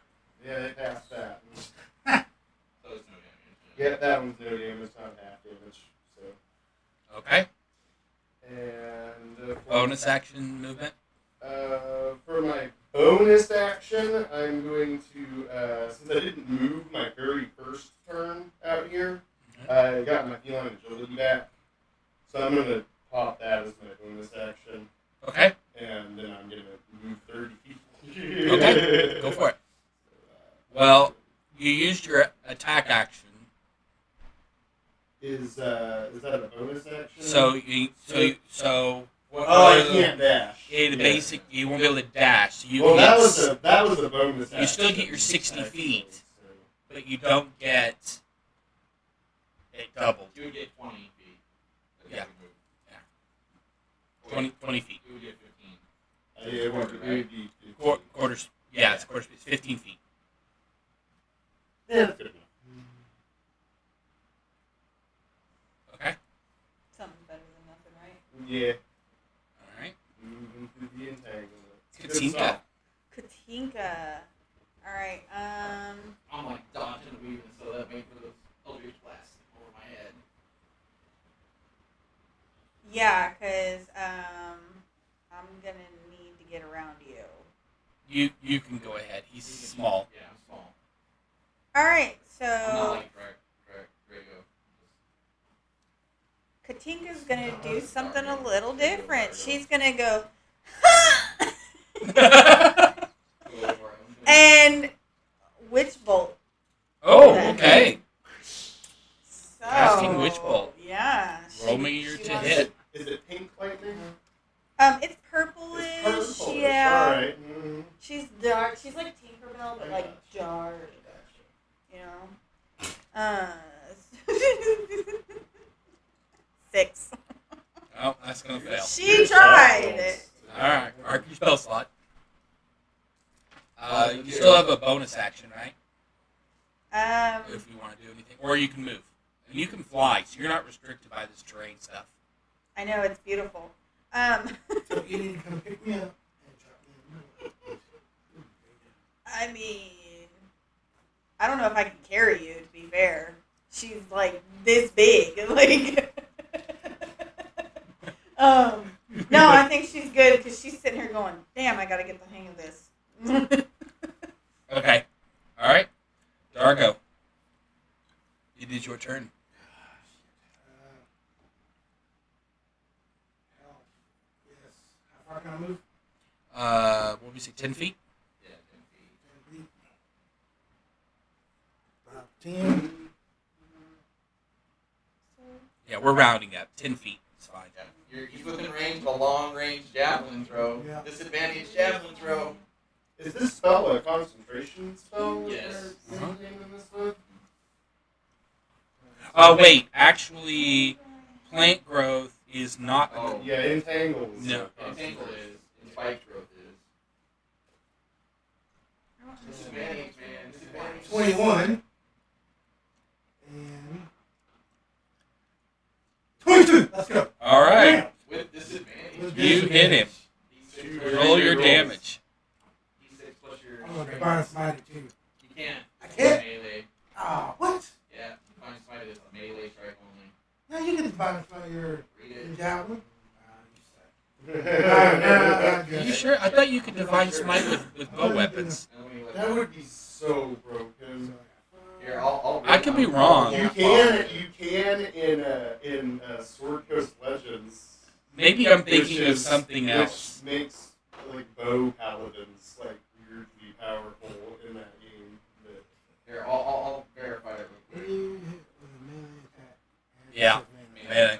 Yeah, they passed that. So it's no damage. Yeah, that one's no damage, not half damage. So, Okay. and Bonus action movement. For my bonus action, I'm going to, since I didn't move my very first turn out here, I got my feline agility back. So I'm going to pop that as my bonus action, Okay. and then I'm going to move 30 feet. Okay. Go for it. Well, you used your attack action. Is that a bonus action? So what? Oh, I can't dash. The basic, you won't be able to dash. So you Well, get, that was a bonus action. You still get your 60 feet. But you don't get it doubled. You would get 20 feet. Yeah. Move. 20 feet. You would get 15. Yeah, it would be Quarters. Yeah, it's quarters. 15 feet. Yeah, that's good enough. Okay. Something better than nothing, right? Yeah. All right. Moving through the entanglement. Katinka. Katinka. All right. I'm like dodging and weaving so that made for those eldritch blasts over my head. Yeah, cause I'm gonna need to get around you. You can go ahead. He's small. Yeah, I'm small. All right. I'm not So like Drago. Katinka's gonna do something a little different. She's gonna go. And witch bolt. Oh, okay. So, Casting Witch Bolt. Yeah. Roll me your she to wants- hit. Is it pink lightning? It's purplish. It's purple. Yeah. Alright. She's dark. She's like Tinkerbell, but like dark. You know. 6. Oh, that's gonna fail. She tried. All right. Mark your spell slot. You still have a bonus action, right? If you want to do anything, or you can move, and you can fly, so you're not restricted by this terrain stuff. I know it's beautiful. So you need to come pick me up and drop me in. I mean, I don't know if I can carry you. To be fair, she's like this big. Like, no, I think she's good because she's sitting here going, "Damn, I gotta get the hang of this." Okay. All right. Dargo. It is your turn. Hell, yes. How far can I move? What would we say? 10 feet. Yeah, 10 feet. 10 feet. About 10. Yeah, we're rounding up. 10 feet. It's fine. He's within range of a long-range javelin throw. Yeah. Disadvantage javelin throw. Is this spell a concentration spell? Yes. Or anything in this book? Oh, wait. Actually, plant growth is not. Oh. Yeah, entangle. is No. a Entangle concentration. is, and spike growth is. Disadvantage, man. Disadvantage. 21. And 22. Let's go. All right. With disadvantage. With You hit him. D6 Roll your rolls. damage. D6 plus your I'm going to strength. divine smite it too. You can't. I can't? Melee. Oh, what? Yeah, divine smite is a melee strike only. No, you can divine smite your Read it. javelin. Are you sure? I thought you could divine smite with bow weapons. And when you let That would be so broken. Here, I'll I could be wrong. You can in Sword Coast Legends. Maybe I'm which thinking of something else. Which makes like bow paladins like weirdly powerful in that game. But Here, I'll verify it real quick. Yeah. Yeah.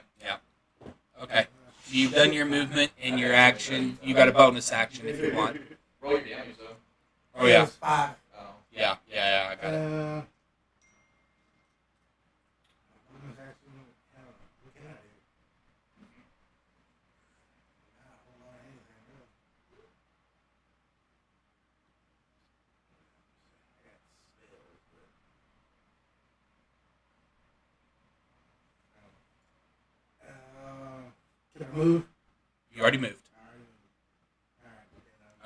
Okay. So you've done your movement and your action. You got a bonus action if you want. Roll your damage though. Oh yeah. 5. Oh. Yeah. I got it. Can I move? You already moved.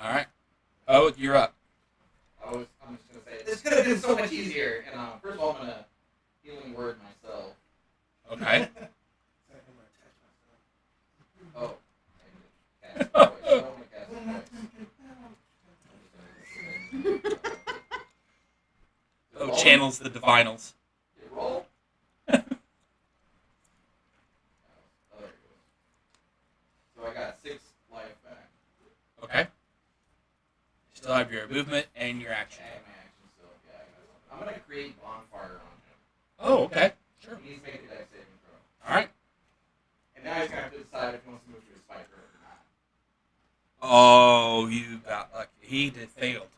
Alright. All right. Oh, you're up. I'm just gonna say this could have been so much easier. And first of all, I'm gonna healing word myself. Okay. Oh, I cast voice. I don't want to cast voice. Oh, channels the divinals. Did it roll? Oh, there it goes. So I got 6 life back. Okay. Still have your movement and your action. And my action still. Yeah, I got something. I'm gonna create bonfire on him. Oh, okay. Sure. He needs to make a dex saving throw. All right. And now he's gonna have to decide if he wants to move to his spike or not. Oh, you got lucky. He failed.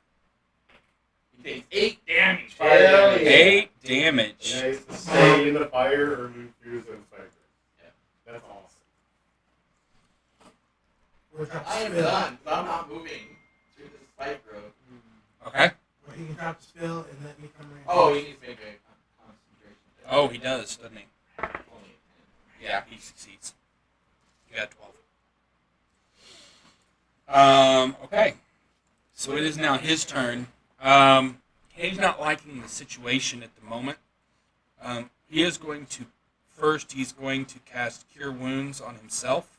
He takes 8 damage. Hell Fire yeah. damage. 8 damage. Yeah, he's to stay in the fire or move through his own spiker. Yeah. That's awesome. Or drop I the am spell. done. So I'm not moving through this spike growth. Okay. Or he can drop the spell and let me come in. Oh, he needs to make a concentration check. Oh, he does, doesn't he? Only a 10. Yeah, he succeeds. You got 12. Okay. So it is now his turn. He's not liking the situation at the moment. He is going to, first he's going to cast Cure Wounds on himself.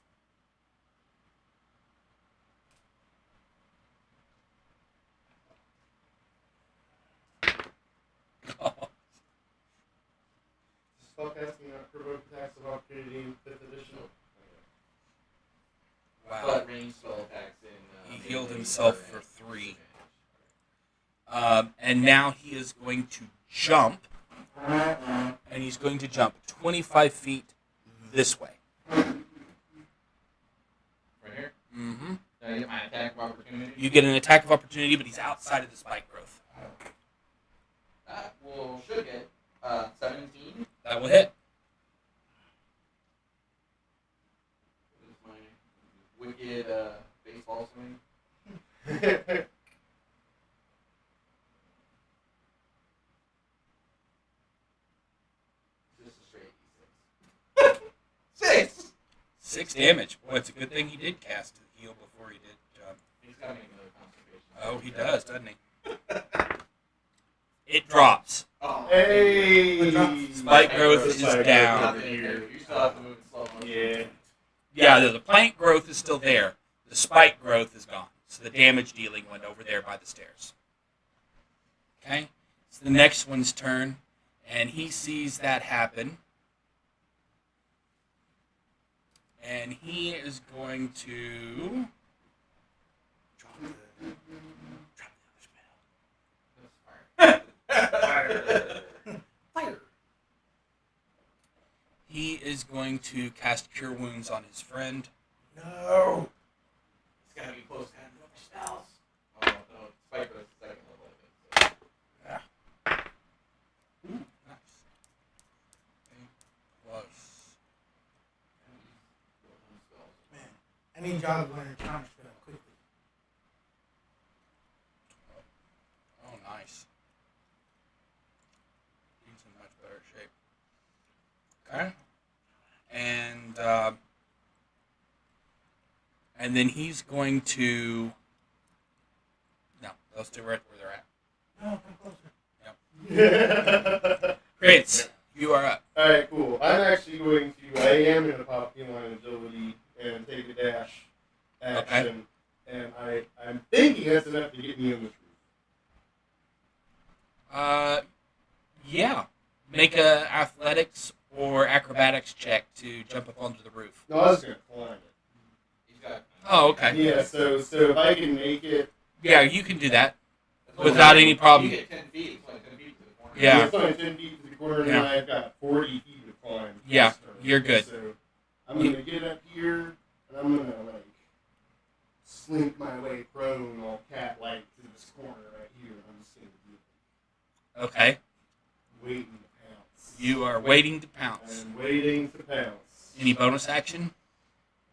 Spellcasting provoke attacks of opportunity in 5th edition. Wow. But range spell attacks in. He healed himself for 3. And now he is going to jump. And he's going to jump 25 feet this way. Right here? Mm-hmm. Did I get my attack of opportunity? You get an attack of opportunity, but he's outside of the spike growth. That should get 17. That will hit. This is my wicked baseball swing. Just a straight D6. 6! 6 damage. Boy, it's a good thing he did cast to heal before he did jump. He's got to make another concentration. Oh, he does, doesn't he? It drops. Oh, Hey! Spike growth is Spike down. growth Nothing is to do. here. You still have to move in slow motion. Yeah. Yeah, the plant growth is still there. The spike growth is gone. So the damage dealing went over there by the stairs. Okay? It's the next one's turn, and he sees that happen. And he is going to drop the other spell. Fire. He is going to cast Cure Wounds on his friend. No. It's got to be close. Got to know my spells. Oh, no. Spike was second level, I think. Ooh, nice. Okay, plus. Man, I need y'all to learn counter spell quickly. Oh, nice. He's in much better shape. Okay. And then he's going to. No, they'll stay right where they're at. No, come closer. Prince, you are up. Alright, cool. I am going to pop Inline Agility and take a dash action. And I'm thinking that's enough to get me on this roof. Yeah. Make a athletics or acrobatics check to jump up onto the roof. No, I was going to climb it. He's got. Oh, okay. Yeah, so if I can make it. Yeah, you can do that without any problem. You get 10 feet. It's like 10 feet to the corner. Yeah. It's only 10 feet to the corner, Yeah. and I've got 40 feet to climb. Yeah, this turn. you're good. So I'm going to get up here, and I'm going to, slink my way prone all cat-like to this corner right here. I'm just going to be Okay. waiting to pounce. You are waiting to pounce. I'm waiting to pounce. Any bonus action?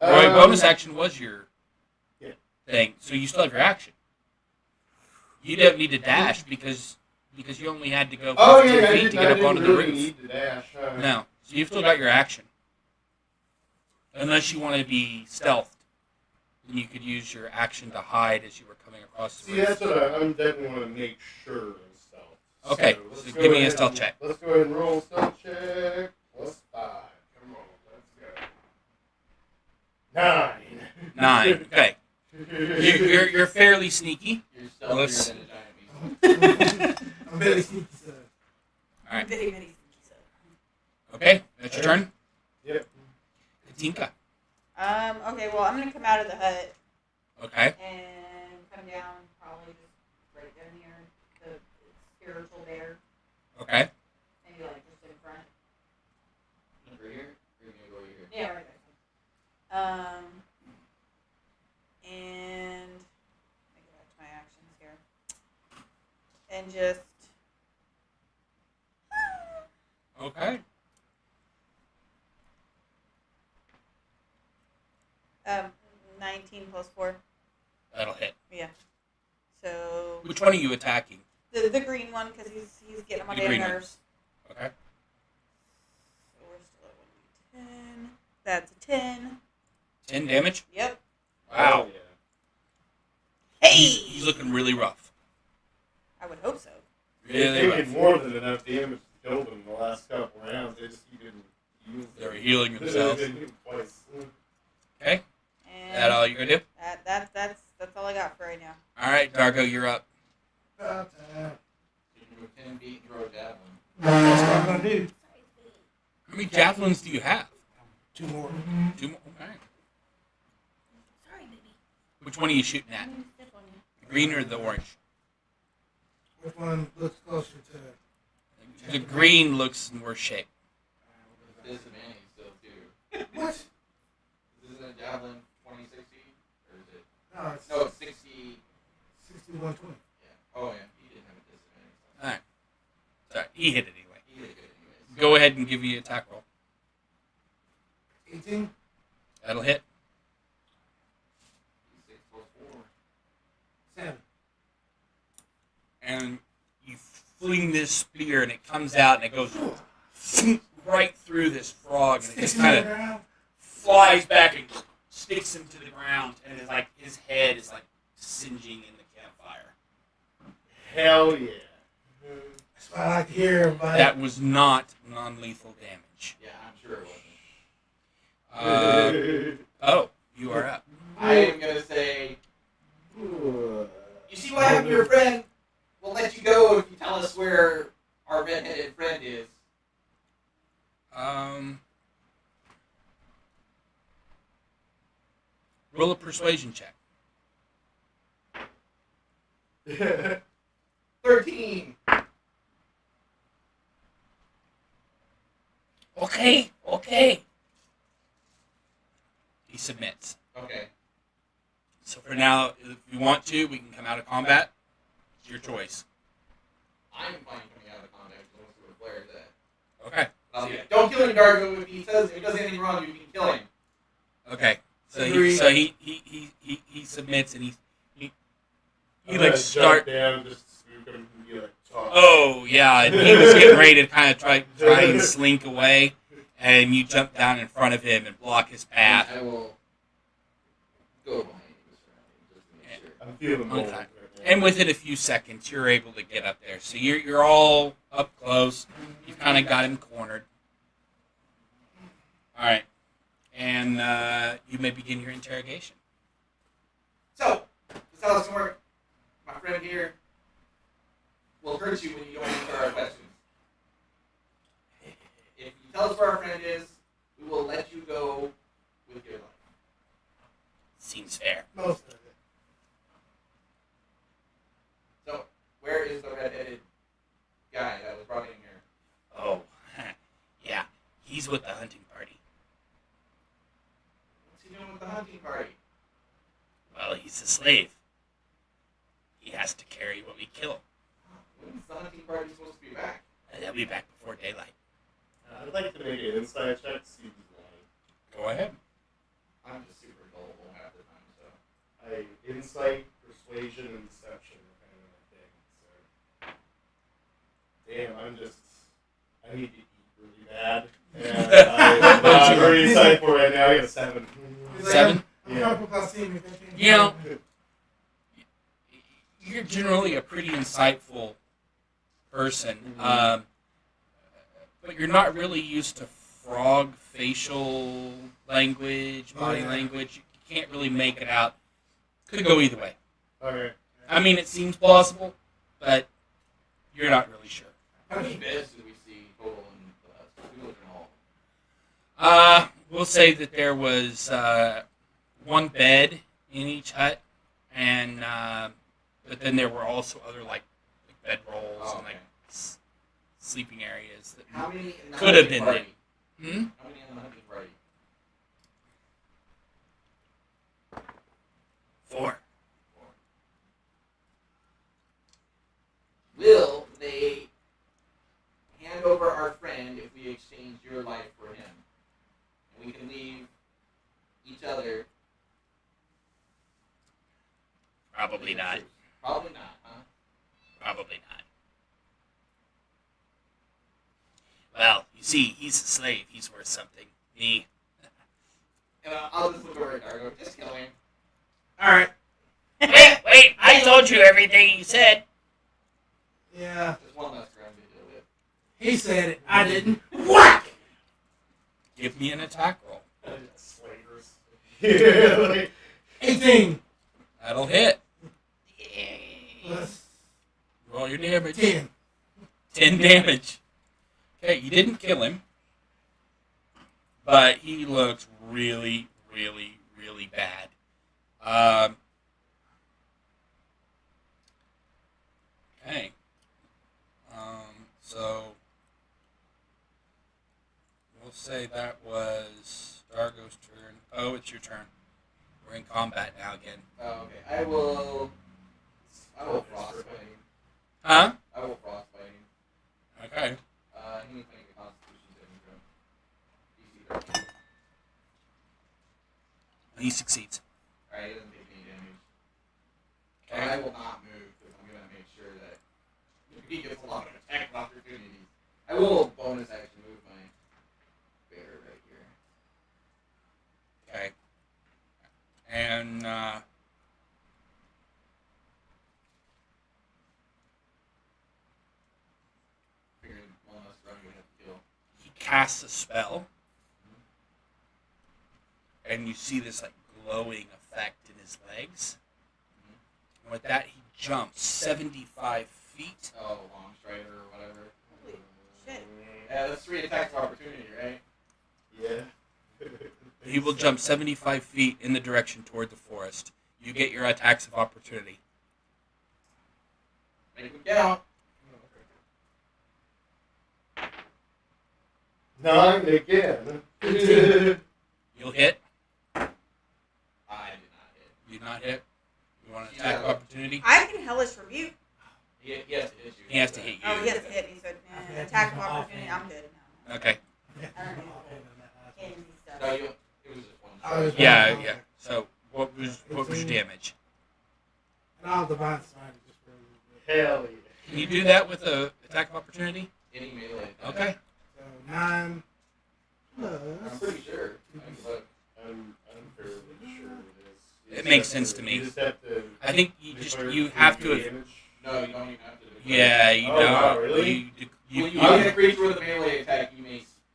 Roy, bonus action was your Yeah. thing, so you still have your action. You don't need to dash because you only had to go 15 feet to get up onto the really roof. need to dash. No, so you've still got your action. Unless you want to be stealthed, then you could use your action to hide as you were coming across the See, room. that's what I'm definitely want to make sure of stealth. Okay, let's so go give me a ahead stealth and- check. Let's go ahead and roll a stealth check. +5. Come on, let's go. 9. 9. Okay. You're fairly sneaky. You're stealthier Let's- than a giant beast. I'm very sneaky, so. All right. Very, very sneaky, so. Okay, that's your turn. Yep. Katinka. Okay, well, I'm gonna come out of the hut Okay. and come down, probably just right down near the spiritual bear. Okay. Maybe like just in front. Over here? Or you're gonna go over here? Yeah, right there. And let me go back to my actions here. And just Okay. 19 plus 4. That'll hit. Yeah. So Which one are you attacking? the green one, because he's getting on my The damn green one. nerves. Okay. So we're still at 1d10. That's a 10. 10 damage? Yep. Wow. Oh, yeah. Hey! He's looking really rough. I would hope so. Really They've rough. taken more than enough damage to kill them the last couple rounds. They just keep getting used. They were healing themselves. Twice. Okay. And That all you're gonna do? that's all I got for right now. All right, Dargo, you're up. About time. You can move 10 feet and throw a javelin. That's what I'm gonna do. How many javelins do you have? 2 more. 2 more. All right. Sorry, baby. Which one are you shooting at? The green or the orange? Which one looks closer to? The green looks in worse shape. Disadvantage still, too. What? Isn't a javelin 2060? Or is it? No, it's No, it's 60. 6120. Yeah. Oh, yeah. He didn't have a disadvantage. All right. Sorry, he hit it anyway. He did good anyways. Go ahead and give me an attack roll. 18. That'll hit. 6 plus 4. 7. And you fling this spear, and it comes out, and it goes right through this frog, and it just kind of flies back and sticks him to the ground, and it's like his head is like singeing in the campfire. Hell yeah. That's what I like to hear, everybody. That was not non-lethal damage. Yeah, I'm sure it wasn't. Oh, you are up. I am going to say, you see what happened to your friend? We'll let you go if you tell us where our red-headed friend is. Roll a persuasion check. 13. Okay. He submits. Okay. So for now, if you want to, we can come out of combat. It's your choice. I'm fine coming out of combat because most of the players that. Okay. Don't kill him, Dargo. If he does anything wrong, you can kill him. Okay. So Agreed. he submits, and he I'm like gonna start. jump down, just swoop him and be like, talk. Oh yeah, and he was getting ready to kind of try and slink away, and you jump down in front of him and block his path. I will go behind you just to make sure. I'm feeling bold. Okay. right now. And within a few seconds, you're able to get up there. So you're all up close. You've kind of got him cornered. All right, and you may begin your interrogation. So, this is how this can work. My friend here will hurt you when you don't answer our questions. If you tell us where our friend is, we will let you go with your life. Seems fair. Most of it. So, where is the red-headed guy that was brought in here? Oh, yeah, he's with the hunting party. What's he doing with the hunting party? Well, he's a slave. He has to carry what we kill. When's the hunting party supposed to be back? And he'll be back before daylight. I'd like to make an inside check to see if he's lying. Go ahead. I'm just super gullible half the time, so. Insight, persuasion, and deception are kind of my thing. So, damn, I need to eat really bad, Yeah, I'm very insightful right now. I got a 7. He's like, 7? I'm coming from Coliseum, if that came You know, from- you're generally a pretty insightful person, but you're not really used to frog facial language, body language. You can't really make it out. Could go either way. Okay. I mean, it seems plausible, but you're not really sure. How many beds do we see total in the hall? We'll say that there was one bed in each hut, and but then there were also other like bed rolls and like sleeping areas that How many in the could have hunting been there. party? Hmm? How many in the hunting party? 4. Will they hand over our friend if we exchange your life for him? And we can leave each other. Probably not. Probably not, huh? Probably not. Well, you see, he's a slave. He's worth something. Me. And I'll just look over at Dargo. Just kill him. Alright. Wait! I told you everything he said. Yeah. Just one less crime to deal with. He said it. I didn't. Whack! Give me an attack roll. Slavers. Yeah, like, 18. That'll hit. Plus Roll your damage. 10. 10 damage. Okay, you didn't kill him, but he looks really, really, really bad. Okay. So we'll say that was Dargo's turn. Oh, it's your turn. We're in combat now again. Oh, okay. I will frostbite him. Huh? I will frostbite him. Okay. He needs to make a Constitution saving throw. DC 13. He succeeds. Alright, he doesn't take any damage. Okay. But I will not move because I'm going to make sure that he gets a lot of attack opportunities. I will bonus action move my bear right here. Okay. And Figured one less run we have to kill. he casts a spell, and you see this like glowing effect in his legs. And with that, he jumps 75 feet. Oh, long strider or whatever. Holy shit. Yeah, that's 3 attacks of opportunity, right? yeah. He will jump 75 feet in the direction toward the forest. You get your attacks of opportunity. Make them count. 9 again. You'll hit. I did not hit. You not hit. You want an attack of opportunity? I can hellish rebuke. He has to hit you. He has to hit you. Oh, he has to hit. He said, attack of opportunity. I'm good. Okay. I don't know. Handy stuff. No, it was just one I was- strike. Yeah. So what was your damage? And I'll divine smite it just for a little bit. Hell yeah. Can you do that with a attack of opportunity? Any melee attack. Okay. So 9 I'm plus. pretty sure. I can look. I'm fairly sure it is. It makes sense to me. You just have to I think you have to. damage. No, you don't even have to. Yeah, you Oh, don't. wow, really? When you hit a creature with a melee attack, you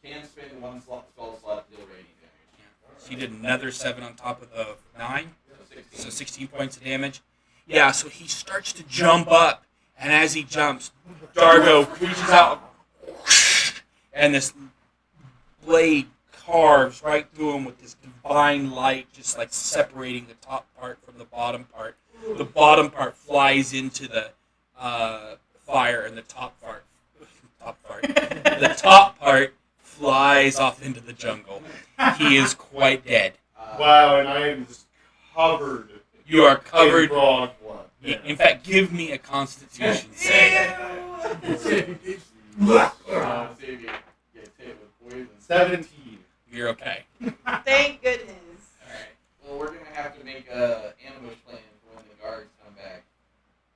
can spend one spell slot to deal radiant damage. So you did another 7 on top of the 9, So 16. so 16 points of damage. Yeah, so he starts to jump up, and as he jumps, Dargo reaches out, and this blade carves right through him with this divine light, just like separating the top part from the bottom part. The bottom part flies into the fire, and the top part flies off into the jungle. He is quite dead. Wow, and I am just covered. You are in covered. frog blood. In fact, give me a Constitution save. See if you get hit with poison. 17. You're okay. Thank goodness. Alright. Well, we're going to have to make a ambush plan for when the guards come back.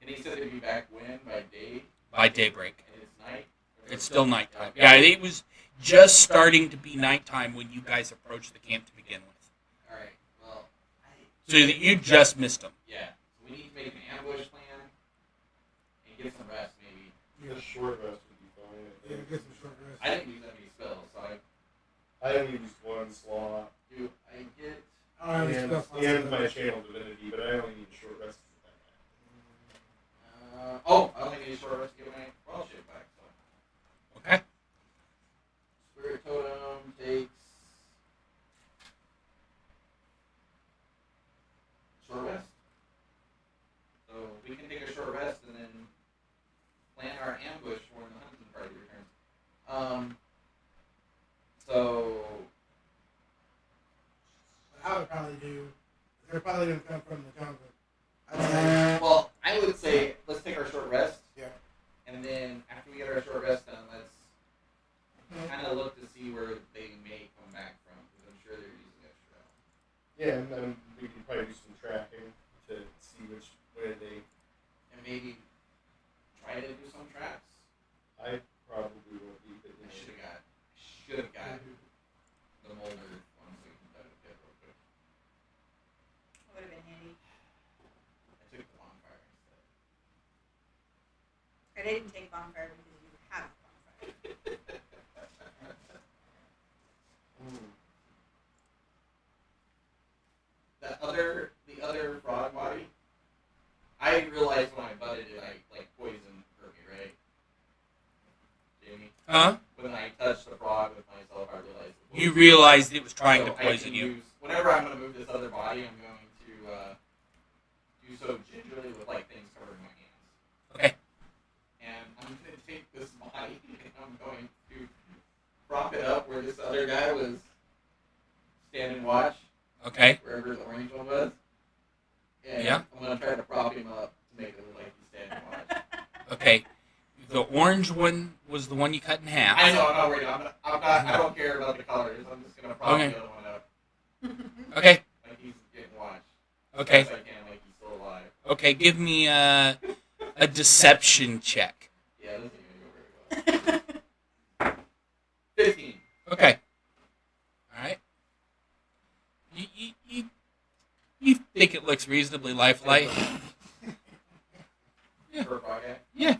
And he said they'd be back when? By day? By daybreak. And it's night? It's still nighttime. Yeah, it was. just starting to be nighttime when you guys approach the camp to begin with. All right. Well, So that you just missed them. yeah. So we need to make an ambush plan and get some rest, maybe. A short rest would be fine. I Yeah, think. get some short rest. I didn't use any spells, so I only used one slot. I get. I already And, stuff and my channel divinity, but I only need a short rest for that. I only need a short rest to get my wild shape back. So Okay. spirit totem takes short rest. So we can take a short rest and then plan our ambush for when the hunting party returns. So What I would probably do, they're probably going to come from the jungle. I'd say, well, I would say let's take our short rest. Yeah. And then after we get our short rest done, let's kind of look to see where they may come back from, because I'm sure they're using extra. Yeah, and then we can probably do some tracking to see which way they. And maybe try to do some traps. I probably won't be, but I should have got the molder ones so we can try to get real quick. Would have been handy. I took the bonfire instead. I didn't take bonfire because you have bonfire. The other frog body, I realized when I butted it, like poison hurt me, right? Jamie? Huh? When I touched the frog with myself, I realized it was You realized it was trying to So I poison can you. whenever I'm going to move this other body, I'm going to do so gingerly with like things covering my hands. Okay. And I'm going to take this body and I'm going to prop it up where this other guy was standing watch, Okay. wherever the orange one was. And Yeah. I'm going to try to prop him up to make it look like he's standing watch. Okay. The orange one was the one you cut in half. I know, I'm not worried. I don't care about the colors. I'm just going to prop Okay. the other one up Okay. like he's getting watched. Okay. As best I can, like he's still alive. Okay. Give me a deception check. Yeah, this ain't gonna go very well. 15. Okay. All right. You think it looks reasonably lifelike? Yeah. For a frog guy. Yeah.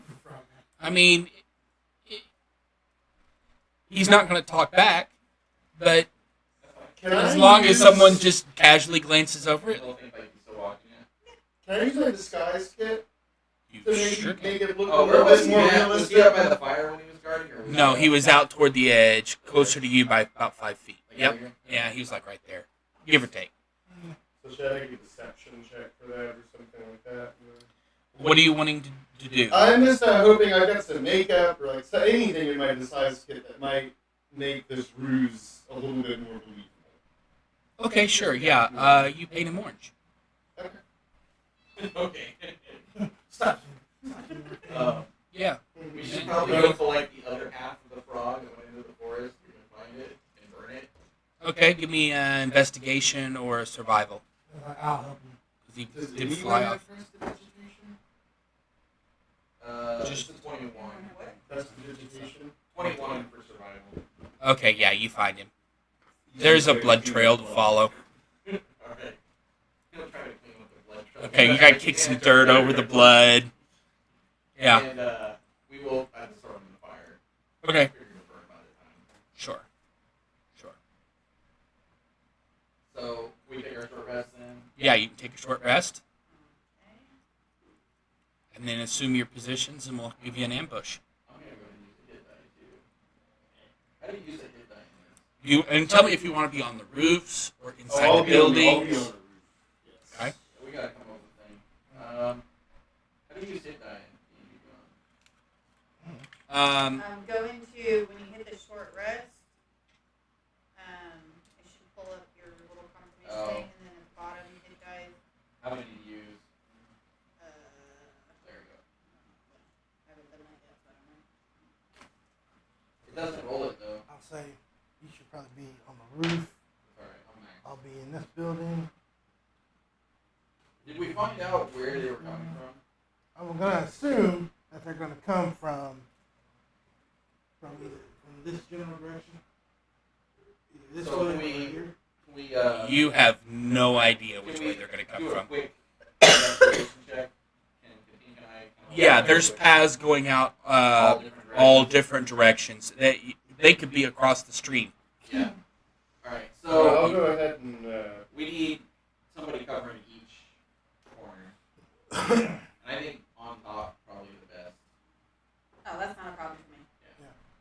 I mean, he's not going to talk back, but Can as I long as use- someone just casually glances over it, People think like he's still watching it. Can I use my disguise kit you to maybe sure can. make it look Oh, a where little was bit he more at? Was realistic? he up by the fire when he was guarding? Or No, he was out toward the edge, closer to you by about 5 feet. Like Yep. out here? Yeah, he was like right there, give or take. So should I make a deception check for that or something like that? What are you wanting to do? I'm just hoping I got some makeup or like anything in my disguise kit that might make this ruse a little bit more believable. Okay, sure. Yeah. You paint him orange. Okay. Stop. Yeah. We should probably go to like the other half of the frog that went into the forest. We can find it and burn it. Okay. Give me an investigation or a survival. I'll help you. 'Cause he Does did anyone fly have off. first digitation? Just 21. First digitation? 21 for survival. Okay. Yeah, you find him. There's a blood trail to follow. Alright. He'll try to clean up the blood trail. Okay, you gotta kick some dirt over the blood. Yeah. And we will add the sword in the fire. Okay. Figure it'll burn by the time. Sure. Sure. So we take our short rest then. Yeah, you can take a short rest, and then assume your positions, and we'll give you an ambush. I'm gonna go ahead and use a hit die too. How do you use a hit die in this? You and tell me if you want to be on the roofs or inside I'll the be on the buildings. roof. Yes. Okay. We gotta come up with a thing. How do you use hit die in Go into, when you hit the short rest, it should pull up your little confirmation Oh. thing, and then at the bottom, hit dice. How many do you use? There we go. I haven't done that yet, so I don't know. It doesn't roll it though. I'll say you should probably be on the roof. Alright, I'm max. I'll be in this building. Did we find out where they were coming from? I'm gonna assume that they're gonna come from either from this general direction. Either this So way can or we- here. You have no idea which can way we they're going to come do a from. quick investigation check? Can Dean and I kinda Yeah, walk there's quick? paths going out all different directions. They could be across the stream. Yeah. All right. So So I'll go ahead and. we need somebody covering each corner. And I think on top probably the best. Oh, that's not a problem for me.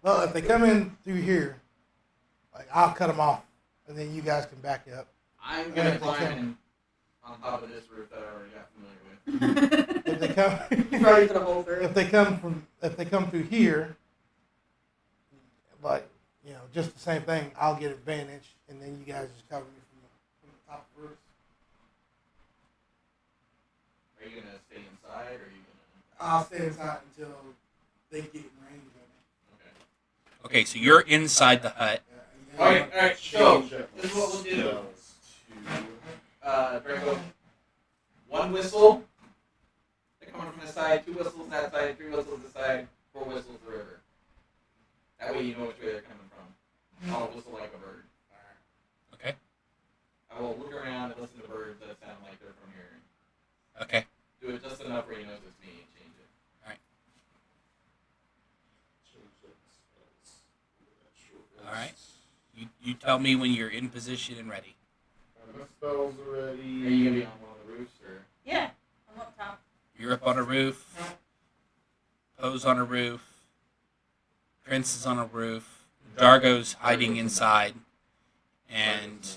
Well, if they come in through here, like I'll cut them off, and then you guys can back up. I'm Yeah, gonna they climb can. in on top of this roof that I already got familiar with. If they come, You've already put a hole through. if they come through here, like just the same thing, I'll get advantage, and then you guys just cover me from the top of the roof. Are you gonna stay inside, or are you gonna? I'll stay inside until they get in range of me. Okay. Okay, so you're inside the hut. Yeah, All right. All right. So change up this is what we'll do. spells to- Draco. One whistle. They're coming from this side. 2 whistles that side. 3 whistles this side. 4 whistles the river. That way you know which way they're coming from. I'll whistle like a bird. Okay. I will look around and listen to birds that sound like they're from here. Okay. Do it just enough where he knows it's me and change it. change up spells. That short All right. rest. You tell me when you're in position and ready. My spells already. Are you gonna be on one of the roofs or? Yeah, I'm up top. You're up on a roof. Poe's on a roof. Prince is on a roof. Dargo's hiding inside. And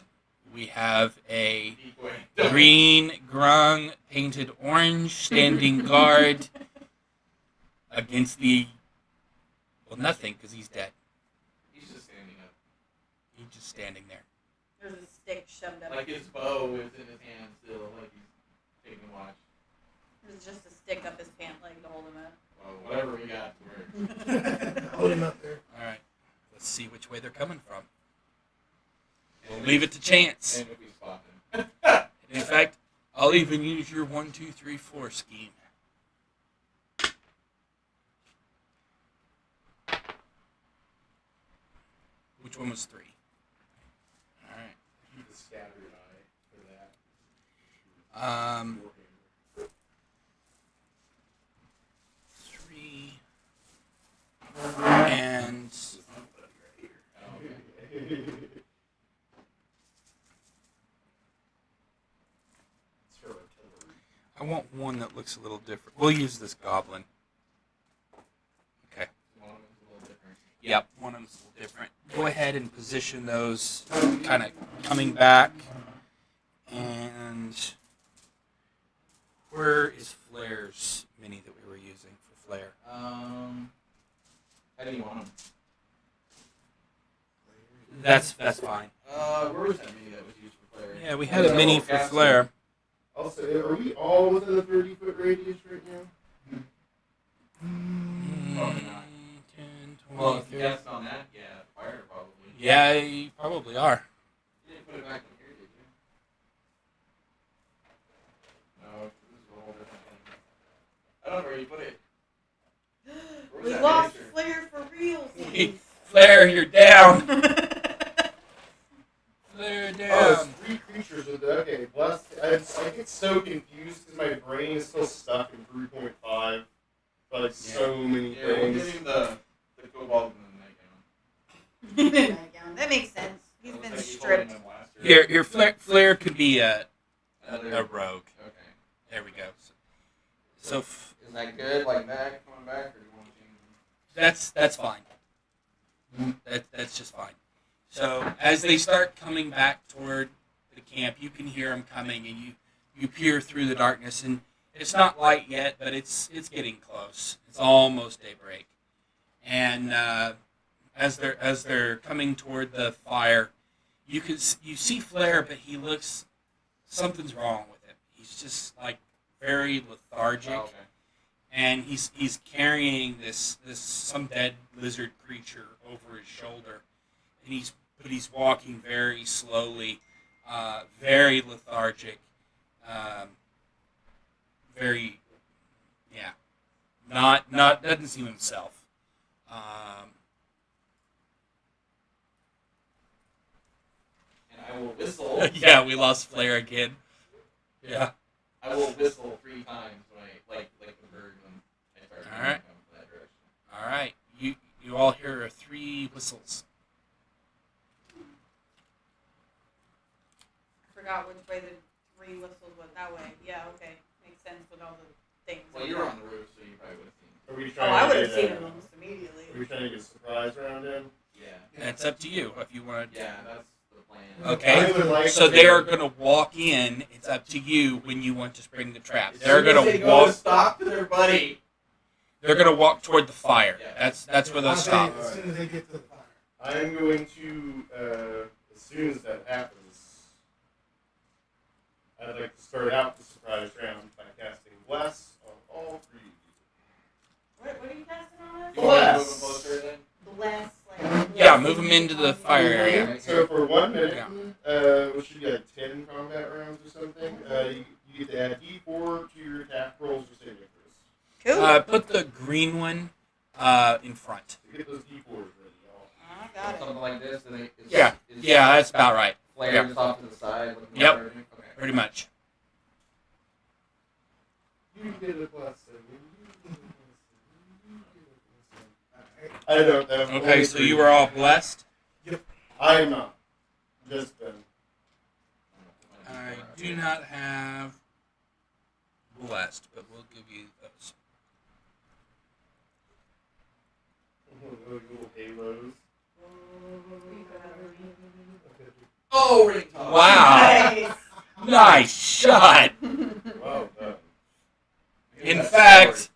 we have a Decoy. green, grung, painted orange standing guard against the. Well, nothing, because he's dead. He's just standing up. He's just standing there. There's a stick shoved up. Like his bow is in his hand still, like he's taking watch. There's just a stick up his pant leg to hold him up. Well, whatever we got to work. Hold him up there. All right. Let's see which way they're coming from. We'll leave it to chance. And if we spot them. In fact, I'll even use your 1, 2, 3, 4 scheme. Which one was 3? All right. Keep a scattered eye for that. 3 and I want one that looks a little different. We'll use this goblin. Okay. One of them's a little different. Yep, one of them's a little different. Go ahead and position those kind of coming back. And where is Flair's mini that we were using for Flair? How do you want them? That's fine. Where was that mini that was used for Flair? Yeah, we had a mini for Flair. Also, are we all within a 30-foot radius right now? Probably not. 10, 20, Well, if 30. you guessed on that, yeah, fire probably. Yeah, you probably are. You didn't put it back in here, did you? No, this is a whole different thing. I don't know where you put it. Where was We that lost miniature? Flair for real. Flair, you're down. Flair Oh, down. it's 3 creatures with the. Okay, bless. I get so confused because my brain is still stuck in 3.5. Like so many Yeah, we'll things. give him the cobalt and the nightgown. That makes sense. He's Looks been like he's stripped. holding a blaster. Your Flair could be a Another- rogue. Okay. There we go. So Is that good? Like that coming back, or do you want to change them? that's fine. That's just fine. So as they start coming back toward the camp, you can hear them coming, and you peer through the darkness, and it's not light yet, but it's getting close. It's almost daybreak, and as they're coming toward the fire, you see Flair, but he looks something's wrong with him. He's just like very lethargic. Oh, okay. And he's carrying this some dead lizard creature over his shoulder, and he's walking very slowly, very lethargic, very not doesn't seem himself. I will whistle. Yeah, we lost Flair again. Yeah. I will whistle 3 times when I like the bird when I start All right. coming from that direction. All right. You all hear 3 whistles. I forgot which way the 3 whistles went. That way. Yeah, okay. Makes sense with all the things. Well, you were on the roof, so you probably would have seen. Are we Oh, trying I to would have get, seen it almost immediately. Are we trying to get a surprise round in? Yeah. It's up to you if you want to. Yeah, that's the plan. Okay. I would like So to- they're gonna walk in. It's up to you when you want to spring the trap. As They're soon as gonna they go to walk. stop to their buddy. They're gonna walk toward the fire. Yeah. That's where they'll I'll say stop. As soon as they get to the fire. I'm going to, as soon as that happens, I'd like to start out the surprise round by casting Bless on all 3 of you. What are you casting on us? You want to move Bless. them closer then? Bless. Like, Yeah, move them into the fire area. So for 1 minute, Yeah. which should be like 10 combat rounds or something, you get to add D4 to your attack rolls or saving throws. Cool. Put the green one in front. So get those D4s ready, y'all. I got it. Something like this, then Yeah. Yeah, that's about right. Flare Yeah. just off to the side. Looking Yep. at everything? Okay. Pretty much. You get a blessing. Alright. I don't know. Okay, Only so 3. you were all blessed. I am not. Just Ben. I do not have blessed, but we'll give you those. Oh, little halos. Oh, ring toss. Wow. Nice. Nice shot. Wow, done. In fact,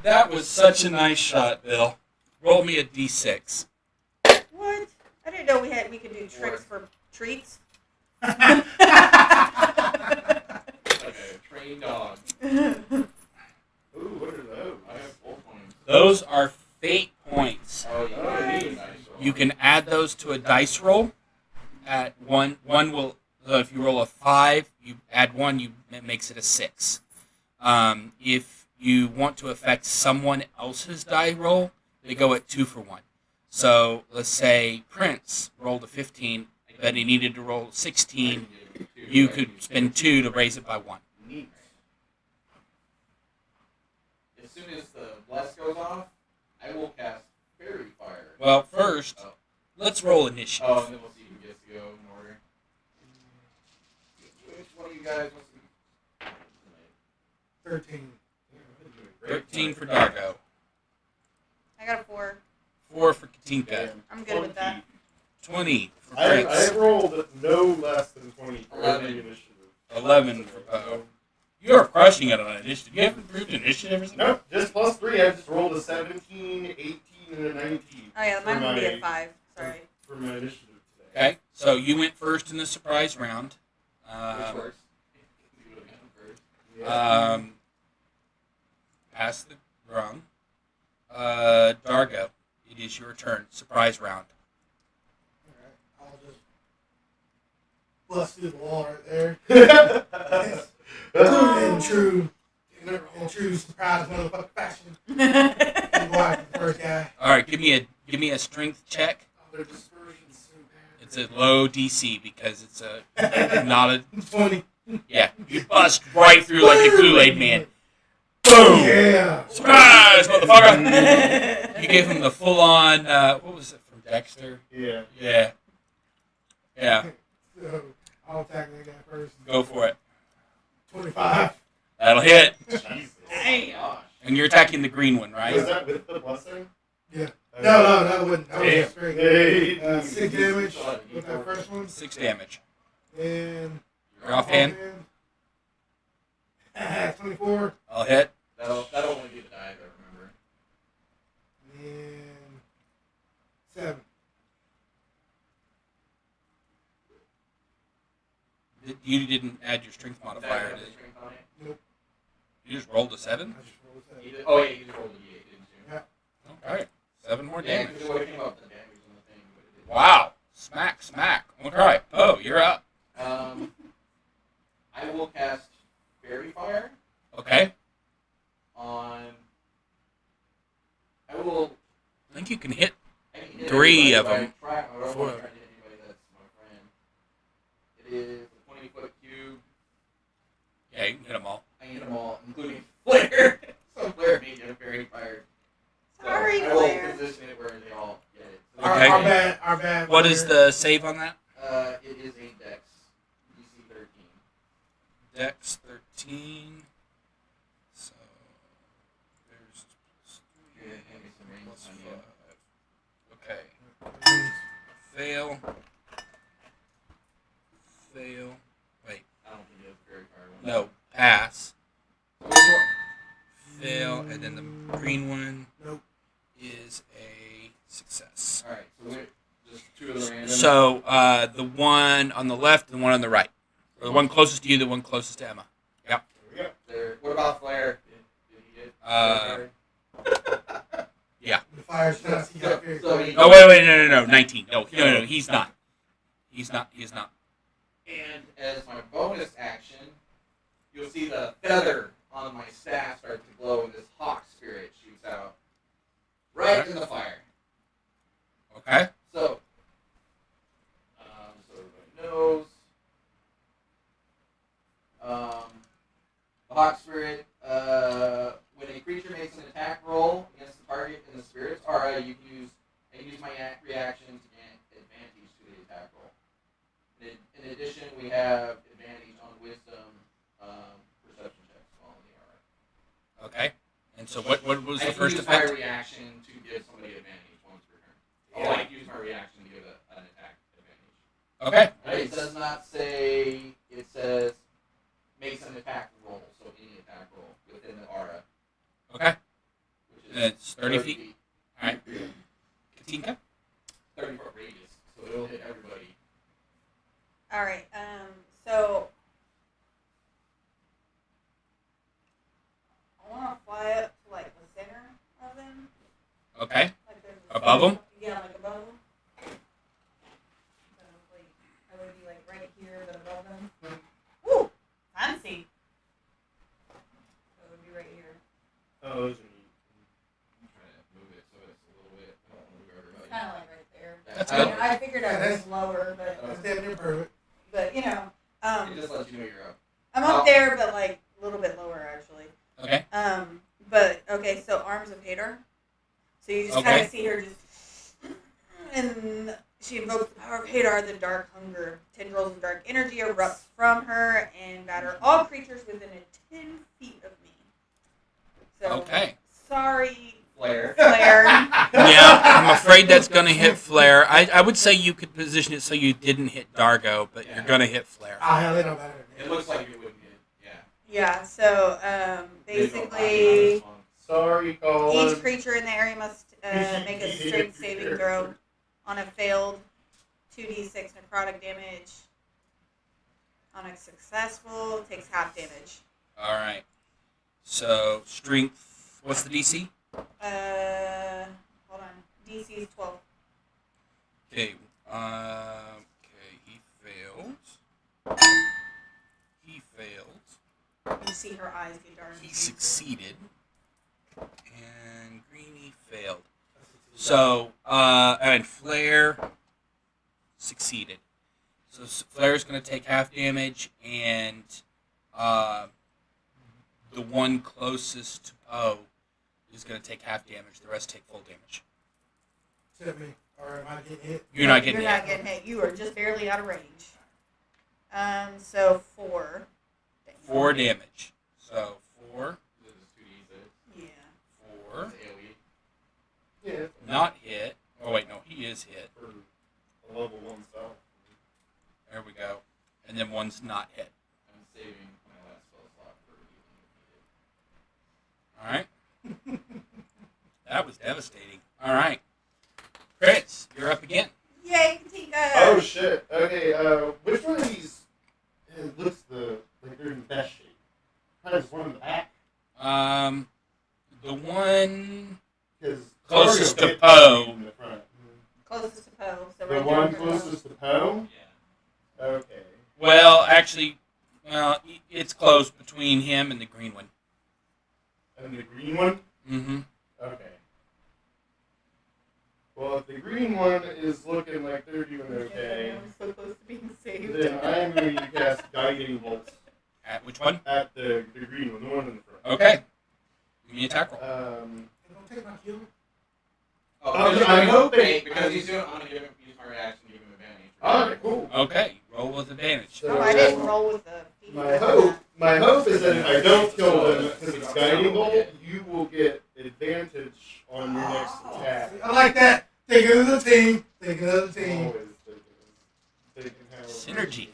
that was such a nice shot, Bill. Roll me a d6. What? I didn't know we could do tricks for treats. Like a trained dog. Ooh, what are those? I have 4 points. Those are fate points. Oh, you Nice. need a dice roll. You can add those to a dice roll. At one will. So if you roll a 5, you add 1. It makes it a 6. If you want to affect someone else's die roll, they go at 2 for 1. So let's say Prince rolled a 15, but he needed to roll 16. You could spend 2 to raise it by 1. Neat. As soon as the bless goes off, I will cast Fairy Fire. Well, first, Oh. let's roll initiative. Oh, and then we'll see who gets to go in order. Which one of you guys wants to be? 13. 13 for Dargo. I got a 4. 4 for Katinka. I'm good with that. 20 for I Prince. rolled no less than 20 for 11. the initiative. 11 for Poe. You're crushing it on initiative. You have improved initiative or something? Nope, just plus 3. I just rolled a 17, 18, and a 19 Oh yeah, mine would be my- a 5. Sorry. for my initiative today. Okay, so you went first in the surprise round. Which works. Do it again first. Yeah. Pass the rung. Dargo, it is your turn. Surprise round. Alright. I'll just bust through the wall right there. In true surprise motherfucker fashion. And go after the first guy. All right, give me a strength check. Oh, their dispersion's so bad. It's a low DC because it's a not a 20. yeah. You bust right through like a Kool-Aid man. Boom! Yeah. Surprise, motherfucker! You gave him the full-on. What was it from Dexter? Yeah. Yeah. Yeah. So I'll attack that guy first. Go for it. 25. That'll hit. Jesus. Gosh. And you're attacking the green one, Was right? that with the blessing? Yeah. No, that wouldn't. That was Damn. straight. Hey. 6 damage with that first one. 6 damage. And You're offhand. 24. I'll hit. That'll only be the die, I remember. And 7. You didn't add your strength Did I modifier, have did the you? strength on it? You just rolled a 7? I just rolled a 7. You did- Oh yeah, you just rolled a d8, didn't you? Yeah. Alright. 7 more Yeah, damage. because it would have came up with the damage on the thing. But it didn't. Wow. Smack. Alright. Oh, you're up. I will cast Fairy Fire Okay. on. I will. I think you can hit. I can hit 3 anybody, of but I them. don't want to 4. try to hit anybody that's my friend. is a 20-foot cube. Yeah, you can hit them all. I hit them all, including Flare. So Flare may get very fired. Sorry, so I will Flare. position it where they all get it. So Okay. Our bad. What is the save on that? It is a Dex. DC 13. Dex 13. So there's Here, hand me some rings plus on you. 5. Okay. Fail. Fail. Wait. I don't think it is very far away. No. Pass. So which one? Fail. And then the green one Nope. is a success. Alright, so just two of the random. So the one on the left and the one on the right. Or the one closest to you, the one closest to Emma. Yep. There we go. There. What about Flare? Did he get Yeah. The fire shots he got very So he- Oh, wait, no. 19. No, he's not. He is not. And as my bonus action, you'll see the feather on my staff start to glow, and this hawk spirit shoots out right in the fire. Okay. So everybody knows, the hawk spirit. When a creature makes an attack roll against the target in the spirit's aura, you can use my reaction to gain advantage to the attack roll. In addition, we have advantage on wisdom perception checks while in the aura. Okay. And so what was the I can first use effect? my reaction to give somebody advantage once per turn. I'll like use my reaction to give an attack advantage. Okay. It does not say. It says makes an attack roll, so any attack roll within the aura. Okay. Which And it's 30 feet. All right. Katinka? 30-foot radius, so it'll hit everybody. All right. So I want to fly up to like the center of them. Okay. Like there's Above them? Yeah, like above them. So like I would be like right here, but above them. Woo! Fancy. So it would be right here. Oh, those are neat. I'm trying to move it so it's a little bit. I don't want to move everybody. Kind of like right there. That's I good. mean, I figured I was lower, That's damn near perfect. but you know, It just lets you know you're up. I'm up there, but like a little bit lower actually. Okay. But okay, so Arms of Hadar. So you just kind Okay. of see her just, and she invokes the power of Hadar, the dark hunger. Tendrils of dark energy erupt from her and batter all creatures within 10 feet of me. So, Okay. sorry, Flare. Claire. Yeah, I'm afraid that's going to hit Flare. I would say you could position it so you didn't hit Dargo, but you're going to hit Flare. Oh, hell, they don't matter. It looks like it wouldn't hit. Yeah. Yeah, so basically, Sorry, Colin. each creature in the area must make a strength saving throw. On a failed, 2d6 necrotic damage. On a successful, takes half damage. All right. So, strength, what's the DC? Hold on. DC is 12. Okay. He failed. He failed. You see her eyes get dark. He succeeded. And Greeny failed. So, and Flare succeeded. So Flare's going to take half damage, and the one closest to Poe is going to take half damage. The rest take full damage. Except me. Or am I getting hit? You're not getting You're hit. not getting hit. You are just barely out of range. So 4. 4 damage. So 4, This is 2d6. Yeah. 4, It's AoE. Yeah, not hit. Oh wait, no, he is hit. for a level 1 spell. There we go. And then one's not hit. I'm saving my last spell slot for healing if needed. All right. That was devastating. All right. Prince, you're up again. Yay, Katinka! Oh shit. Okay, which one of these looks like they're in the best shape? Has one in the back? The one Because Closest to Poe. in the front. Closest to Poe. So The right one there for Poe. closest to Poe? Yeah. Okay. Well, actually, it's close between him and the green one. And the green one? Mm-hmm. Okay. Well, if the green one is looking like they're doing okay, I'm so close to being saved. then I'm going to cast Guiding Bolt At which one? at the green one, the one in the front. Okay. Give me a attack roll. Don't take my kill. I'm hoping- because he's doing. I'm gonna give him use my reaction to give him advantage. Alright, cool. Okay. Roll with advantage. So- Oh, I didn't roll with the. My hope is that if I don't kill them because it's Guiding Bolt, you will get advantage on your next attack. I like that. Take it to the team. Take it to the team. Always taking how Synergy.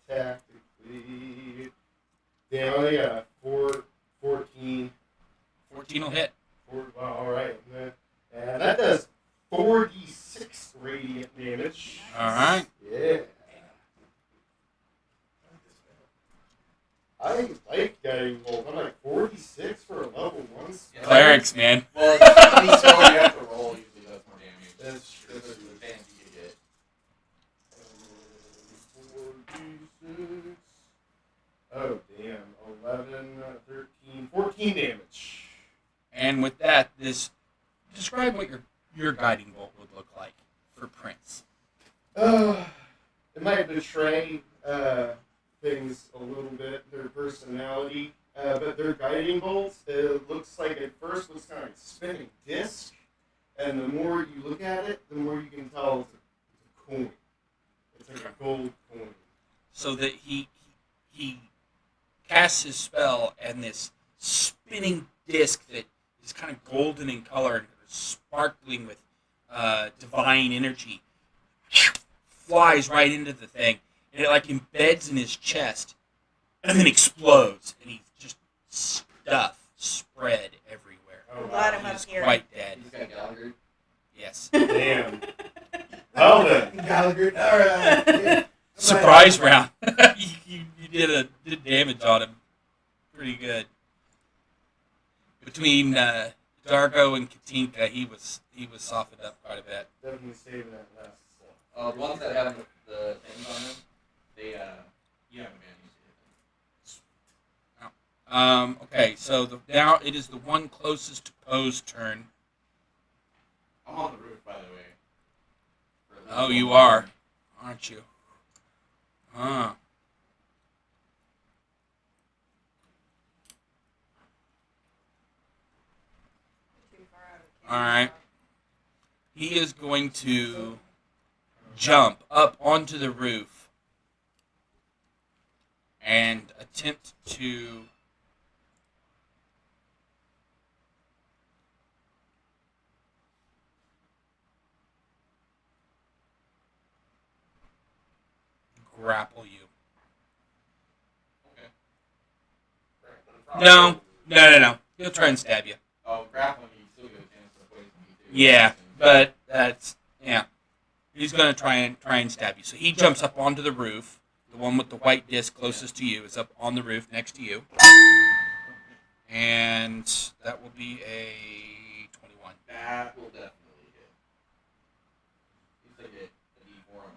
Tactically. Damn, I got 14. 14 will hit. Wow, alright. And that does 4d6 radiant damage. Alright. Yeah. I like Guiding Bolt. I'm like 46 for a level 1 spell. Clerics, man. Well, any spell you have to roll usually does more damage. That's true. This is the fancy you get. 4d6. Oh, damn. 11, 13, 14 damage. And with that, describe what your guiding bolt would look like for Prince. It might betray things a little bit, their personality, but their guiding bolts, it looks like at first was kind of like a spinning disc, and the more you look at it, the more you can tell it's a coin. It's like a gold coin. So that he casts his spell, and this spinning disc that is kind of golden in color and sparkling with divine energy flies right into the thing, and it like embeds in his chest and then explodes, and he's just stuff spread everywhere. Oh, Glad I'm He's up here. quite dead. He's got Gallagher. Yes. Damn. Well then. Gallagher. All right. Yeah. Surprise round. you did damage on him. Pretty good. Between Dargo and Katinka, he was softened up quite a bit. Definitely saving that last slot. The ones that have the things on them, they you have advantage. Okay, so now it is the one closest to Poe's turn. I'm on the roof, by the way. Oh, you are, aren't you? Huh. All right. He is going to jump up onto the roof and attempt to grapple you. Okay. No. He'll try and stab you. Oh, grappling, you still get a chance to poison me too. Yeah, but he's gonna try and stab you. So he jumps up onto the roof. The one with the white disc closest to you is up on the roof next to you, and that will be a 21. That will definitely hit. You said get a D4 on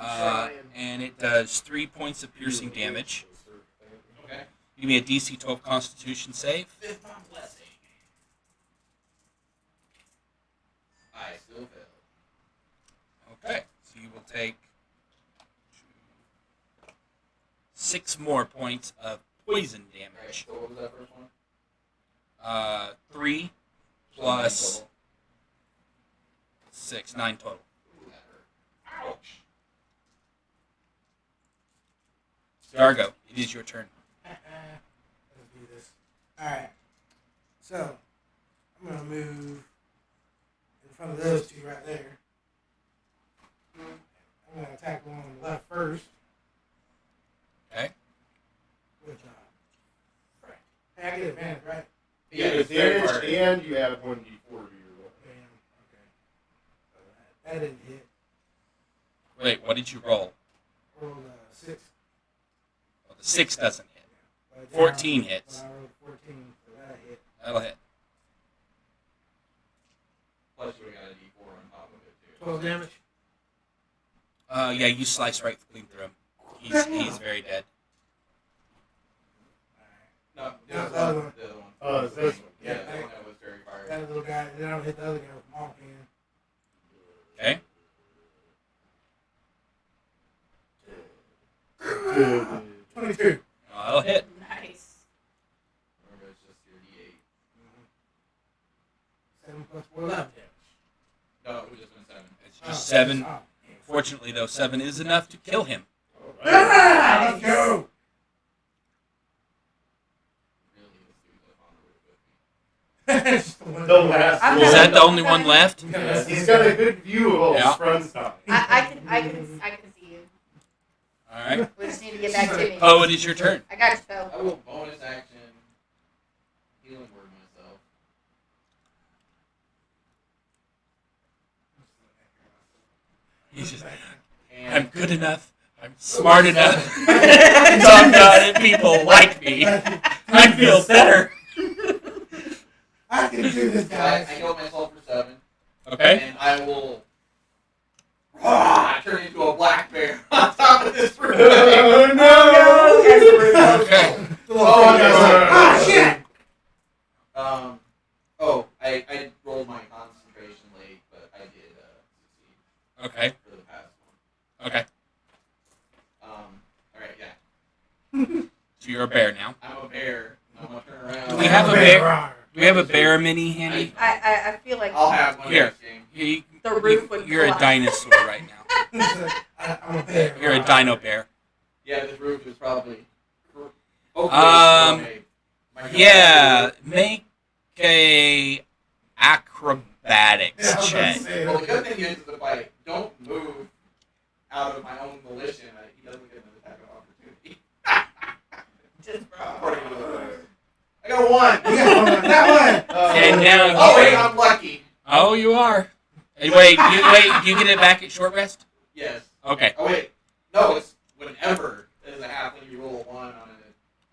my save. And it does 3 points of piercing damage. Okay. Give me a DC 12 Constitution save. Fifth on blessing. I still fail. Okay, so you will take 6 more points of poison Alright, damage. so what was that first one? 3 plus 6, 9 total. Ooh, that hurt. Ouch. Dargo, it is your turn. Let's do this. Alright. So, I'm going to move in front of those two right there. I'm going to attack one on the left first. Okay. Good job. Right. Hey, I get advantage, right? Yeah, it's damage and you add 1d4 to your roll. Damn. Okay. That didn't hit. Wait, what did you roll? Rolled 6. Well, the 6 doesn't hit. But 14 hits. I rolled 14, so that hit. That'll hit. Plus you would have got a D4 on top of it too. 12 damage. Yeah, you slice right clean through him. He's very dead. No, No, the other one. The other one. Oh, it's this one. Yeah, Yeah, the one that was very fiery. That little guy, and then I don't hit the other guy with my own hand. Okay. 22. Oh, that'll hit. Nice. Remember, it's just your D8. 7 plus 4, 11. No, it would just been 7. It's just 7. Fortunately, though, 7 is enough to kill him. Ah, let's go! Really, this dude's up on the roof with me. The last I'm one. Is that the only one left? Yes, he's got a good view of all Yeah. his friends dying. I can see you. All right. We just need to get back to me. Oh, it is your turn. I got you, Phil. I will bonus action healing word myself. He's just, I'm And good enough. I'm smart enough. Doggone it, people like me. I feel better. I can do this, I guys. heal myself for 7. Okay. And I will turn into a black bear on top of this roof. Oh no! Okay. Oh, no. Ah, shit! I rolled my concentration late, but I did succeed Okay. for the past one. Okay. Alright, yeah. So you're a bear now. I'm a bear. I'm gonna turn around. Do we have a bear? Do we have a bear mini handy? I feel like I'll have one Here. next game. You, the roof would you're a collapse. dinosaur right now. I'm a bear. You're a dino bear. Yeah, this roof is probably. Hopefully Um, it's well-made. Yeah, make a acrobatics Yeah, I was about check. to say, Well, the good thing is if I don't move out of my own volition, he doesn't get an attack of opportunity. Just According to the rules. I got a 1. Yeah, that one. And now Oh wait, I'm lucky. Oh, you are. Hey, wait, you get it back at short rest? Yes. Okay. Oh wait, no, it's whenever there's a half when you roll a 1 on it.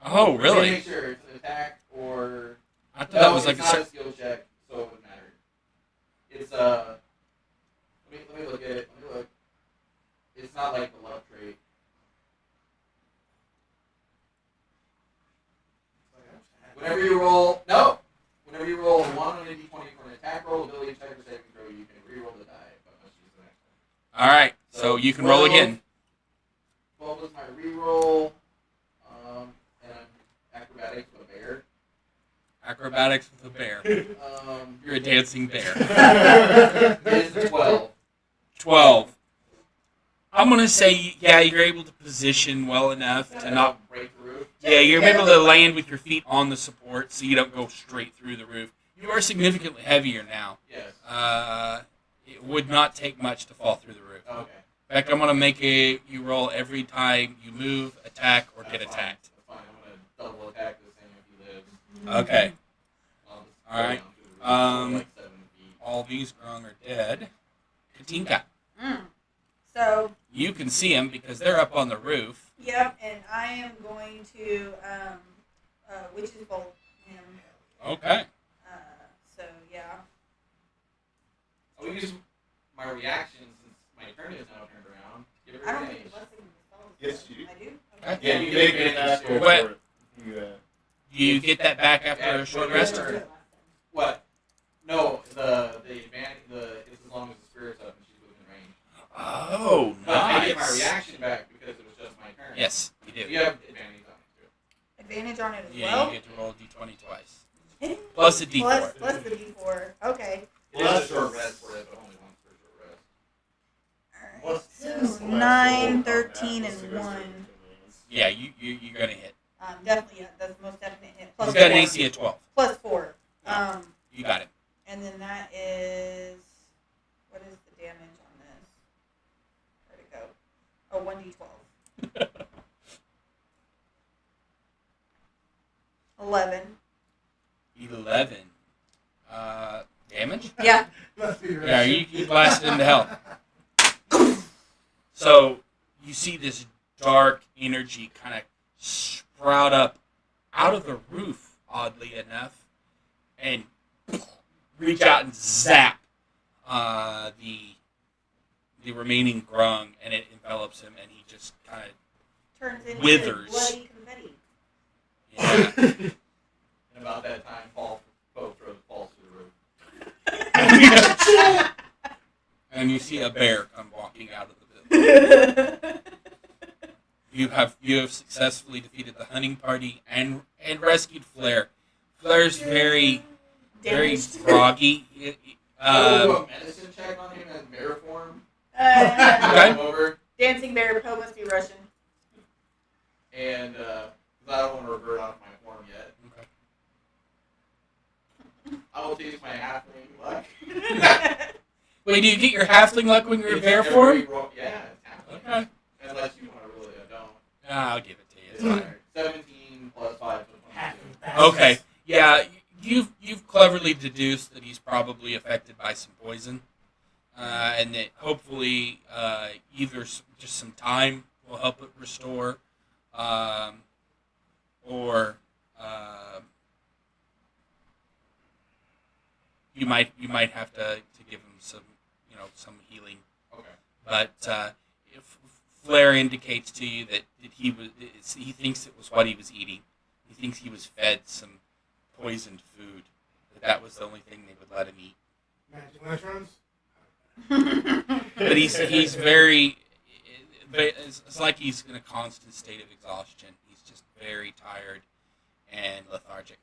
Oh, really? Make sure it's an attack or I thought that was like it's a not a skill check, so it wouldn't matter. It's let me look at it. Let me look. It's not like the love trait. Whenever you roll a 1 on a d20 for an attack roll, ability check, or saving throw, you can re-roll the die, but must use the next one. All right, so you can roll again. 12 is my re-roll, and I'm acrobatics with a bear. Acrobatics with a bear. You're a dancing bear. It is a 12. 12. I'm gonna say, yeah, you're able to position well enough to not. break the roof. Yeah, you're able to land with your feet on the support, so you don't go straight through the roof. You are significantly heavier now. Yes. It would not take much to fall through the roof. Okay. In fact, I'm gonna make you roll every time you move, attack, or get That's fine. attacked. That's fine. I'm gonna double attack this thing if he lives. Okay. I'll just All right. go down to the roof, Um, like 7 feet. All these grung are dead. Katinka, So, you can see them because they're up on the roof. yep, and I am going to Witch's Bolt him. Okay. So, yeah. I'll use my reaction since my turn is now turned around. Give her I don't advantage. think blessing spells. Yes, you do. I do? Okay. Okay. Yeah, you make an attack roll What? for it. You get that back after a short rest? What? No, the advantage. It's as long as the spirit's up and she's within range. Oh, But I get my nice. reaction back because it was just my turn. Yes, you You do. have advantage on it Advantage on it as Yeah, well? you get to roll d20 twice. Plus a d4. Plus the D4. Okay. too. It is a short rest for it, but only once for a short rest. Alright. So 9, 13, and 1. Yeah, you're gonna hit. Definitely, yeah, that's the most definite hit. Plus He's got an 4. AC of 12. Plus 4. You got it. And then that is, what is the damage on this? Where'd it go? Oh, 1d12. 11. 11. Damage? Yeah. Must be right. Yeah, you blasted him to hell. So you see this dark energy kind of sprout up out of the roof, oddly enough, and reach out and zap the remaining grung, and it envelops him, and he just kind of Turns into Withers. bloody confetti. yeah. And about that time, Bo falls through the roof. And you see a bear come walking out of the building. You have successfully defeated the hunting party and rescued Flair. Flair's very Damaged. groggy. A medicine check on him in bear form. Okay. Over. Dancing bear, Poe must be Russian. And, because I don't want to revert off my form yet. Okay. I will use my halfling luck. Wait, do you get your halfling luck when you're in bear form? Yeah, it's halfling. Okay. Unless you want to really, don't. I'll give it to you. It's It's fine. fine. 17 plus 5 plus 22. Okay. Yeah, you've cleverly deduced that he's probably affected by some poison, and that hopefully either just some time will help it restore, or you might have to give him some healing. Okay. But if Flair indicates to you that he thinks it was what he was eating. He thinks he was fed some poisoned food. That was the only thing they would let him eat. Magic mushrooms? But he's very. It's like he's in a constant state of exhaustion. He's just very tired and lethargic.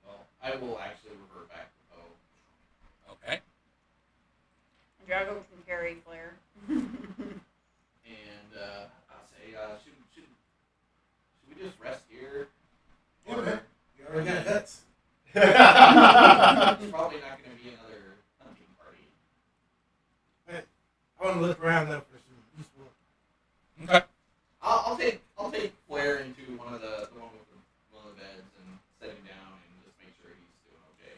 Well, I will actually revert back to Poe. Okay. Drago can carry Flair. And I'll say, should we just rest here? Yeah, man. You already got huts. There's probably not going to be another hunting party. I want to look around though for some useful. Okay. I'll take Flair into one of the beds and set him down and just make sure he's doing okay.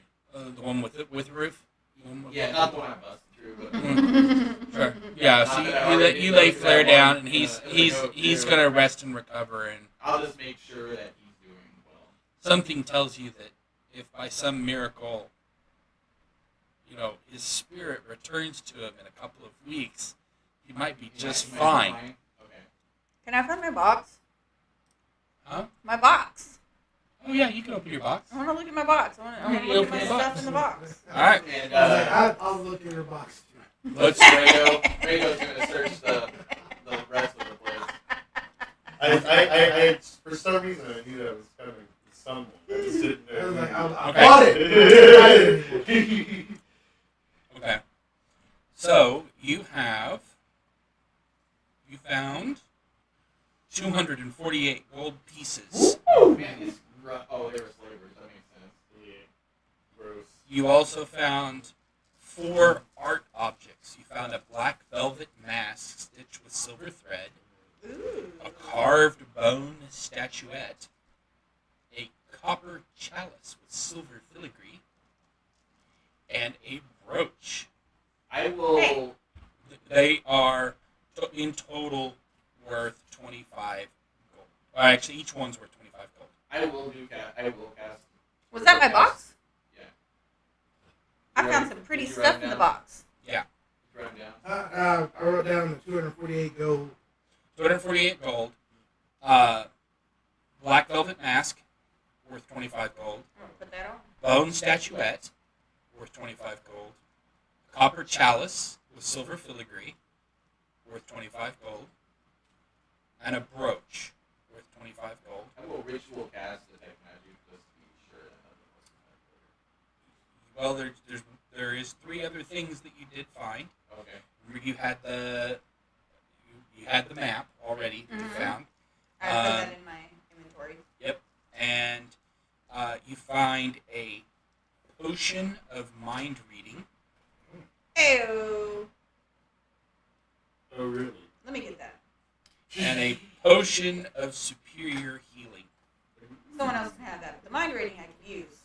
The one with the roof. Yeah, not the one I busted through, but Sure. Yeah. So you lay Flair down, and he's gonna rest and recover, and I'll just make sure that he's doing well. something tells you that if by some miracle, his spirit returns to him in a couple of weeks, he might be just He might be fine. Okay. Can I find my box? Huh? My box. Oh yeah, you can open your box. I want to look at my box. I want to You look at my open the stuff box. in the box. All right. And I'll look in your box too. Let's. Rayo's gonna search the rest of the place. I for some reason I knew that was coming from someone. I just didn't I was like, know. I Okay. bought it. Okay. So you found 248 gold pieces. Man, these they were slavers. That makes sense. Yeah. Gross. You also found 4 art objects. You found a black velvet mask stitched with silver thread, Ooh. a carved bone statuette, a copper chalice with silver filigree, and a brooch. I will. Hey. They are in total worth 25 gold. Actually, each one's worth 25 gold. I will cast. Was that my box? Yeah. I found some pretty Did you write stuff them in the down? box. Did you write them down? I wrote down the 248 gold. 248 gold. Black velvet mask, worth 25 gold. I'm going to put that on. Bone statuette, worth 25 gold. Copper chalice with silver filigree, worth 25 gold. And a brooch, worth 25 gold. I will ritual cast detect magic just to be sure that nothing was. Well, there is 3 other things that you did find. Okay. Remember, you had the map already that you Mhm. found. I put that in my inventory. And you find a potion of mind reading. Ew. Oh really? Let me get that. And a potion of superior healing. Someone else can have that. The mind reading I can use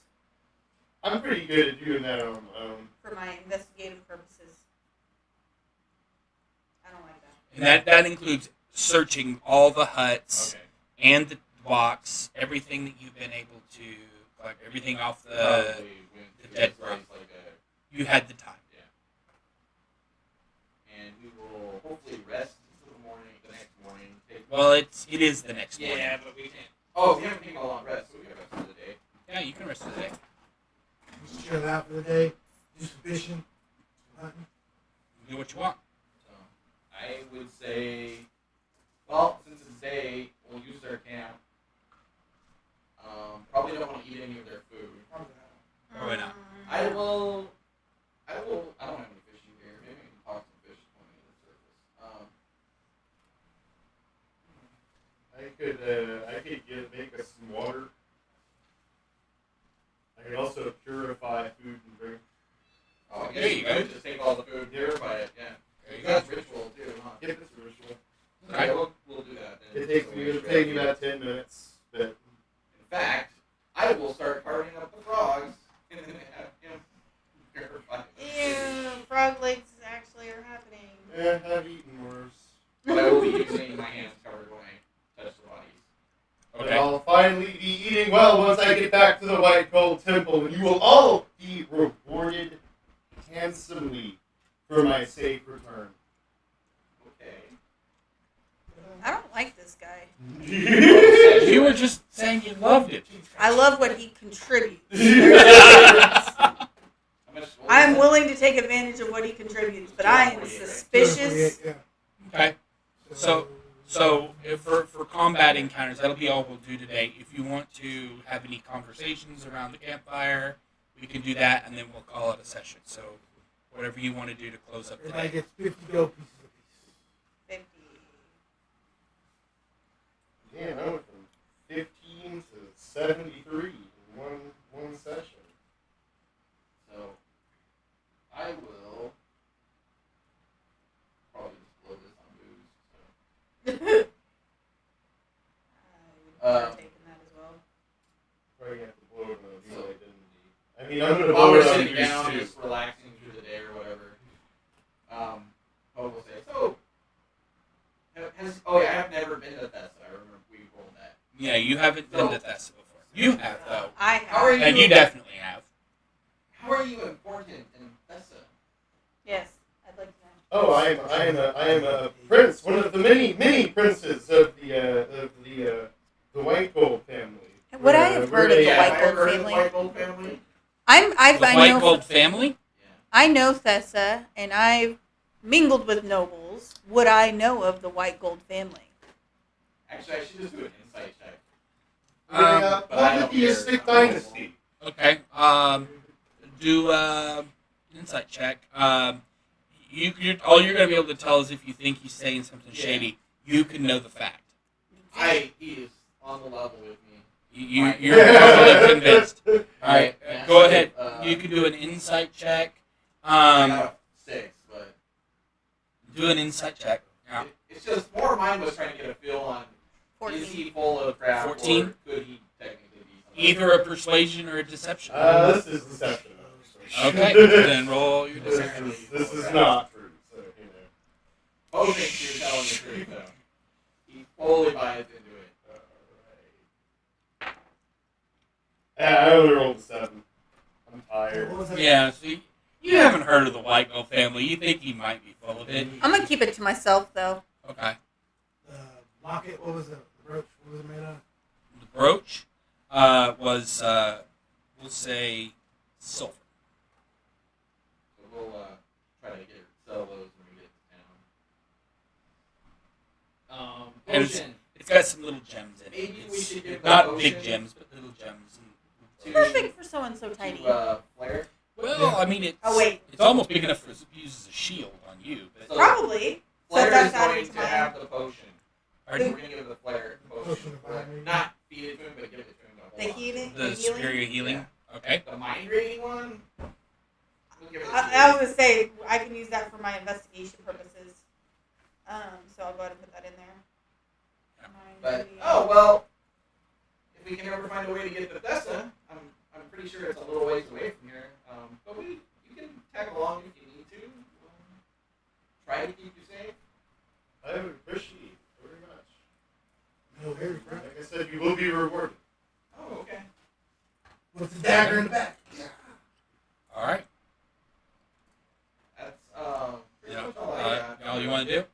I'm pretty good at doing that on my own. for my investigative purposes. I don't like that. And that includes searching all the huts Okay. and the box, everything that you've been able to collect, everything off the. Probably went the to dead this place like a. You had the time. And we will hopefully rest until the next morning. Well, it is the next morning. Yeah, but we can't. Oh, we haven't taken a long rest, so we can rest for the day. Yeah, you can rest of the day. just chill out for the day, do some fishing, some hunting. Do what you want. So I would say, well, since it's day, we'll use their camp. Probably don't want to eat any of their food. Probably not. I don't have any fishing here. Maybe we can talk some fish when we get to the surface. I could make us some water. I could also purify food and drink. Oh, I There guess you you go. could just take all the food, purify it, yeah. There you That's go. ritual too, huh? Yep, it's a ritual. Okay. Yeah, we'll do that then. It'll take me about 10 minutes, but In fact, I will start carving up the frogs and then have him purify them. Ew, frog legs actually are happening. I've eaten worse. But I will be using my hands covered when I touch the bodies. But Okay. I'll finally be eating well once I get back to the White Gold Temple, and you will all be rewarded handsomely for my safe return. Okay. I don't like this guy. You were just saying you loved it. I love what he contributes. How much- what I am was willing to take advantage of what he contributes, but I am suspicious. Yeah. Okay. So if for combat encounters, that'll be all we'll do today. If you want to have any conversations around the campfire, we can do that, and then we'll call it a session. So whatever you want to do to close up Everybody today. gets 50 gold pieces apiece. 50. Man, I went from 15 to 73 in one session. So, I will probably just blow this on booze. So. I would Um, partake in that as well. Probably gonna have to blow it on a So- identity. I mean, I'm gonna While blow we're it on sitting down, booze too. just relaxing through the day or whatever, Hope will say, so, I've never been to Thessa. I remember we rolled that. Yeah, you haven't been to Thessa before. You have though, I How are have. you? and you definitely have. How are you important in Thessa? Yes, I'd like to know. Oh, I am a prince, one of the many princes of the White Gold family. Would I have heard of the We're a- White have I Gold heard of the family? White Gold family? The I White know Gold family. Yeah. I know Thessa, and I've mingled with nobles. Would I know of the White Gold family? Actually, I should just do an insight check. We're a but I don't polytheistic care. dynasty. Okay. Do insight check. You all you're gonna be able to tell is if you think he's saying something Yeah. shady. You can know the fact. He is on the level with me. You're totally convinced. All right, Yeah. go ahead. Uh, You can do an insight check. I got a 6, but Do an insight check. Yeah. it's just more mine was trying to get a feel on is 14. he full of crap 14? or could he technically be something? Either a persuasion or a deception. This is deception. Okay, then roll your deception. This is not true. So you know. Both thinks you're telling the truth though. He fully buys into it. I only rolled a 7. I'm What tired. was that? Yeah, see, you haven't heard of the White Gold family. You think he might be full of it. I'm gonna keep it to myself though. Okay. The locket, what was the brooch? What was it made of? The brooch was, we'll say, silver. So we'll try to sell those when we get to town. And Potion. It's got some little gems in it. Maybe we It's should give not the big potion gems, but little gems. to- Perfect for someone so tiny. To Flair. Well, I mean, it's Oh, wait. it's almost big enough for use as a shield on you. But So Probably. So Flair is that's added going to to mine. have the potion. Pardon? We're going to give the Flair the Potion potion. of mind. Not feed it to him, but give it to him. The healing. The superior healing. Okay. The mind reading one. We'll give it to I was gonna say I can use that for my investigation purposes. So I'll go ahead and put that in there. But well, if we can ever find a way to get to Thessa, I'm pretty sure it's a little ways away from here. But you can tag along if you need to. Try to keep you safe. I would appreciate it very much. No worries, bro. Like I said, you will be rewarded. Oh, okay. With the dagger in the back. All right. That's pretty Yeah. much all I got. All you want to do?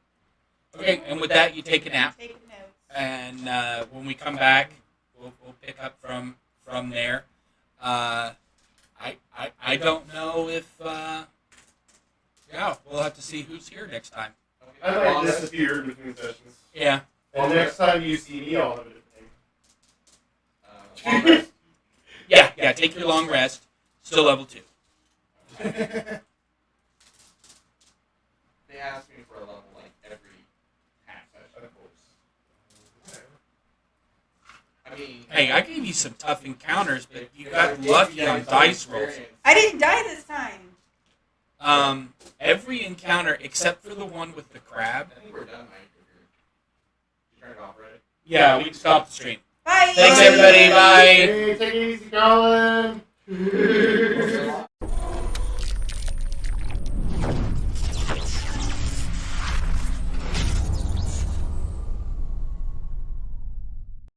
Okay. And with that, you take a nap, Taking notes. and when we come back, we'll pick up from there. I don't know if. Yeah, we'll have to see who's here next time. I might disappear in between sessions. Yeah. And next time you see me, I'll have a different Long rest. Yeah. Take your long rest. Still level 2. They ask me for a level like every half session. Of course. I mean, Hey, I gave you some tough encounters, but you got lucky on dice rolls. I didn't die this time. Every encounter except for the one with the crab. I think we're done, Mike. You turned it off, right? Yeah, we can stop the stream. Bye. Thanks, everybody. Bye. Hey, take it easy, Colin.